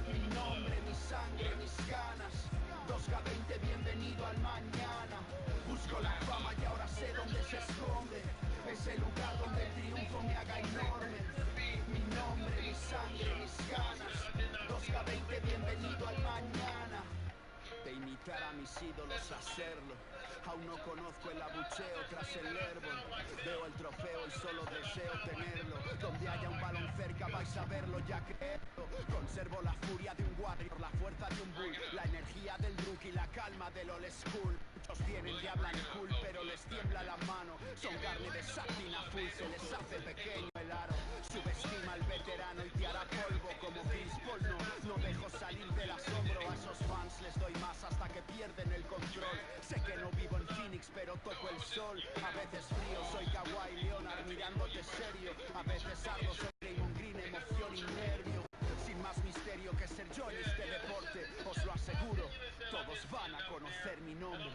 Speaker 10: Mi nombre, mi sangre, mis ganas. 2K20, bienvenido al mañana. Busco la fama y ahora sé dónde se esconde. Ese lugar donde el triunfo me haga enorme. Mi nombre, mi sangre, mis ganas. 2K20, bienvenido al mañana.
Speaker 9: De imitar a mis ídolos, hacerlo. Aún no conozco el abucheo tras el árbol. Veo el trofeo y solo deseo tenerlo. Donde haya un balón cerca vais a verlo, ya creerlo. Conservo la furia de un warrior, la fuerza de un bull, la energía del rookie, la calma del old school. Muchos vienen y hablan cool, pero les tiembla la mano. Son carne de sátina full, se les hace pequeño el aro. Subestima al veterano y te hará polvo como Chris Paul. No dejo salir del asombro, a esos fans les doy más hasta que pierden el control. Sé que no vivo en Phoenix, pero toco el sol. A veces frío, soy Kawhi Leonard mirándote serio. A veces ardo, soy Draymond Green, emoción y nervio. Sin más misterio que ser yo en este deporte, os lo aseguro, todos van a conocer mi nombre.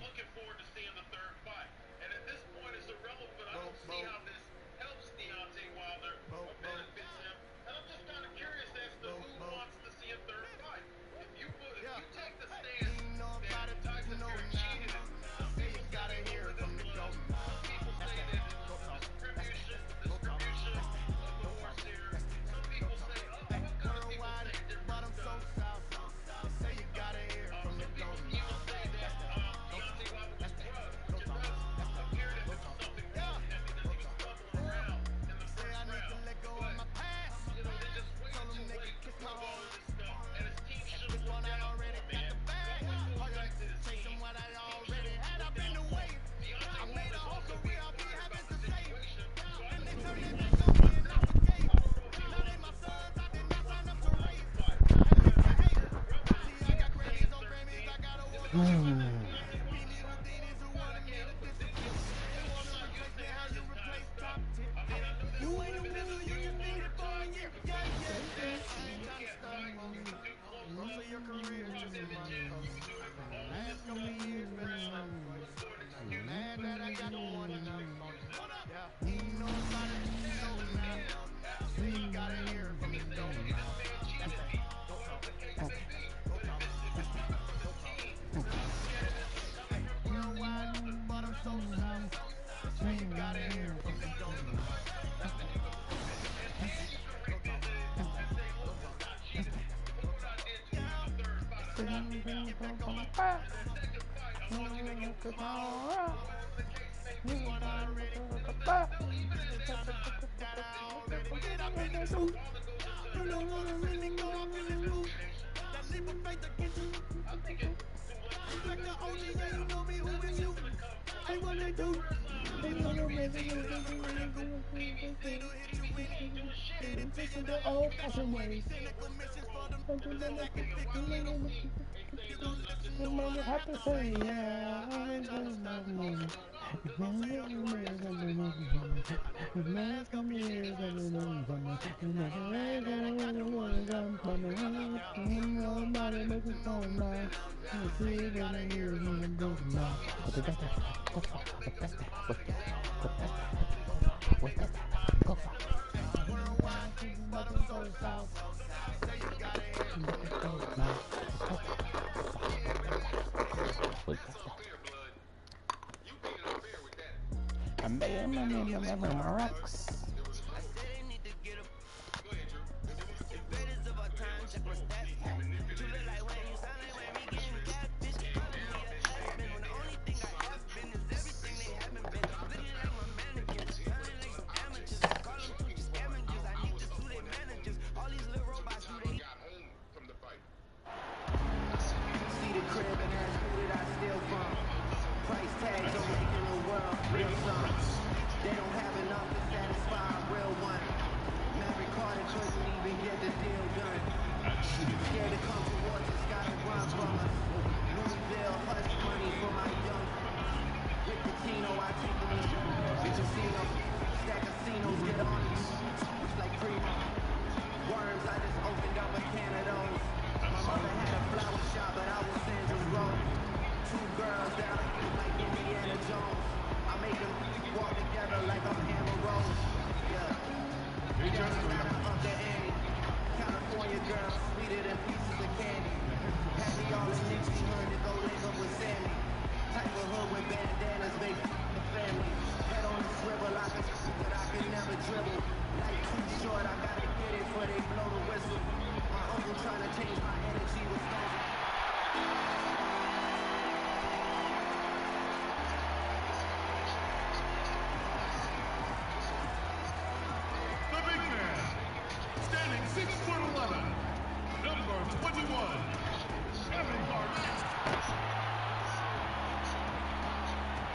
Speaker 4: Kevin Garnett.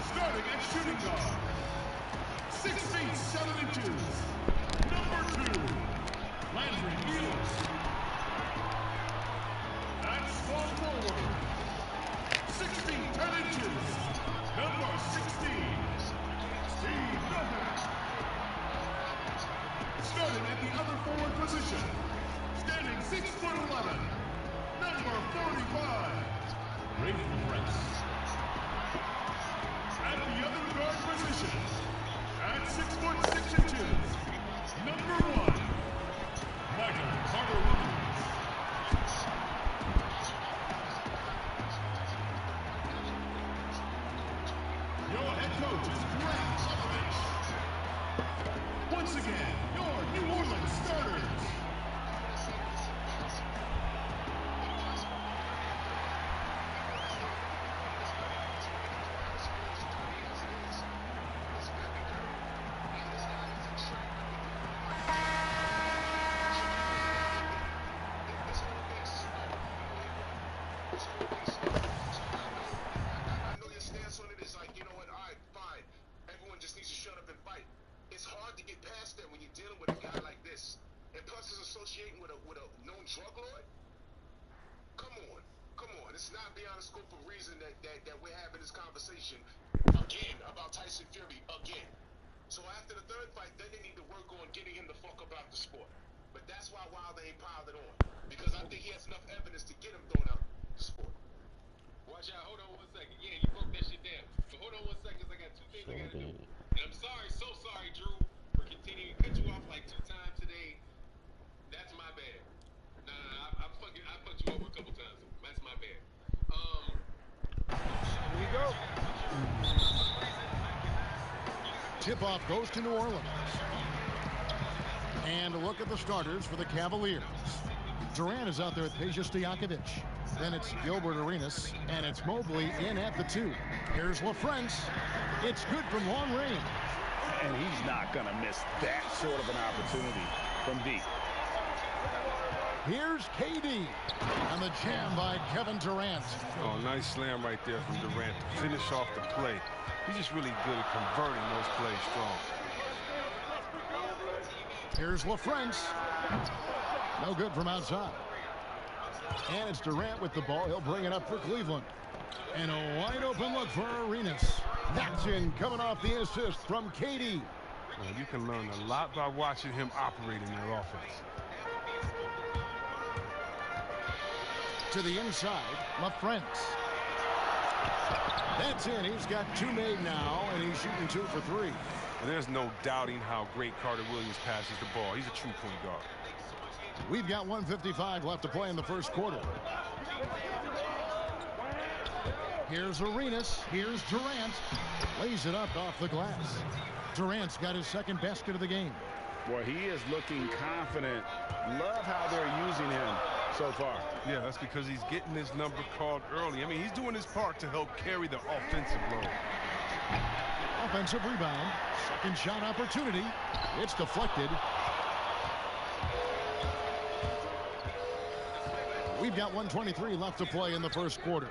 Speaker 4: Starting at shooting guard, 6 feet 7 inches, number 2, Landry Enos. At small forward, 6 feet 10 inches, number 16, Steve Novak. Starting at the other forward position, standing 6'11", number 45, Raven Press. At the other guard position, at 6'6" number 1, Michael Carter-Williams. Your head coach is Greg Popovich. Once again, your New Orleans starters.
Speaker 1: Tip-off goes to New Orleans. And a look at the starters for the Cavaliers. Durant is out there with Peja Stojakovic. Then it's Gilbert Arenas, and it's Mobley in at the 2. Here's LaFrance. It's good from long range.
Speaker 2: And he's not going to miss that sort of an opportunity from deep.
Speaker 1: Here's KD. And the jam by Kevin Durant.
Speaker 21: Oh, nice slam right there from Durant to finish off the play. He's just really good at converting those plays strong.
Speaker 1: Here's LaFrance. No good from outside. And it's Durant with the ball. He'll bring it up for Cleveland. And a wide open look for Arenas. That's in, coming off the assist from KD.
Speaker 21: Well, you can learn a lot by watching him operate in their offense.
Speaker 1: To the inside, LaFrance. That's in. He's got 2 made now, and he's shooting 2 for 3.
Speaker 21: And there's no doubting how great Carter Williams passes the ball. He's a true point guard.
Speaker 1: We've got 1:55 left to play in the first quarter. Here's Arenas. Here's Durant. Lays it up off the glass. Durant's got his second basket of the game.
Speaker 2: Well, he is looking confident. Love how they're using him so far.
Speaker 21: Yeah, that's because he's getting his number called early. I mean, he's doing his part to help carry the offensive load.
Speaker 1: Offensive rebound. Second shot opportunity. It's deflected. We've got 1:23 left to play in the first quarter.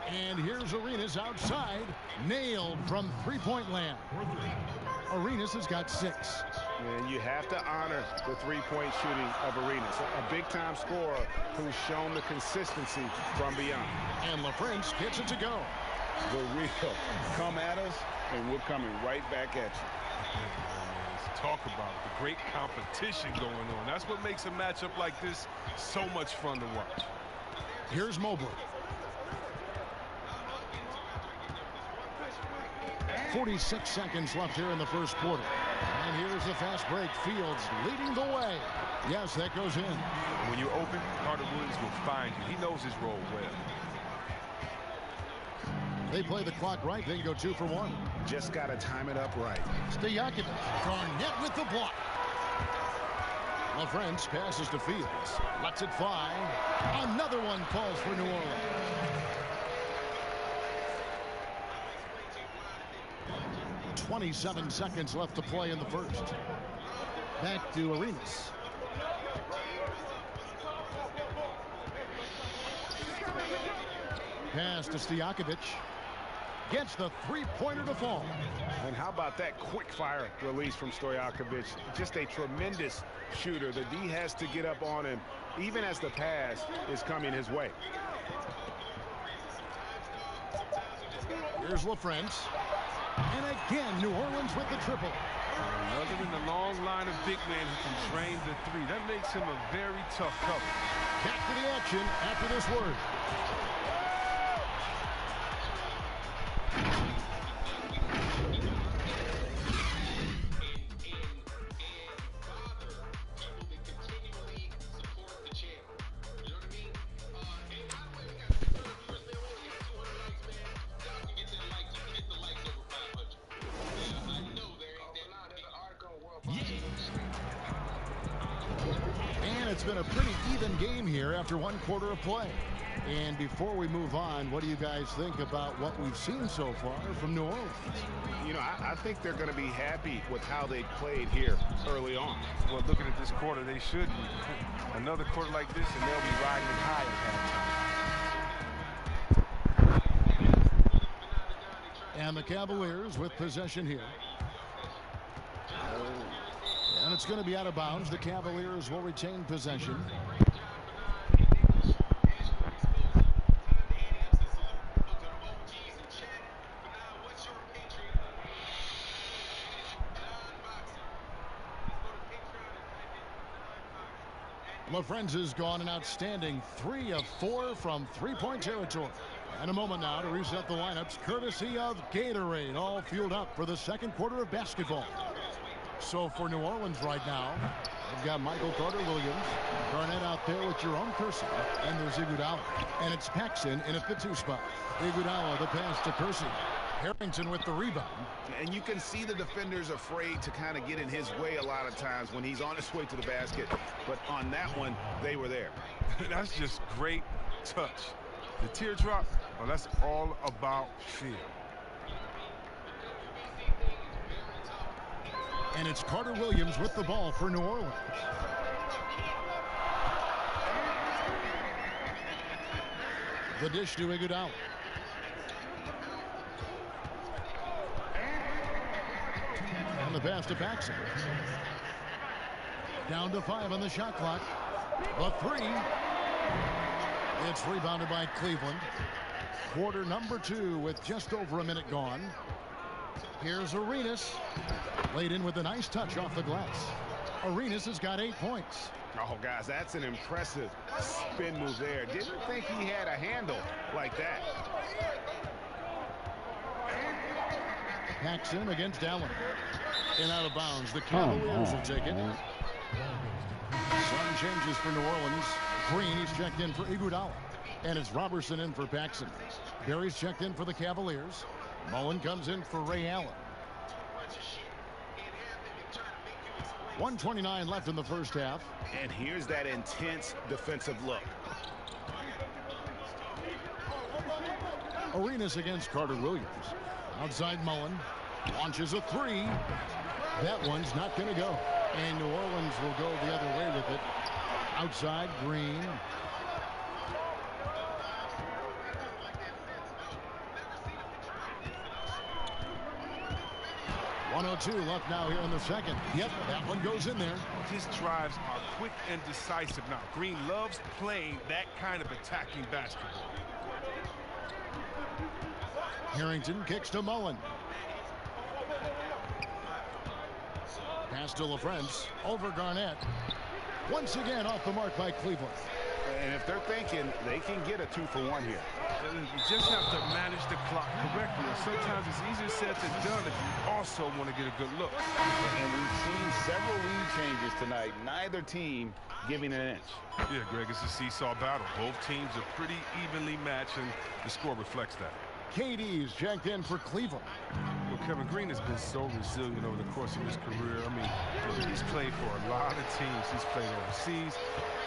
Speaker 1: And here's Arenas outside. Nailed from three-point land. Arenas has got 6.
Speaker 2: And you have to honor the three-point shooting of Arenas. A big-time scorer who's shown the consistency from beyond.
Speaker 1: And LaFrance gets it to go.
Speaker 2: The real come at us, and we're coming right back at you.
Speaker 21: Let's talk about it. The great competition going on. That's what makes a matchup like this so much fun to watch.
Speaker 1: Here's Mobley. 46 seconds left here in the first quarter. And here's the fast break. Fields leading the way. Yes, that goes in.
Speaker 21: When you're open, Carter Williams will find you. He knows his role well.
Speaker 1: They play the clock right, then go 2 for 1.
Speaker 2: Just got to time it up right.
Speaker 1: Stojakovic. Garnett with the block. LaFrance passes to Fields. Lets it fly. Another one falls for New Orleans. .27 seconds left to play in the first. Back to Arenas. Pass to Stojakovic. Gets the three-pointer to fall.
Speaker 2: And how about that quick-fire release from Stojakovic? Just a tremendous shooter. The D has to get up on him, even as the pass is coming his way.
Speaker 1: Here's LaFrance. And again, New Orleans with the triple.
Speaker 21: Other than the long line of big men who can drain the three, that makes him a very tough cover.
Speaker 1: Back to the action after this word. It's been a pretty even game here after one quarter of play. And before we move on, what do you guys think about what we've seen so far from New Orleans?
Speaker 2: You know, I think they're going to be happy with how they played here early on.
Speaker 21: Well, looking at this quarter, they should be. Another quarter like this, and they'll be riding it high at halftime.
Speaker 1: And the Cavaliers with possession here. And it's going to be out of bounds. The Cavaliers will retain possession. LaFrance has gone an outstanding 3 of 4 from three-point territory. And a moment now to reset the lineups, courtesy of Gatorade, all fueled up for the second quarter of basketball. So for New Orleans right now, they've got Michael Carter-Williams, Garnett out there with Jerome Kersey, and there's Iguodala. And it's Paxson in at the 2 spot. Iguodala, the pass to Kersey. Harrington with the rebound.
Speaker 2: And you can see the defenders afraid to kind of get in his way a lot of times when he's on his way to the basket. But on that one, they were there.
Speaker 21: That's just great touch. The teardrop, well, that's all about feel.
Speaker 1: And it's Carter-Williams with the ball for New Orleans. The dish to Iguodala. And the pass to Paxson. Down to 5 on the shot clock. The 3. It's rebounded by Cleveland. Quarter number 2 with just over a minute gone. Here's Arenas. Laid in with a nice touch off the glass. Arenas has got 8 points.
Speaker 2: Oh, guys, that's an impressive spin move there. Didn't think he had a handle like that.
Speaker 1: Paxson against Allen. And out of bounds. The Cavaliers will take it. Some changes for New Orleans. Green, he's checked in for Iguodala. And it's Robertson in for Paxson. Barry's checked in for the Cavaliers. Mullen comes in for Ray Allen. 1:29 left in the first half.
Speaker 2: And here's that intense defensive look.
Speaker 1: Arenas against Carter-Williams. Outside Mullen. Launches a 3. That one's not going to go. And New Orleans will go the other way with it. Outside Green. .102 left now here in the second. Yep, that one goes in there.
Speaker 21: His drives are quick and decisive now. Green loves playing that kind of attacking basketball.
Speaker 1: Harrington kicks to Mullen. Pass to LaFrance. Over Garnett. Once again off the mark by Cleveland.
Speaker 2: And if they're thinking they can get a 2-for-1 here.
Speaker 21: You just have to manage the clock correctly. And sometimes it's easier said than done if you also want to get a good look.
Speaker 2: And we've seen several lead changes tonight. Neither team giving an inch.
Speaker 21: Yeah, Greg, it's a seesaw battle. Both teams are pretty evenly matched, and the score reflects that.
Speaker 1: KD's checked in for Cleveland.
Speaker 21: Well, Kevin Green has been so resilient over the course of his career. I mean, he's played for a lot of teams. He's played overseas.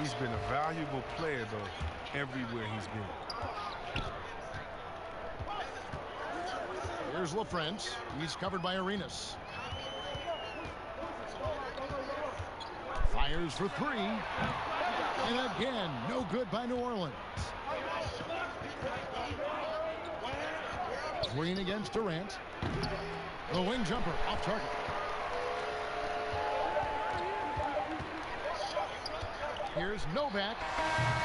Speaker 21: He's been a valuable player, though, everywhere he's been.
Speaker 1: Here's LaFrance. He's covered by Arenas. Fires for 3. And again, no good by New Orleans. Green against Durant. The wing jumper off target. Here's Novak.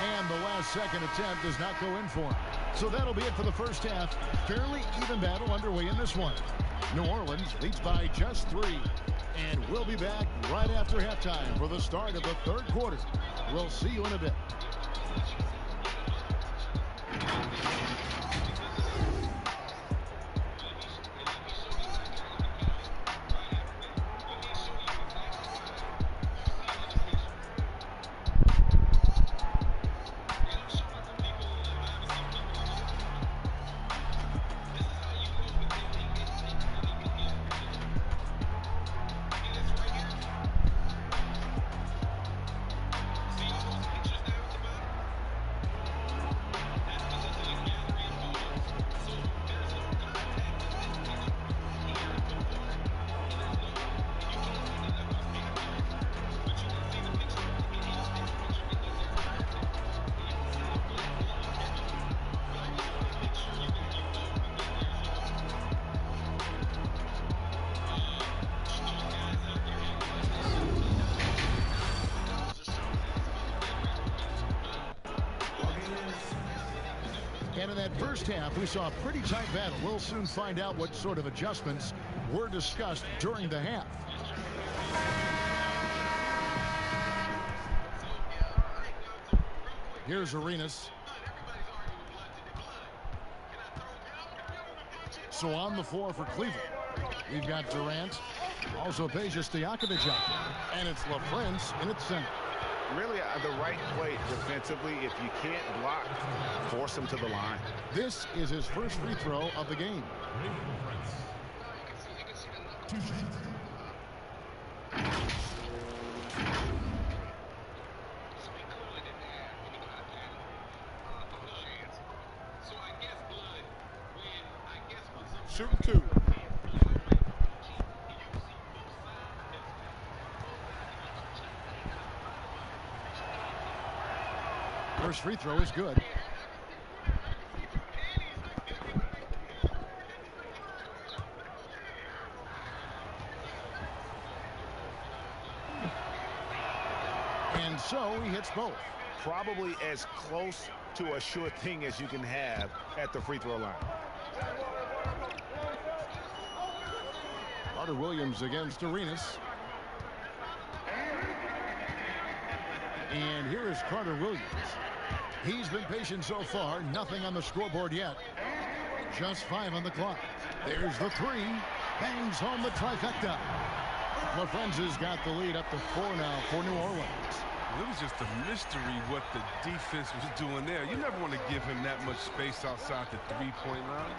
Speaker 1: And the last second attempt does not go in for him. So that'll be it for the first half. Fairly even battle underway in this one. New Orleans leads by just 3. And we'll be back right after halftime for the start of the third quarter. We'll see you in a bit. And in that first half, we saw a pretty tight battle. We'll soon find out what sort of adjustments were discussed during the half. Here's Arenas. So on the floor for Cleveland, we've got Durant. Also Peja Stojakovic out there. And it's LaFrance in its center.
Speaker 2: Really the right play defensively. If you can't block, force him to the line.
Speaker 1: This is his first free throw of the game.
Speaker 21: Shoot 2.
Speaker 1: First free throw is good. And so he hits both.
Speaker 2: Probably as close to a sure thing as you can have at the free throw line.
Speaker 1: Carter Williams against Arenas. And here is Carter Williams. He's been patient so far. Nothing on the scoreboard yet. Just 5 on the clock. There's the 3. Bangs home the trifecta. LaFrance has got the lead up to 4 now for New Orleans.
Speaker 21: It was just a mystery what the defense was doing there. You never want to give him that much space outside the three-point line.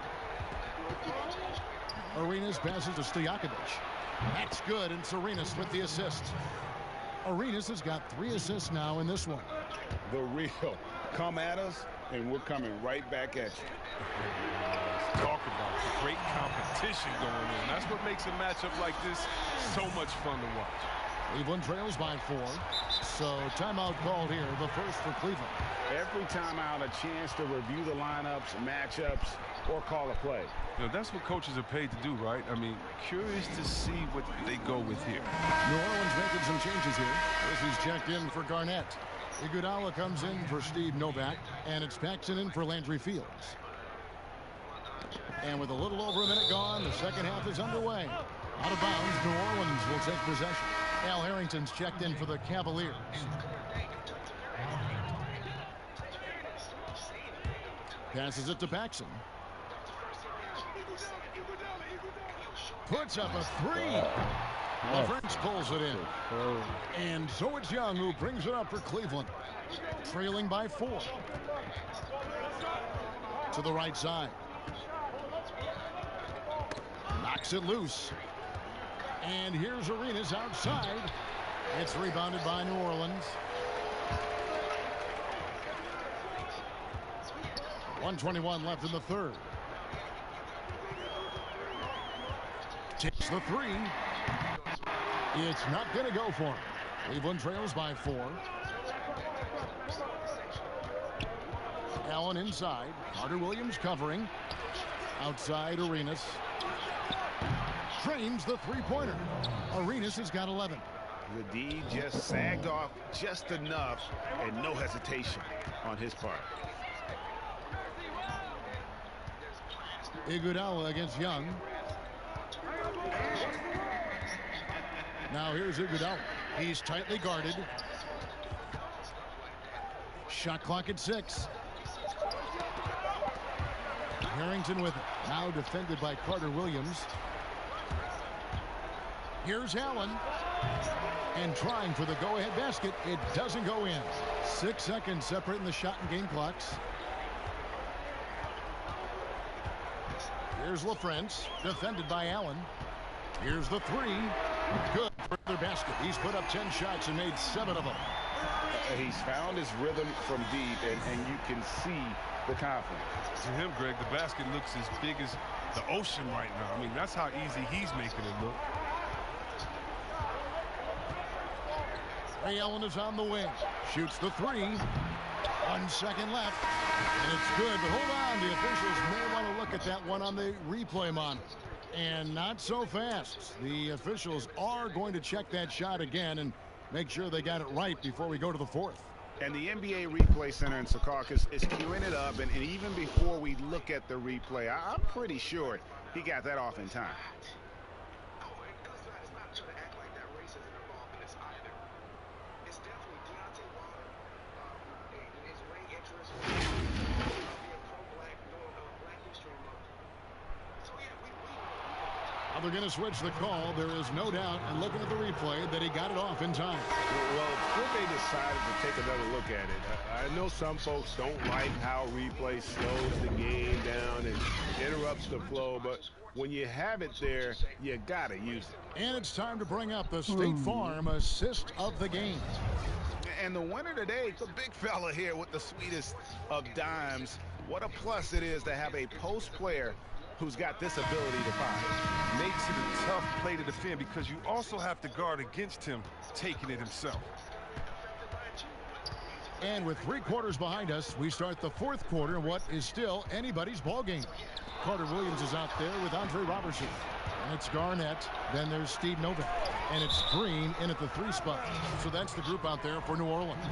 Speaker 1: Arenas passes to Stojakovic. That's good, and it's Arenas with the assist. Arenas has got 3 assists now in this one.
Speaker 2: The real. Come at us, and we're coming right back at you.
Speaker 21: Talk about great competition going on. That's what makes a matchup like this so much fun to watch.
Speaker 1: Cleveland trails by 4. So timeout called here, the first for Cleveland.
Speaker 2: Every timeout, a chance to review the lineups, matchups, or call a play.
Speaker 21: You know, that's what coaches are paid to do, right? I mean, curious to see what they go with here.
Speaker 1: New Orleans making some changes here. This is checked in for Garnett. Iguodala comes in for Steve Novak, and it's Paxson in for Landry Fields. And with a little over a minute gone, the second half is underway. Out of bounds, New Orleans will take possession. Al Harrington's checked in for the Cavaliers. Passes it to Paxson. Puts up a 3. LaFrance pulls it in. And so it's Young who brings it up for Cleveland. Trailing by 4. To the right side. Knocks it loose. And here's Arenas outside. It's rebounded by New Orleans. 1:21 left in the third. Takes the 3. It's not going to go for him. Cleveland trails by 4. Allen inside. Carter Williams covering. Outside Arenas. Drains the three-pointer. Arenas has got 11.
Speaker 2: The D just sagged off just enough and no hesitation on his part.
Speaker 1: Iguodala against Young. Now here's Iguodala. He's tightly guarded. Shot clock at 6. Harrington with it. Now defended by Carter Williams. Here's Allen. And trying for the go-ahead basket. It doesn't go in. 6 seconds separating the shot and game clocks. Here's LaFrance. Defended by Allen. Here's the three. Good for the basket. He's put up 10 shots and made 7 of them.
Speaker 2: He's found his rhythm from deep, and you can see the confidence.
Speaker 21: To him, Greg, the basket looks as big as the ocean right now. I mean, that's how easy he's making it look.
Speaker 1: Ray Allen is on the wing. Shoots the three. 1 second left. And it's good, but hold on. The officials may want to look at that one on the replay monitor. And not so fast. The officials are going to check that shot again and make sure they got it right before we go to the fourth.
Speaker 2: And the NBA Replay Center in Secaucus is queuing it up, and even before we look at the replay, I'm pretty sure he got that off in time.
Speaker 1: They're going to switch the call. There is no doubt, and looking at the replay, that he got it off in time.
Speaker 6: Well, when they decided to take another look at it, I know some folks don't like how replay slows the game down and interrupts the flow, but when you have it there, you got to use it.
Speaker 1: And it's time to bring up the State Farm assist of the game.
Speaker 2: And the winner today, the big fella here with the sweetest of dimes. What a plus it is to have a post player who's got this ability to find.
Speaker 21: Makes it a tough play to defend because you also have to guard against him taking it himself.
Speaker 1: And with 3 quarters behind us, we start the fourth quarter in what is still anybody's ball game. Carter Williams is out there with Andre Robertson. And it's Garnett. Then there's Steve Novak. And it's Green in at the 3 spot. So that's the group out there for New Orleans.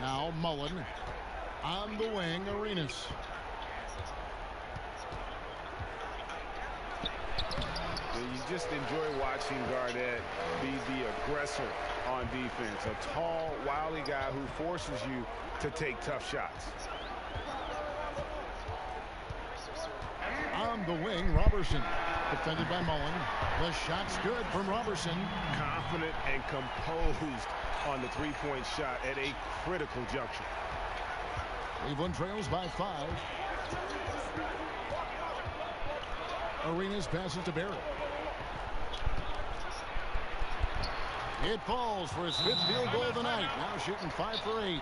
Speaker 1: Now Mullen on the wing, Arenas.
Speaker 2: You just enjoy watching Garnett be the aggressor on defense. A tall, wily guy who forces you to take tough shots.
Speaker 1: On the wing, Robertson. Defended by Mullen. The shot's good from Robertson.
Speaker 6: Confident and composed on the three-point shot at a critical juncture.
Speaker 1: Cleveland trails by 5. Arenas passes to Barrett. It falls for his 5th field goal of the night. Now shooting 5 for 8.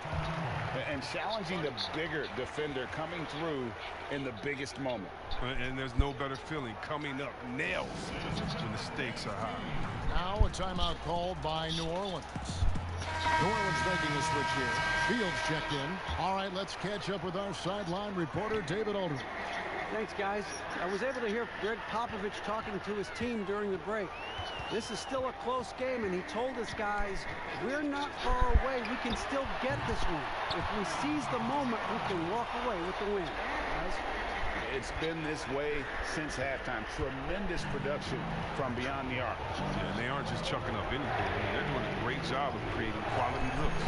Speaker 2: And challenging the bigger defender coming through in the biggest moment.
Speaker 21: And there's no better feeling coming up nails when the stakes are high.
Speaker 1: Now a timeout called by New Orleans. New Orleans making a switch here. Fields checked in. All right, let's catch up with our sideline reporter, David Aldridge.
Speaker 7: Thanks, guys. I was able to hear Greg Popovich talking to his team during the break. This is still a close game, and he told us guys, we're not far away. We can still get this one. If we seize the moment, we can walk away with the win. Guys?
Speaker 2: It's been this way since halftime. Tremendous production from beyond the arc.
Speaker 21: Yeah, and they aren't just chucking up anything. I mean, they're doing a great job of creating quality looks.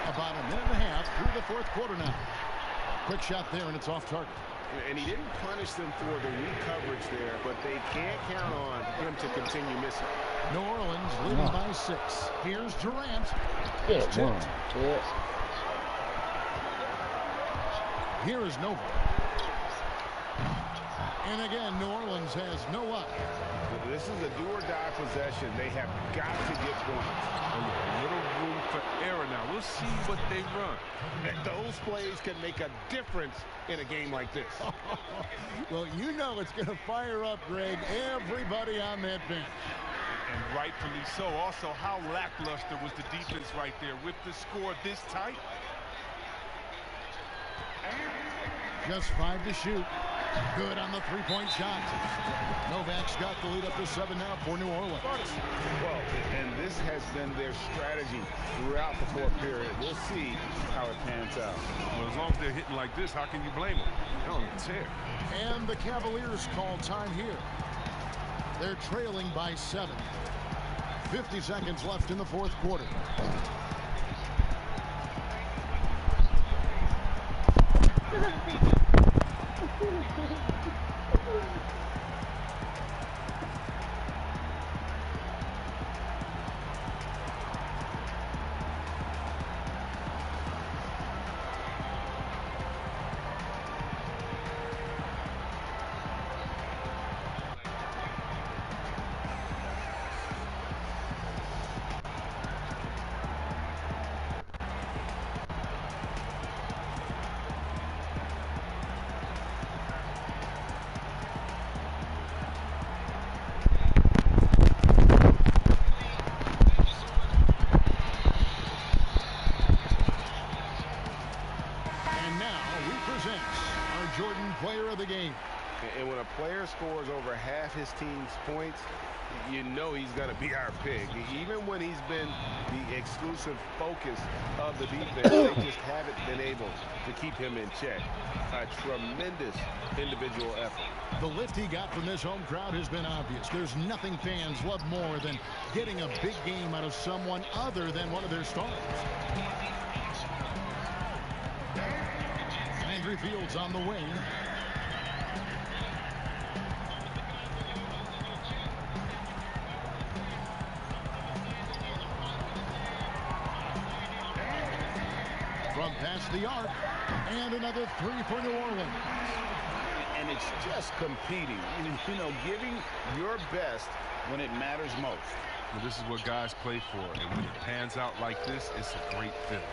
Speaker 1: About a minute and a half through the fourth quarter now. Quick shot there, and it's off target.
Speaker 6: And he didn't punish them for the weak coverage there, but they can't count on him to continue missing.
Speaker 1: New Orleans leading by 6. Here's Durant.
Speaker 5: Good one. Yeah.
Speaker 1: Here is Nova. And again, New Orleans has no luck.
Speaker 2: This is a do-or-die possession. They have got to get points.
Speaker 21: A little room for error now. We'll see what they run.
Speaker 2: And those plays can make a difference in a game like this.
Speaker 1: Well, you know it's going to fire up, Greg, everybody on that bench.
Speaker 21: And rightfully so. Also, how lackluster was the defense right there with the score this tight?
Speaker 1: Just 5 to shoot. Good on the three-point shot. Novak's got the lead up to 7 now for New Orleans.
Speaker 2: Well, and this has been their strategy throughout the fourth period. We'll see how it pans out.
Speaker 21: Well, as long as they're hitting like this, how can you blame them? They're on a tear.
Speaker 1: And the Cavaliers call time here. They're trailing by 7. 50 seconds left in the fourth quarter. Player of the game.
Speaker 2: And when a player scores over half his team's points, you know he's going to be our pick. Even when he's been the exclusive focus of the defense, they just haven't been able to keep him in check. A tremendous individual effort.
Speaker 1: The lift he got from this home crowd has been obvious. There's nothing fans love more than getting a big game out of someone other than one of their stars. Andrew Fields on the wing. From past the arc, and another 3 for New Orleans.
Speaker 2: And it's just competing, you know, giving your best when it matters most.
Speaker 21: Well, this is what guys play for, and when it pans out like this, it's a great feeling.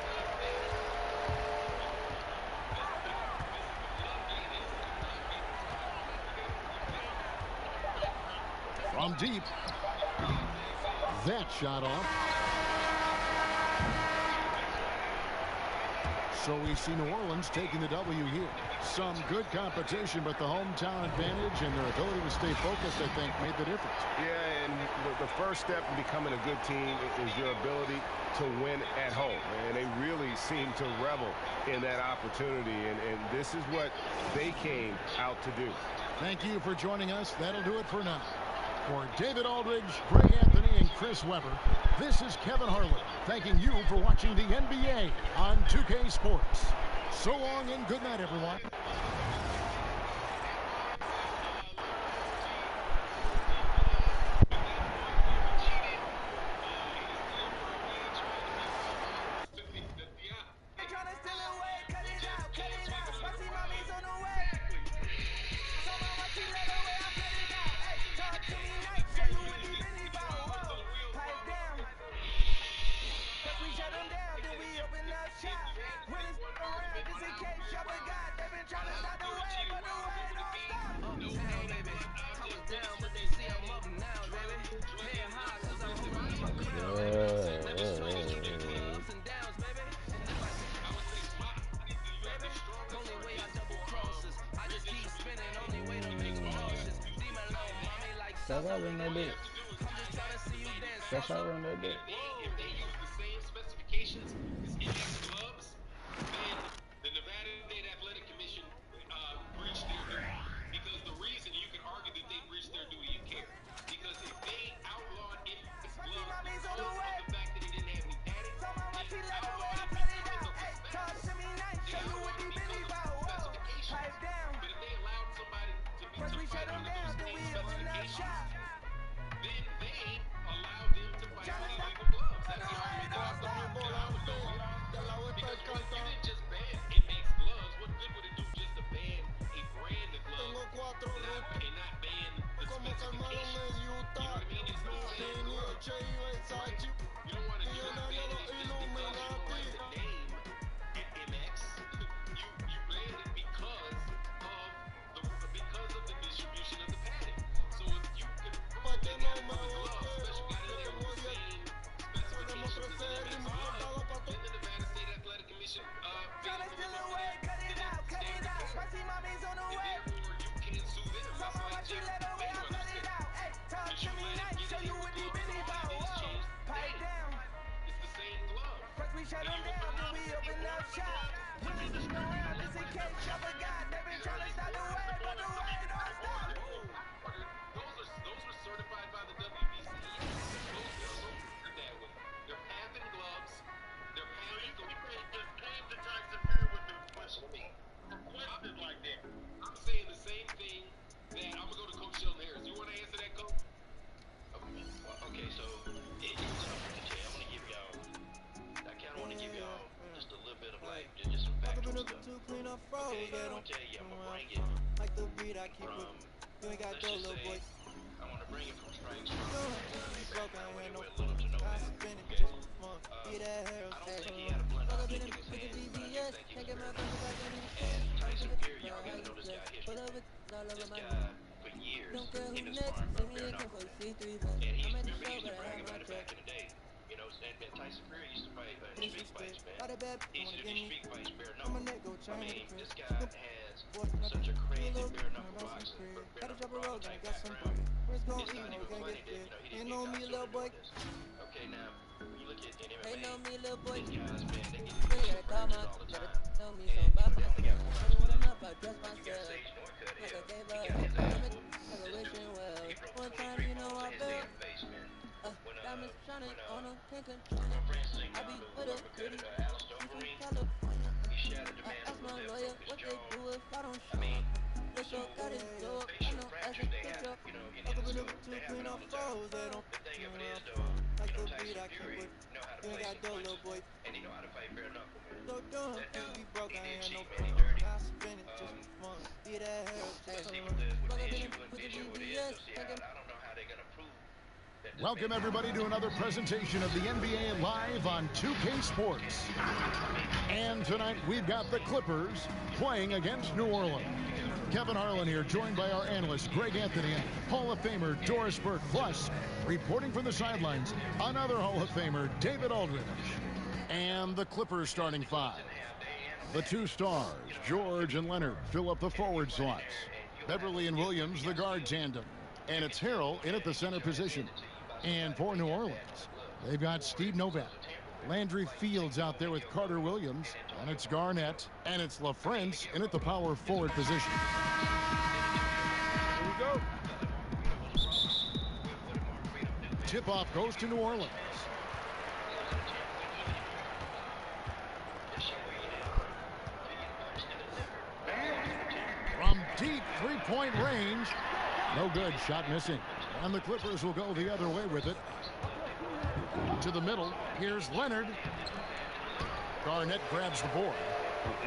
Speaker 1: From deep, that shot off. So we see New Orleans taking the W here. Some good competition, but the hometown advantage and their ability to stay focused, I think, made the difference.
Speaker 2: Yeah, and the first step in becoming a good team is your ability to win at home. And they really seem to revel in that opportunity, and this is what they came out to do.
Speaker 1: Thank you for joining us. That'll do it for now. For David Aldridge, Greg Anthony, and Chris Webber, this is Kevin Harlan thanking you for watching the NBA on 2K Sports. So long and good night, everyone.
Speaker 5: That's how I run that bit. That's how I run that bit.
Speaker 8: If they use the same specifications as MX gloves, then the Nevada State Athletic Commission breached their duty. Because the reason you can argue that they breached their duty of care. Because if they outlawed MX gloves because of the fact that it didn't have any padding, they outlawed it because of the specs. They outlawed it because of the specifications. But if they allowed somebody to be to fight under those same specifications, then they allowed them to fight with illegal gloves. That's the argument that I was because you didn't just ban MX gloves. What good would it do just to ban a brand of gloves? Those are certified by the WBC. Those are that way. They're Panther gloves. They're Panther gloves. You just came to Tyson Fury with the question like that. I'm saying the same thing that I'm gonna go to Coach Sheldon Harris. You want to answer that, Coach?
Speaker 12: Okay, so it's tough to tell. I want to give y'all. I kind of want to give y'all just a little bit of like just some factual stuff. Okay, I'm gonna tell you. I'm gonna bring it from. Let's just say I want to bring it from strength from background where they wear little to no matter. Okay. I don't think he had a blunt object in his hand, but I do think he was very lucky. And Tyson Fury, y'all gotta know this guy history. This guy for years he been sparring for bare knuckle. And he used to brag about it back in the day. You know, and Tyson Fury used to fight in street fights, man. He used to do street fights bare knuckle. I mean, this guy has such a crazy bare knuckle boxing, bare knuckle brawler type background. It's not even funny that, he didn't get caught doing this. Okay, now, when you look at in MMA, these guys, man, they get practice all the time. And, they only got 4 months left. You got Sage Northcutt here. He got his ass whooped. This dude, he broke 23 bones in his damn face, man. When Francis Ngannou, uppercutted Alistair Overeem, he shattered the man's lip, broke his jaw. I mean, so facial fractures they happen, in the skull. They happen all the time. The thing of it is, though, Tyson Fury know how to play some punches, and he know how to fight bare knuckle, man. That dude, he did cheat, man. He dirty. Let's see what the issue is. They'll see how, I don't know how they're gonna prove.
Speaker 1: Welcome, everybody, to another presentation of the NBA Live on 2K Sports. And tonight, we've got the Clippers playing against New Orleans. Kevin Harlan here, joined by our analyst, Greg Anthony, and Hall of Famer Doris Burke. Plus, reporting from the sidelines, another Hall of Famer, David Aldridge. And the Clippers starting 5. The 2 stars, George and Leonard, fill up the forward slots. Beverly and Williams, the guard tandem. And it's Harrell in at the center position. And for New Orleans, they've got Steve Novak. Landry Fields out there with Carter Williams. And it's Garnett. And it's LaFrance in at the power forward position.
Speaker 21: Here we go.
Speaker 1: Tip-off goes to New Orleans. From deep three-point range. No good. Shot missing. And the Clippers will go the other way with it. To the middle. Here's Leonard. Garnett grabs the board.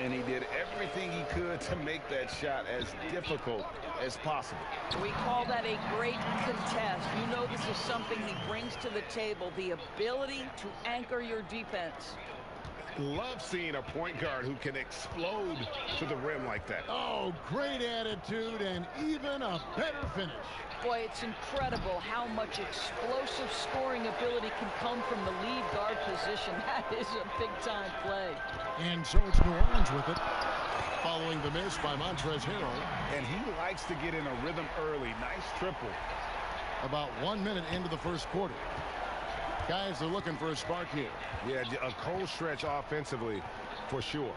Speaker 2: And he did everything he could to make that shot as difficult as possible.
Speaker 22: We call that a great contest. You know this is something he brings to the table, the ability to anchor your defense.
Speaker 2: Love seeing a point guard who can explode to the rim like that.
Speaker 1: Oh, great attitude and even a better finish.
Speaker 22: Boy, it's incredible how much explosive scoring ability can come from the lead guard position. That is a big-time play.
Speaker 1: And so it's New Orleans with it. Following the miss by Montrezl Harrell.
Speaker 2: And he likes to get in a rhythm early. Nice triple.
Speaker 1: About 1 minute into the first quarter. Guys, they're looking for a spark here.
Speaker 2: Yeah, a cold stretch offensively for sure.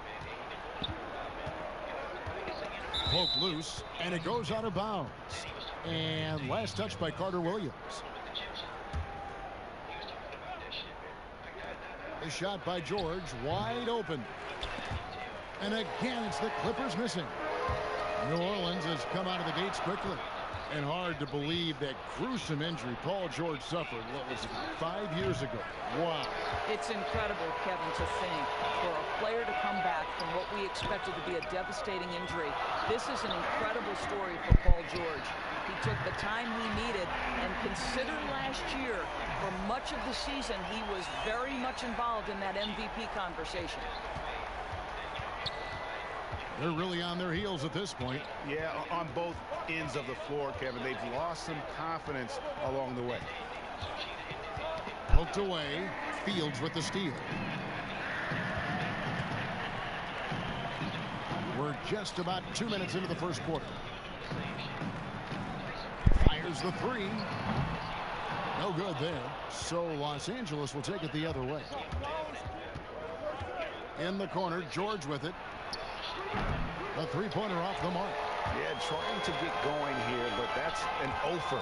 Speaker 1: Poke loose, and it goes out of bounds. And last touch by Carter Williams. The shot by George, wide open. And again, it's the Clippers missing. New Orleans has come out of the gates quickly. And hard to believe that gruesome injury Paul George suffered, what was it, 5 years ago. Wow.
Speaker 22: It's incredible, Kevin, to think for a player to come back from what we expected to be a devastating injury. This is an incredible story for Paul George. He took the time he needed, and consider last year, for much of the season, he was very much involved in that MVP conversation.
Speaker 1: They're really on their heels at this point.
Speaker 2: Yeah, on both ends of the floor, Kevin. They've lost some confidence along the way.
Speaker 1: Poked away. Fields with the steal. We're just about 2 minutes into the first quarter. Fires the three. No good there. So Los Angeles will take it the other way. In the corner, George with it. A three-pointer off the mark.
Speaker 2: Yeah, trying to get going here, but that's an offer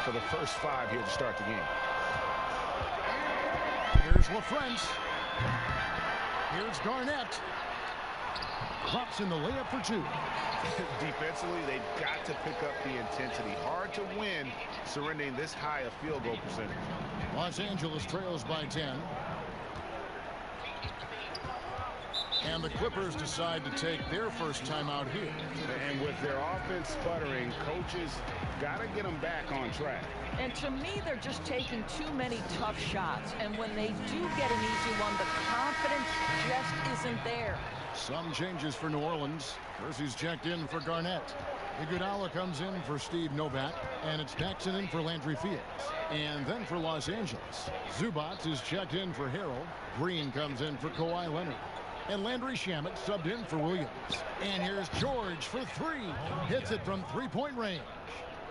Speaker 2: for the first 5 here to start the game.
Speaker 1: Here's LaFrance. Here's Garnett. Drops in the layup for 2.
Speaker 2: Defensively, they've got to pick up the intensity. Hard to win surrendering this high a field goal percentage.
Speaker 1: Los Angeles trails by 10. And the Clippers decide to take their first timeout here.
Speaker 2: And with their offense sputtering, coaches got to get them back on track.
Speaker 22: And to me, they're just taking too many tough shots. And when they do get an easy one, the confidence just isn't there.
Speaker 1: Some changes for New Orleans. Kersey's checked in for Garnett. Iguodala comes in for Steve Novak. And it's Paxson in for Landry Fields. And then for Los Angeles, Zubac is checked in for Harrell. Green comes in for Kawhi Leonard. And Landry Shamet subbed in for Williams. And here's George for 3. Hits it from three-point range.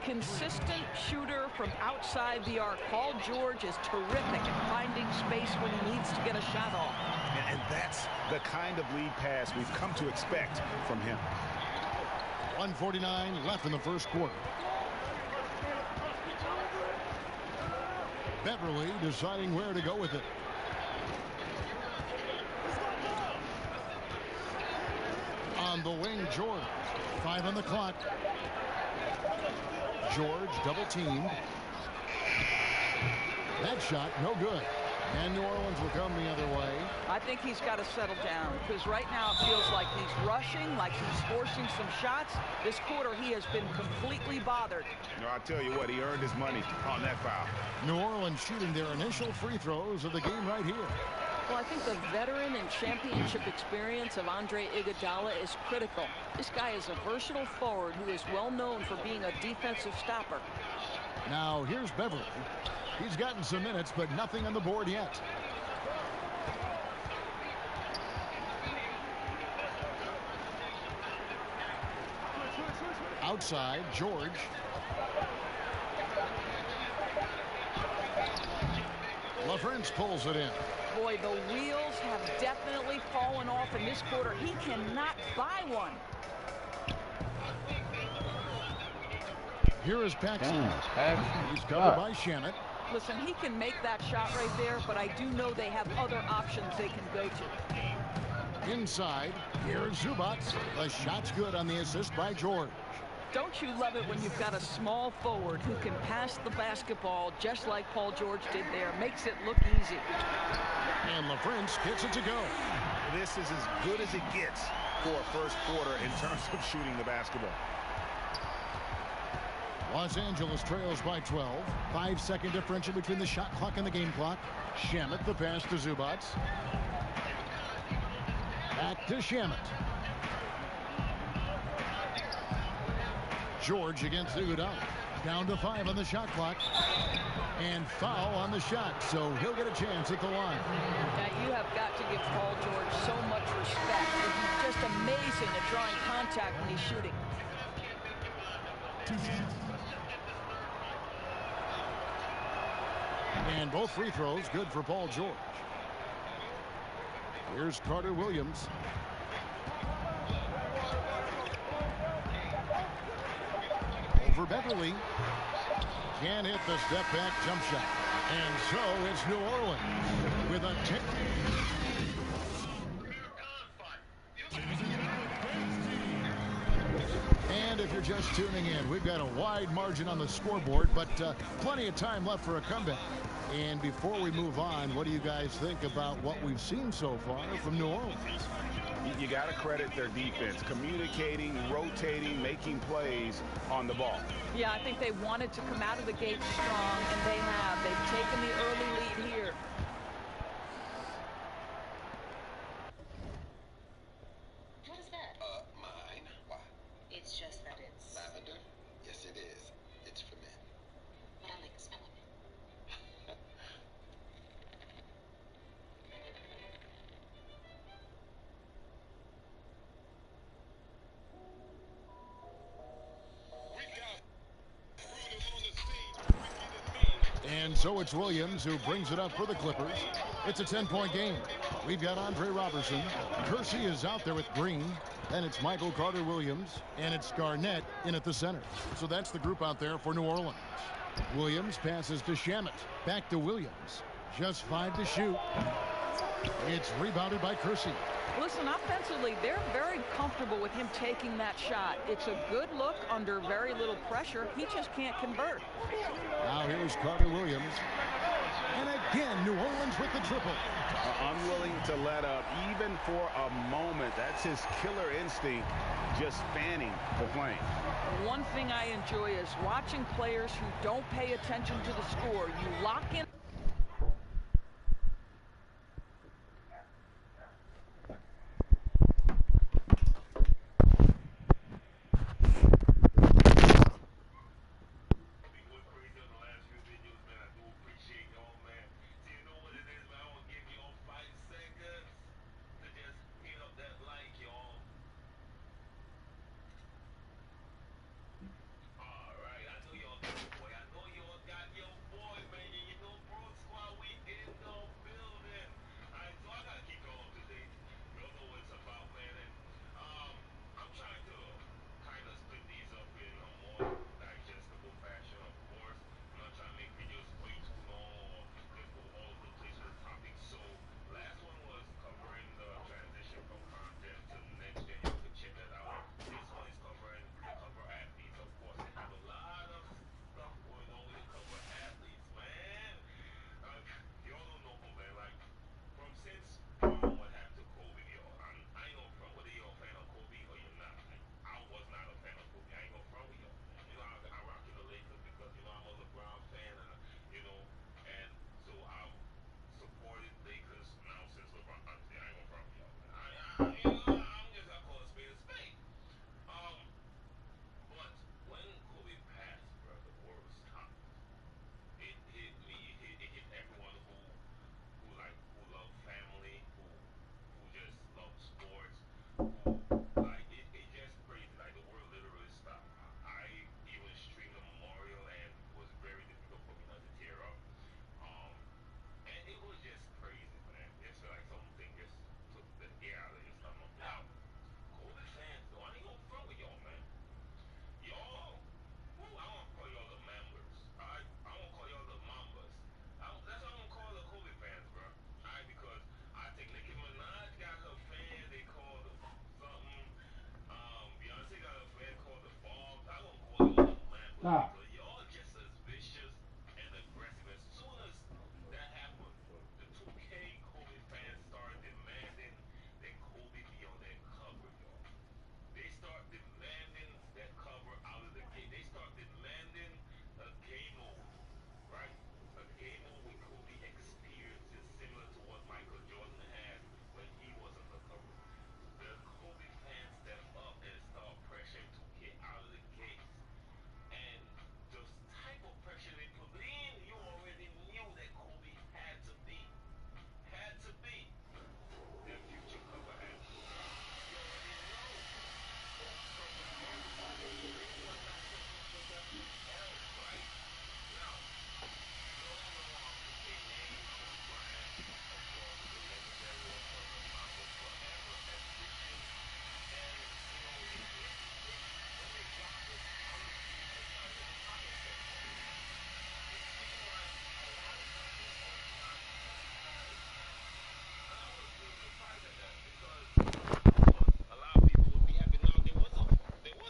Speaker 22: Consistent shooter from outside the arc. Paul George is terrific at finding space when he needs to get a shot off.
Speaker 2: And that's the kind of lead pass we've come to expect from him.
Speaker 1: 1:49 left in the first quarter. Beverly deciding where to go with it. On the wing, George. 5 on the clock. George double teamed. That shot no good. And New Orleans will come the other way.
Speaker 22: I think he's got to settle down because right now it feels like he's rushing, like he's forcing some shots. This quarter he has been completely bothered.
Speaker 2: No, I'll tell you what, he earned his money on that foul.
Speaker 1: New Orleans shooting their initial free throws of the game right here.
Speaker 22: Well, I think the veteran and championship experience of Andre Iguodala is critical. This guy is a versatile forward who is well known for being a defensive stopper.
Speaker 1: Now here's Beverly. He's gotten some minutes, but nothing on the board yet. Outside, George. LaFrance pulls it in.
Speaker 22: Boy, the wheels have definitely fallen off in this quarter. He cannot buy one.
Speaker 1: Here is Paxson. He's covered by Shamet.
Speaker 22: Listen, he can make that shot right there, but I do know they have other options they can go to.
Speaker 1: Inside, here's Zubac. The shot's good on the assist by George.
Speaker 22: Don't you love it when you've got a small forward who can pass the basketball just like Paul George did there? Makes it look easy.
Speaker 1: And LaFrance gets it to go.
Speaker 2: This is as good as it gets for a first quarter in terms of shooting the basketball.
Speaker 1: Los Angeles trails by 12. 5-second differential between the shot clock and the game clock. Shamet the pass to Zubac. Back to Shamet. George against Iguodala. Down to 5 on the shot clock. And foul on the shot, so he'll get a chance at the line.
Speaker 22: Now, you have got to give Paul George so much respect. He's just amazing at drawing contact when he's shooting.
Speaker 1: And both free throws good for Paul George. Here's Carter Williams. Over Beverly. Can't hit the step back jump shot. And so it's New Orleans with a 10. And if you're just tuning in, we've got a wide margin on the scoreboard, but plenty of time left for a comeback. And before we move on, what do you guys think about what we've seen so far from New Orleans?
Speaker 2: You got to credit their defense, communicating, rotating, making plays on the ball.
Speaker 22: Yeah, I think they wanted to come out of the gate strong, and they have. They've taken the early lead here.
Speaker 11: What is that? Mine. Why? It's just that it's... Lavender? Yes, it is. It's for men. But I like the smell of it.
Speaker 1: And so it's Williams who brings it up for the Clippers. It's a 10-point game. We've got Andre Robertson. Kersey is out there with Green. Then it's Michael Carter-Williams, and it's Garnett in at the center. So that's the group out there for New Orleans. Williams passes to Shamet. Back to Williams. Just 5 to shoot. It's rebounded by Kersey.
Speaker 22: Listen, offensively, they're very comfortable with him taking that shot. It's a good look under very little pressure. He just can't convert.
Speaker 1: Now here's Carter-Williams. And again, New Orleans with the triple.
Speaker 2: Unwilling to let up, even for a moment. That's his killer instinct, just fanning the flame.
Speaker 22: One thing I enjoy is watching players who don't pay attention to the score. You lock in.
Speaker 5: Ah.
Speaker 8: Y'all just as vicious and aggressive. As soon as that happened, the 2K Kobe fans started demanding that Kobe be on that cover, y'all. They start demanding that cover out of the gate. They start demanding a game mode, right? A game mode with Kobe experiences similar to what Michael Jordan had when he was on the cover. The Kobe fans step up and start pressuring 2K out of the gates. And the type of pressure they put in, you already knew that Kobe had to be their future cover athlete. You already know. So for them to say it was not so much of the help, right? Now, no to say names, Kobe Bryant, of course, the legendary one, one of the Mambas forever, as vicious. And, you know, when they dropped it on the street, I started in the comment section. It seemed like a lot of people were not surprised. And I was really surprised at that because I thought a lot of people would be happy. Now, there was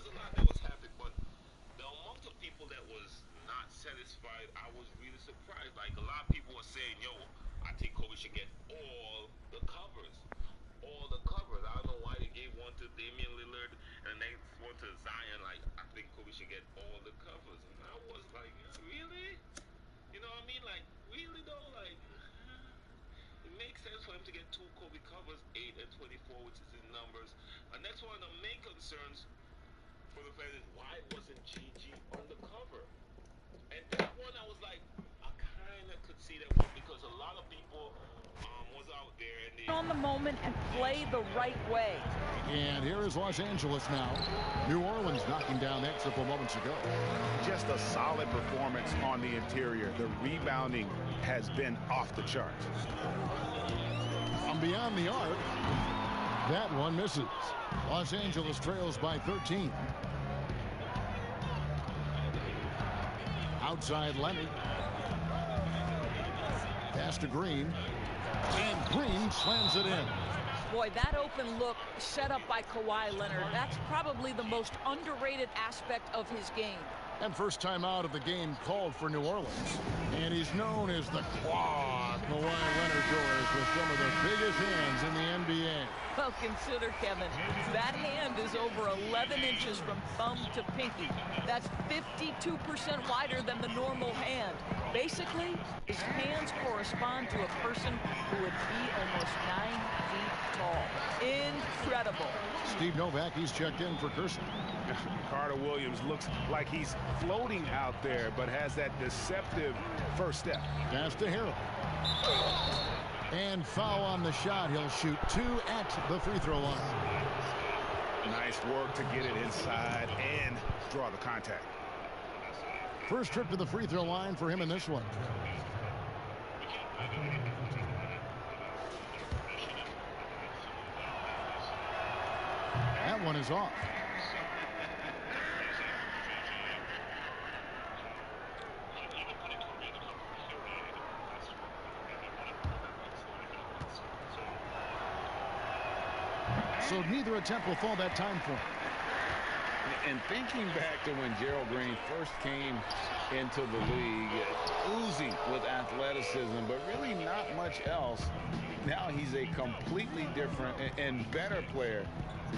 Speaker 8: a lot that was happy, but the amount of people that was not satisfied, I was really surprised. Like, a lot of people were saying, yo, I think Kobe should get all the covers. All the covers. I don't know why they gave one to Damian Lillard and the next one to Zion. Like, I think Kobe should get all the covers. And I was like, really? You know what I mean? Like, really though? Like, it makes sense for him to get 2 Kobe covers, 8 and 24, which is his numbers. And that's one of the main concerns for the fans is why wasn't GG on the cover? And that one, I was like, I kind of could see that one because a lot of people was out there and they
Speaker 22: On the moment and play the right way.
Speaker 1: And here is Los Angeles now. New Orleans knocking down that triple moments ago.
Speaker 2: Just a solid performance on the interior. The rebounding has been off the charts.
Speaker 1: From beyond the arc, That one misses. Los Angeles trails by 13. Outside Leonard. Pass to Green. And Green slams it in.
Speaker 22: Boy, that open look set up by Kawhi Leonard, that's probably the most underrated aspect of his game.
Speaker 1: And first time out of the game called for New Orleans. And he's known as the Claw. Kawhi Leonard doors with some of the biggest hands in the NBA.
Speaker 22: Well, consider, Kevin, that hand is over 11 inches from thumb to pinky. That's 52% wider than the normal hand. Basically, his hands correspond to a person who would be almost 9 feet tall. Incredible.
Speaker 1: Steve Novak, he's checked in for Kersey.
Speaker 2: Carter Williams looks like he's floating out there, but has that deceptive first step.
Speaker 1: Pass to Harrell. And foul on the shot. He'll shoot 2 at the free throw line.
Speaker 2: Nice work to get it inside and draw the contact.
Speaker 1: First trip to the free throw line for him in this one. That one is off. So neither attempt will fall that time for him.
Speaker 2: And thinking back to when Gerald Green first came into the league, oozing with athleticism, but really not much else. Now he's a completely different and better player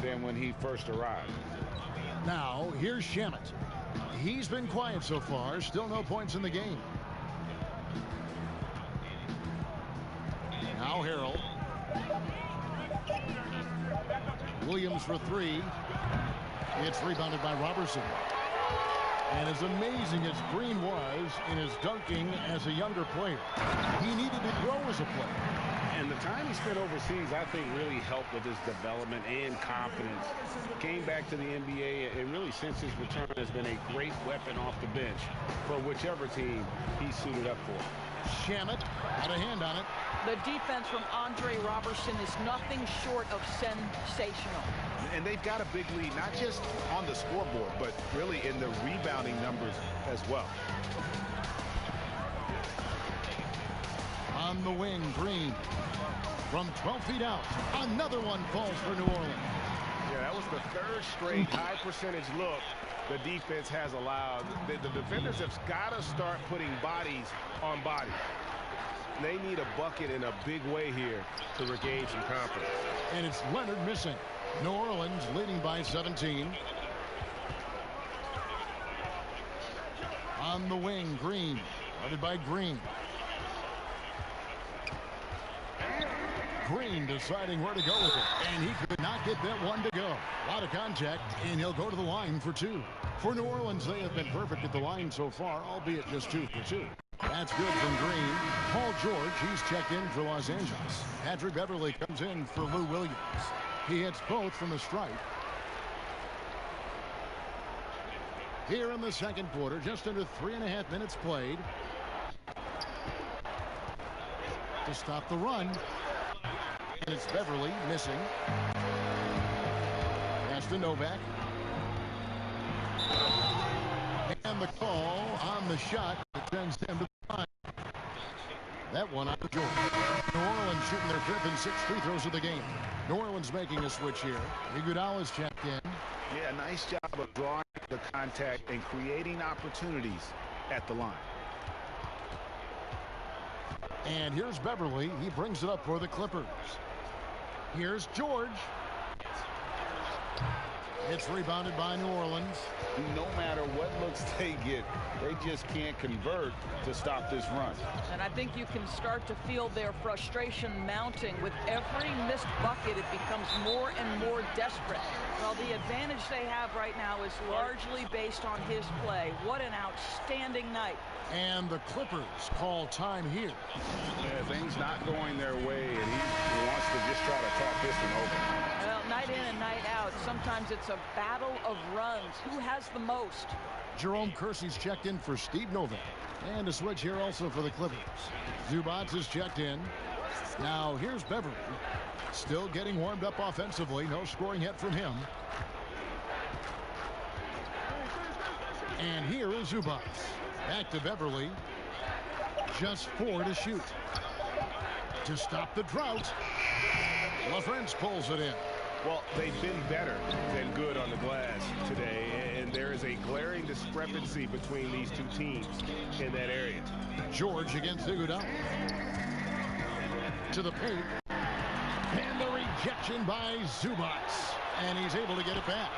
Speaker 2: than when he first arrived.
Speaker 1: Now, here's Shamet. He's been quiet so far. Still no points in the game. Now Harrell. Williams for 3. It's rebounded by Robertson. And as amazing as Green was in his dunking as a younger player, he needed to grow as a player.
Speaker 2: And the time he spent overseas, I think, really helped with his development and confidence. Came back to the NBA, and really since his return has been a great weapon off the bench for whichever team he's suited up for.
Speaker 1: Shamet had a hand on it.
Speaker 22: The defense from Andre Robertson is nothing short of sensational.
Speaker 2: And they've got a big lead, not just on the scoreboard, but really in the rebounding numbers as well.
Speaker 1: On the wing, Green. From 12 feet out, another one falls for New Orleans.
Speaker 2: Yeah, that was the third straight high percentage look the defense has allowed. The defenders have got to start putting bodies on bodies. They need a bucket in a big way here to regain some confidence.
Speaker 1: And it's Leonard missing. New Orleans leading by 17. On the wing, Green. Guarded by Green. Green deciding where to go with it. And he could not get that one to go. A lot of contact, and he'll go to the line for 2. For New Orleans, they have been perfect at the line so far, albeit just 2 for 2. That's good from Green. Paul George, he's checked in for Los Angeles. Patrick Beverly comes in for Lou Williams. He hits both from the stripe. Here in the second quarter, just under 3.5 minutes played. To stop the run. And it's Beverly missing. Pass to Novak. And the call on the shot that sends them to the line. That one on George. New Orleans shooting their 5th and 6th free throws of the game. New Orleans making a switch here. Iguodala's checked in.
Speaker 2: Yeah, nice job of drawing the contact and creating opportunities at the line.
Speaker 1: And here's Beverly. He brings it up for the Clippers. Here's George. It's rebounded by New Orleans.
Speaker 2: No matter what looks they get, they just can't convert to stop this run.
Speaker 22: And I think you can start to feel their frustration mounting. With every missed bucket, it becomes more and more desperate. Well, the advantage they have right now is largely based on his play. What an outstanding night.
Speaker 1: And the Clippers call time here.
Speaker 2: Yeah, things not going their way, and he wants to just try to talk this one over.
Speaker 22: Well, night in and night out, sometimes it's a battle of runs. Who has the most?
Speaker 1: Jerome Kersey's checked in for Steve Novak. And a switch here also for the Clippers. Zubats is checked in. Now here's Beverly. Still getting warmed up offensively. No scoring yet from him. And here is Zubats. Back to Beverly. Just 4 to shoot. To stop the drought, LaFrance pulls it in.
Speaker 6: Well, they've been better than good on the glass today, and there is a glaring discrepancy between these two teams in that area.
Speaker 1: George against Iguodala. To the paint. And the rejection by Zubats. And he's able to get it back.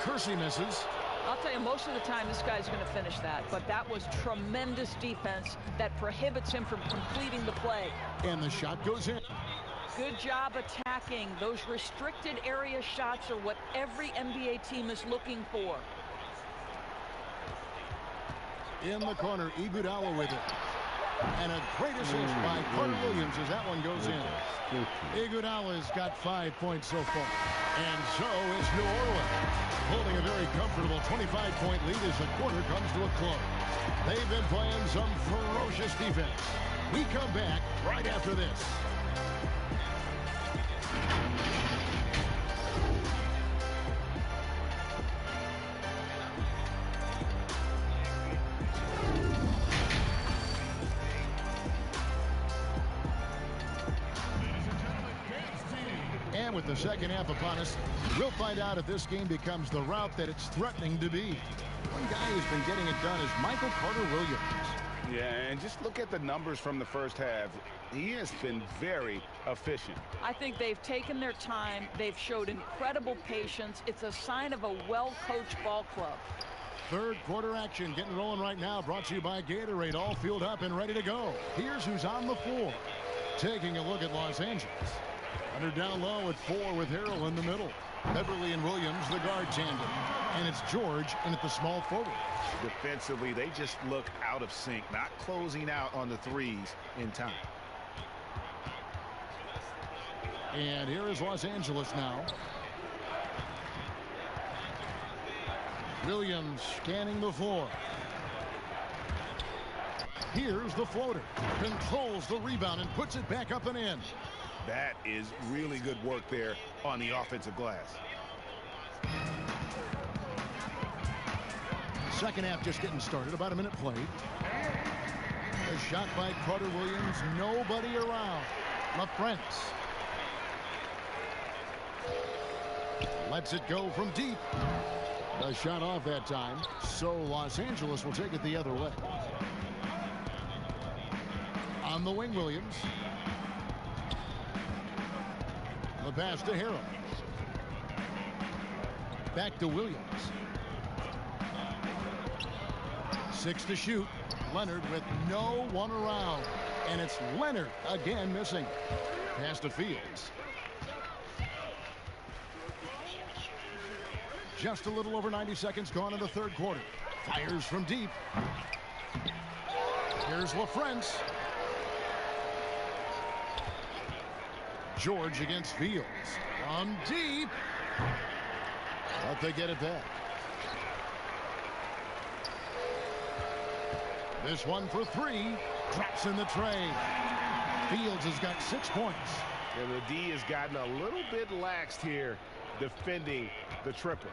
Speaker 1: Kersey misses.
Speaker 22: I'll tell you, most of the time this guy's going to finish that, but that was tremendous defense that prohibits him from completing the play.
Speaker 1: And the shot goes in.
Speaker 22: Good job attacking. Those restricted area shots are what every NBA team is looking for.
Speaker 1: In the corner, Iguodala with it. And a great assist by Carter Williams as that one goes in. Iguodala's got 5 points so far. And so it's New Orleans holding a very comfortable 25-point lead as the quarter comes to a close. They've been playing some ferocious defense. We come back right after this. And with the second half upon us, we'll find out if this game becomes the route that it's threatening to be. One guy who's been getting it done is Michael Carter Williams.
Speaker 6: Yeah, and just look at the numbers from the first half. He has been very efficient.
Speaker 22: I think they've taken their time. They've showed incredible patience. It's a sign of a well-coached ball club.
Speaker 1: Third quarter action getting rolling right now, brought to you by Gatorade, all fueled up and ready to go. Here's who's on the floor. Taking a look at Los Angeles. Under down low at 4 with Harrell in the middle. Beverly and Williams, the guard tandem. And it's George in at the small forward.
Speaker 6: Defensively, they just look out of sync, not closing out on the threes in time.
Speaker 1: And here is Los Angeles now. Williams scanning the floor. Here's the floater. Controls the rebound and puts it back up and in.
Speaker 6: That is really good work there on the offensive glass.
Speaker 1: Second half just getting started. About a minute played. A shot by Carter Williams. Nobody around. LaFrance. Lets it go from deep. A shot off that time. So Los Angeles will take it the other way. On the wing, Williams. The pass to Harrell. Back to Williams. 6 to shoot. Leonard with no one around. And it's Leonard again missing. Pass to Fields. Just a little over 90 seconds gone in the third quarter. Fires from deep. Here's LaFrance. George against Fields. From deep. But they get it back. This one for 3. Drops in the tray. Fields has got 6 points.
Speaker 6: And the D has gotten a little bit laxed here defending the triple.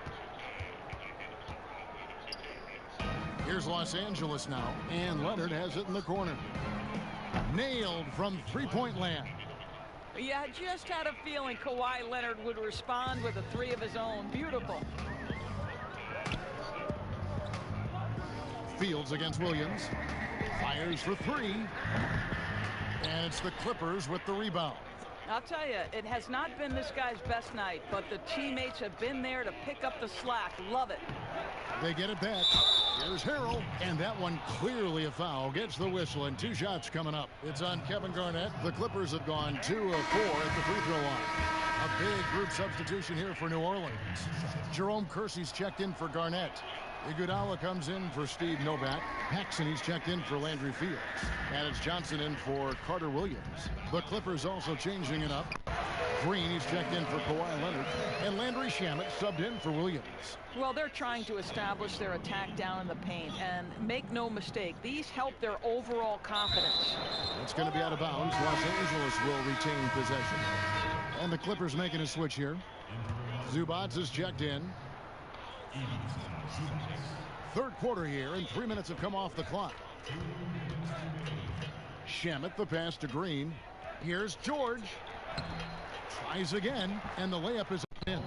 Speaker 1: Here's Los Angeles now. And Leonard has it in the corner. Nailed from three-point land.
Speaker 22: Yeah, I just had a feeling Kawhi Leonard would respond with a 3 of his own. Beautiful.
Speaker 1: Fields against Williams. Fires for 3. And it's the Clippers with the rebound.
Speaker 22: I'll tell you, it has not been this guy's best night, but the teammates have been there to pick up the slack. Love it.
Speaker 1: They get it back. Here's Harrell. And that one clearly a foul. Gets the whistle and 2 shots coming up. It's on Kevin Garnett. The Clippers have gone 2 of 4 at the free throw line. A big group substitution here for New Orleans. Jerome Kersey's checked in for Garnett. Iguodala comes in for Steve Novak. Paxson, he's checked in for Landry Fields. And it's Johnson in for Carter Williams. The Clippers also changing it up. Green, he's checked in for Kawhi Leonard. And Landry Shamet subbed in for Williams.
Speaker 22: Well, they're trying to establish their attack down in the paint. And make no mistake, these help their overall confidence.
Speaker 1: It's going to be out of bounds. Los Angeles will retain possession. And the Clippers making a switch here. Zubats is checked in. Third quarter here, and 3 minutes have come off the clock. Shamet, the pass to Green. Here's George. Tries again, and the layup is in.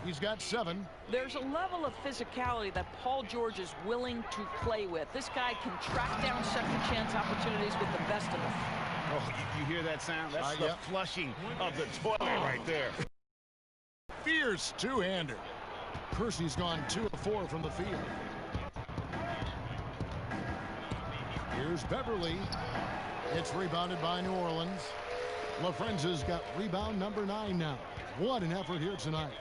Speaker 1: He's got 7.
Speaker 22: There's a level of physicality that Paul George is willing to play with. This guy can track down second chance opportunities with the best of them.
Speaker 2: Oh, you hear that sound? That's the flushing of the toilet right there.
Speaker 1: Fierce two-hander. Kersey's gone 2 of 4 from the field. Here's Beverly. It's rebounded by New Orleans. LaFrenza's got rebound number 9 now. What an effort here tonight.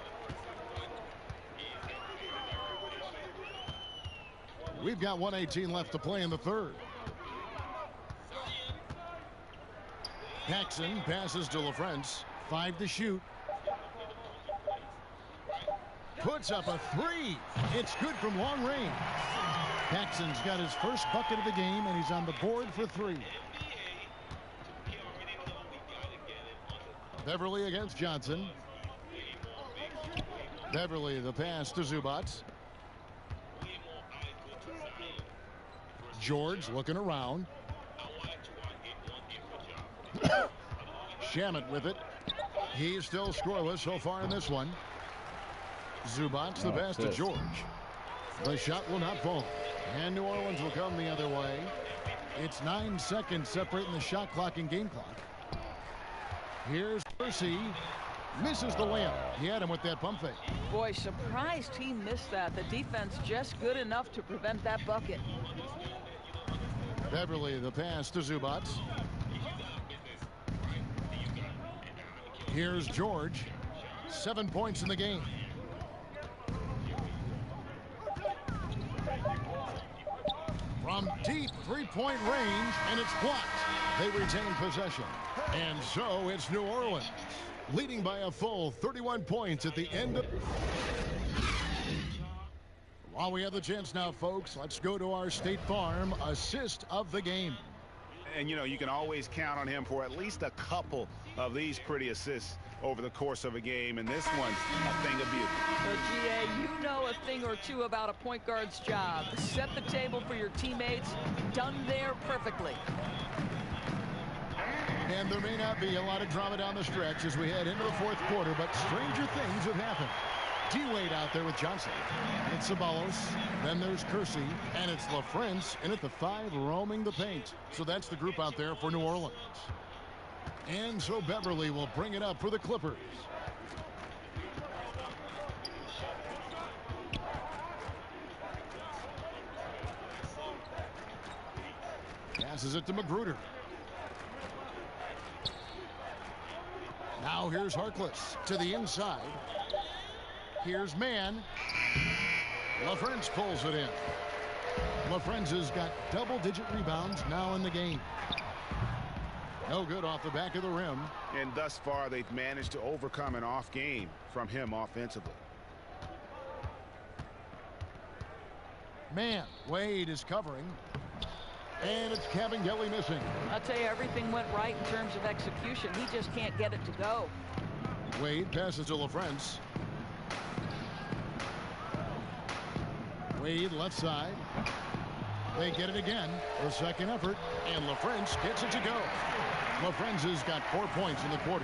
Speaker 1: We've got 1:18 left to play in the third. Paxson passes to LaFrance. 5 to shoot. Puts up a 3. It's good from long range. Paxson's got his first bucket of the game, and he's on the board for 3. Beverly against Johnson. Beverly, the pass to Zubats. George looking around. Shamet with it. He's still scoreless so far in this one. Zubats the pass to George. The shot will not fall. And New Orleans will come the other way. It's 9 seconds separating the shot clock and game clock. Here's Percy. Misses the layup. He had him with that pump fake.
Speaker 22: Boy, surprised he missed that. The defense just good enough to prevent that bucket.
Speaker 1: Beverly, the pass to Zubats. Here's George. 7 points in the game. From deep three-point range, and it's blocked. They retain possession. And so it's New Orleans, leading by a full 31 points at the end of... While we have the chance now, folks, let's go to our State Farm assist of the game.
Speaker 2: And, you know, you can always count on him for at least a couple of these pretty assists over the course of a game, and this one's a thing of beauty.
Speaker 22: So, GA, you know a thing or two about a point guard's job. Set the table for your teammates. Done there perfectly.
Speaker 1: And there may not be a lot of drama down the stretch as we head into the fourth quarter, but stranger things have happened. D-Wade out there with Johnson. It's Ceballos. Then there's Kersey. And it's LaFrance in at the 5 roaming the paint. So that's the group out there for New Orleans. And so Beverly will bring it up for the Clippers. Passes it to Magruder. Now here's Harkless to the inside. Here's Mann. LaFrance pulls it in. LaFrance has got double-digit rebounds now in the game. No good off the back of the rim.
Speaker 2: And thus far, they've managed to overcome an off game from him offensively.
Speaker 1: Man, Wade is covering. And it's Kevin Gelly missing.
Speaker 22: I'll tell you, everything went right in terms of execution. He just can't get it to go.
Speaker 1: Wade passes to LaFrance. Wade left side. They get it again. The second effort. And LaFrance gets it to go. LaFrance has got 4 points in the quarter.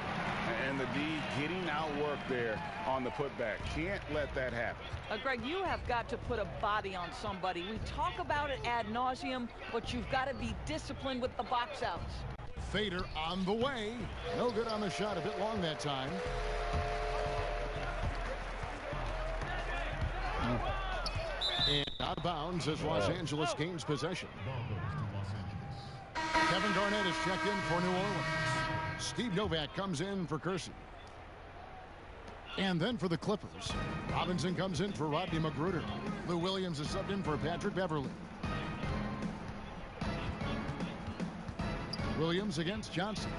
Speaker 2: And the D getting outwork there on the putback. Can't let that happen.
Speaker 22: Greg, you have got to put a body on somebody. We talk about it ad nauseum, but you've got to be disciplined with the box outs.
Speaker 1: Fader on the way. No good on the shot. A bit long that time. And out of bounds as Los Angeles gains possession. Kevin Garnett is checked in for New Orleans. Steve Novak comes in for Kersey. And then for the Clippers, Robinson comes in for Rodney Magruder. Lou Williams is subbed in for Patrick Beverly. Williams against Johnson.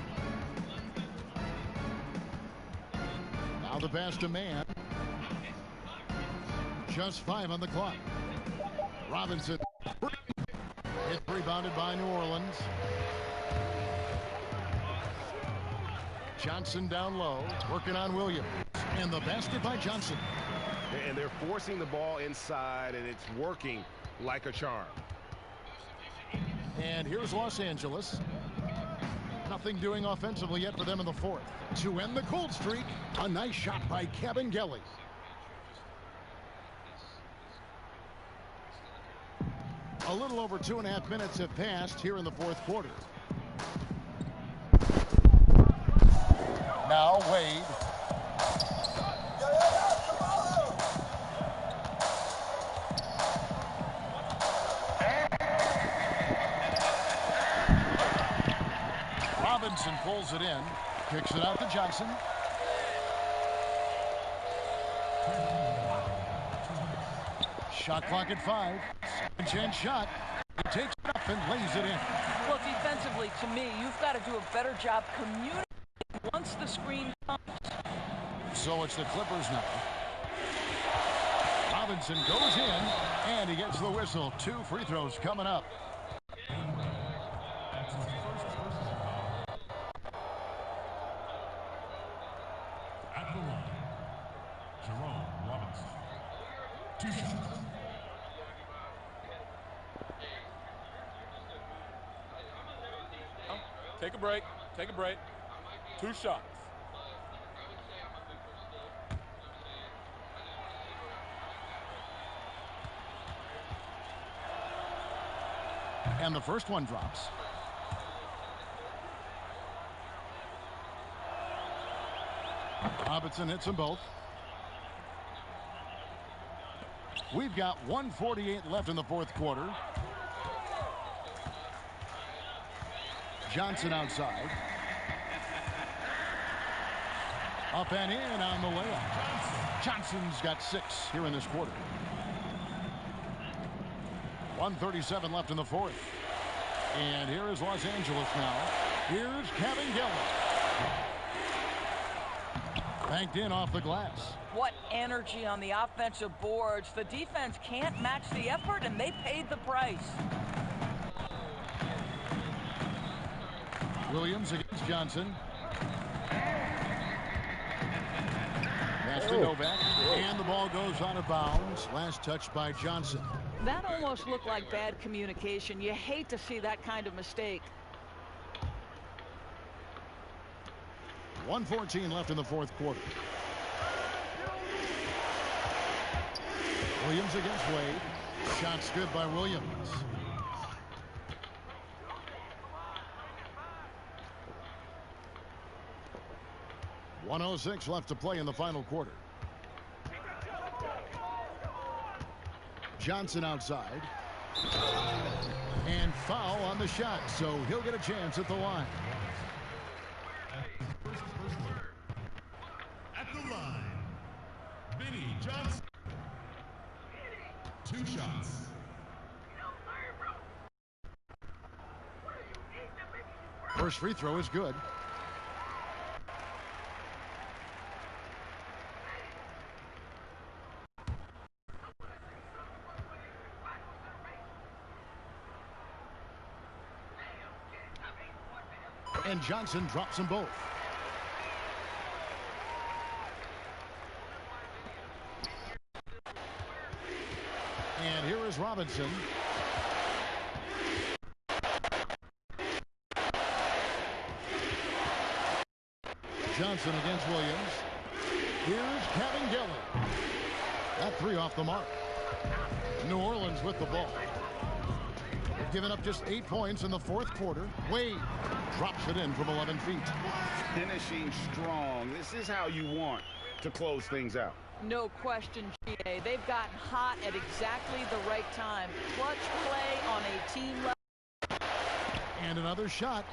Speaker 1: Now the pass to Mann. Just 5 on the clock. Robinson. It's rebounded by New Orleans. Johnson down low, working on Williams. And the basket by Johnson.
Speaker 6: And they're forcing the ball inside, and it's working like a charm.
Speaker 1: And here's Los Angeles. Nothing doing offensively yet for them in the fourth. To end the cold streak, a nice shot by Kabengele. A little over 2.5 minutes have passed here in the fourth quarter. Now Wade. Robinson pulls it in, kicks it out to Johnson. Shot clock at 5. Chance shot. He takes it up and lays it in.
Speaker 22: Well, defensively, to me, you've got to do a better job communicating once the screen comes.
Speaker 1: So it's the Clippers now. Robinson goes in, and he gets the whistle. 2 free throws coming up.
Speaker 4: At the line, Jerome Robinson. 2 shots.
Speaker 3: Take a break. Take a break. 2 shots.
Speaker 1: And the first one drops. Robinson hits them both. We've got 1:48 left in the fourth quarter. Johnson outside. Up and in on the layup. Johnson's got 6 here in this quarter. 1:37 left in the fourth. And here is Los Angeles now. Here's Kabengele. Banked in off the glass.
Speaker 22: What energy on the offensive boards. The defense can't match the effort, and they paid the price.
Speaker 1: Williams against Johnson. That's to Novak. And the ball goes out of bounds. Last touch by Johnson.
Speaker 22: That almost looked like bad communication. You hate to see that kind of mistake.
Speaker 1: 1:14 left in the fourth quarter. Williams against Wade. Shots good by Williams. .106 left to play in the final quarter. Johnson outside. And foul on the shot, so he'll get a chance at the line.
Speaker 4: At the line, Vinny Johnson. 2 shots.
Speaker 1: First free throw is good. And Johnson drops them both. And here is Robinson. Johnson against Williams. Here's Kabengele. That 3 off the mark. New Orleans with the ball. They've given up just 8 points in the fourth quarter. Wade drops it in from 11 feet.
Speaker 2: Finishing strong. This is how you want to close things out.
Speaker 22: No question, GA. They've gotten hot at exactly the right time. Clutch play on a team level.
Speaker 1: And another shot.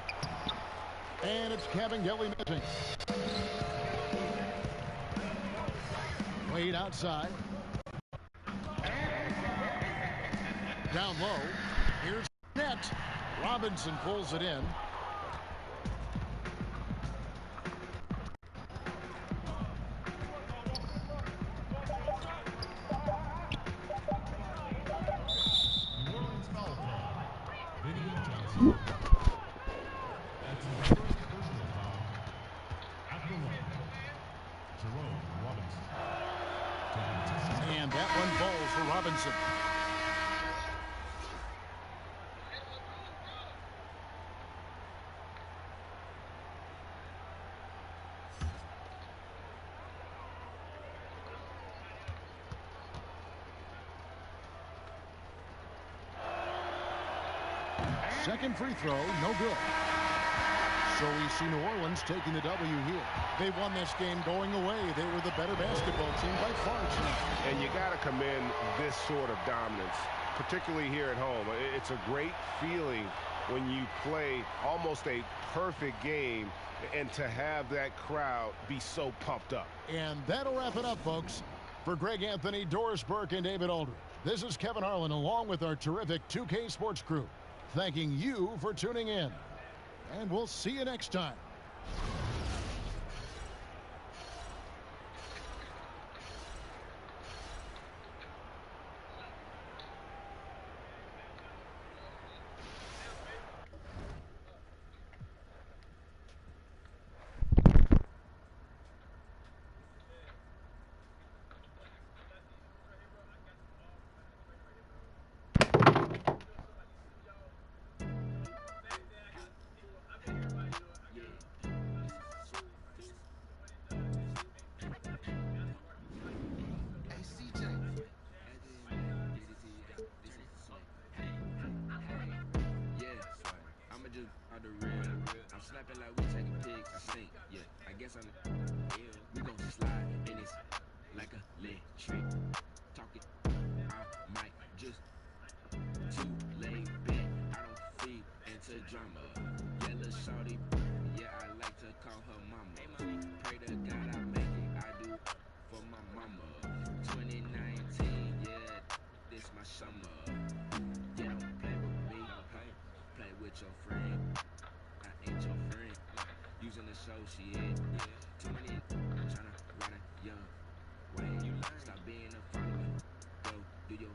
Speaker 1: And it's Kabengele missing. Wade outside. Down low. Here's net. Robinson pulls it in. Second free throw, no good. So we see New Orleans taking the W here. They won this game going away. They were the better basketball team by far tonight.
Speaker 6: And you got to commend this sort of dominance, particularly here at home. It's a great feeling when you play almost a perfect game and to have that crowd be so pumped up.
Speaker 1: And that'll wrap it up, folks. For Greg Anthony, Doris Burke, and David Aldridge, this is Kevin Harlan along with our terrific 2K Sports crew, thanking you for tuning in. And we'll see you next time.
Speaker 13: Associate, too many tryna ride a young way. Stop being a follower, go do your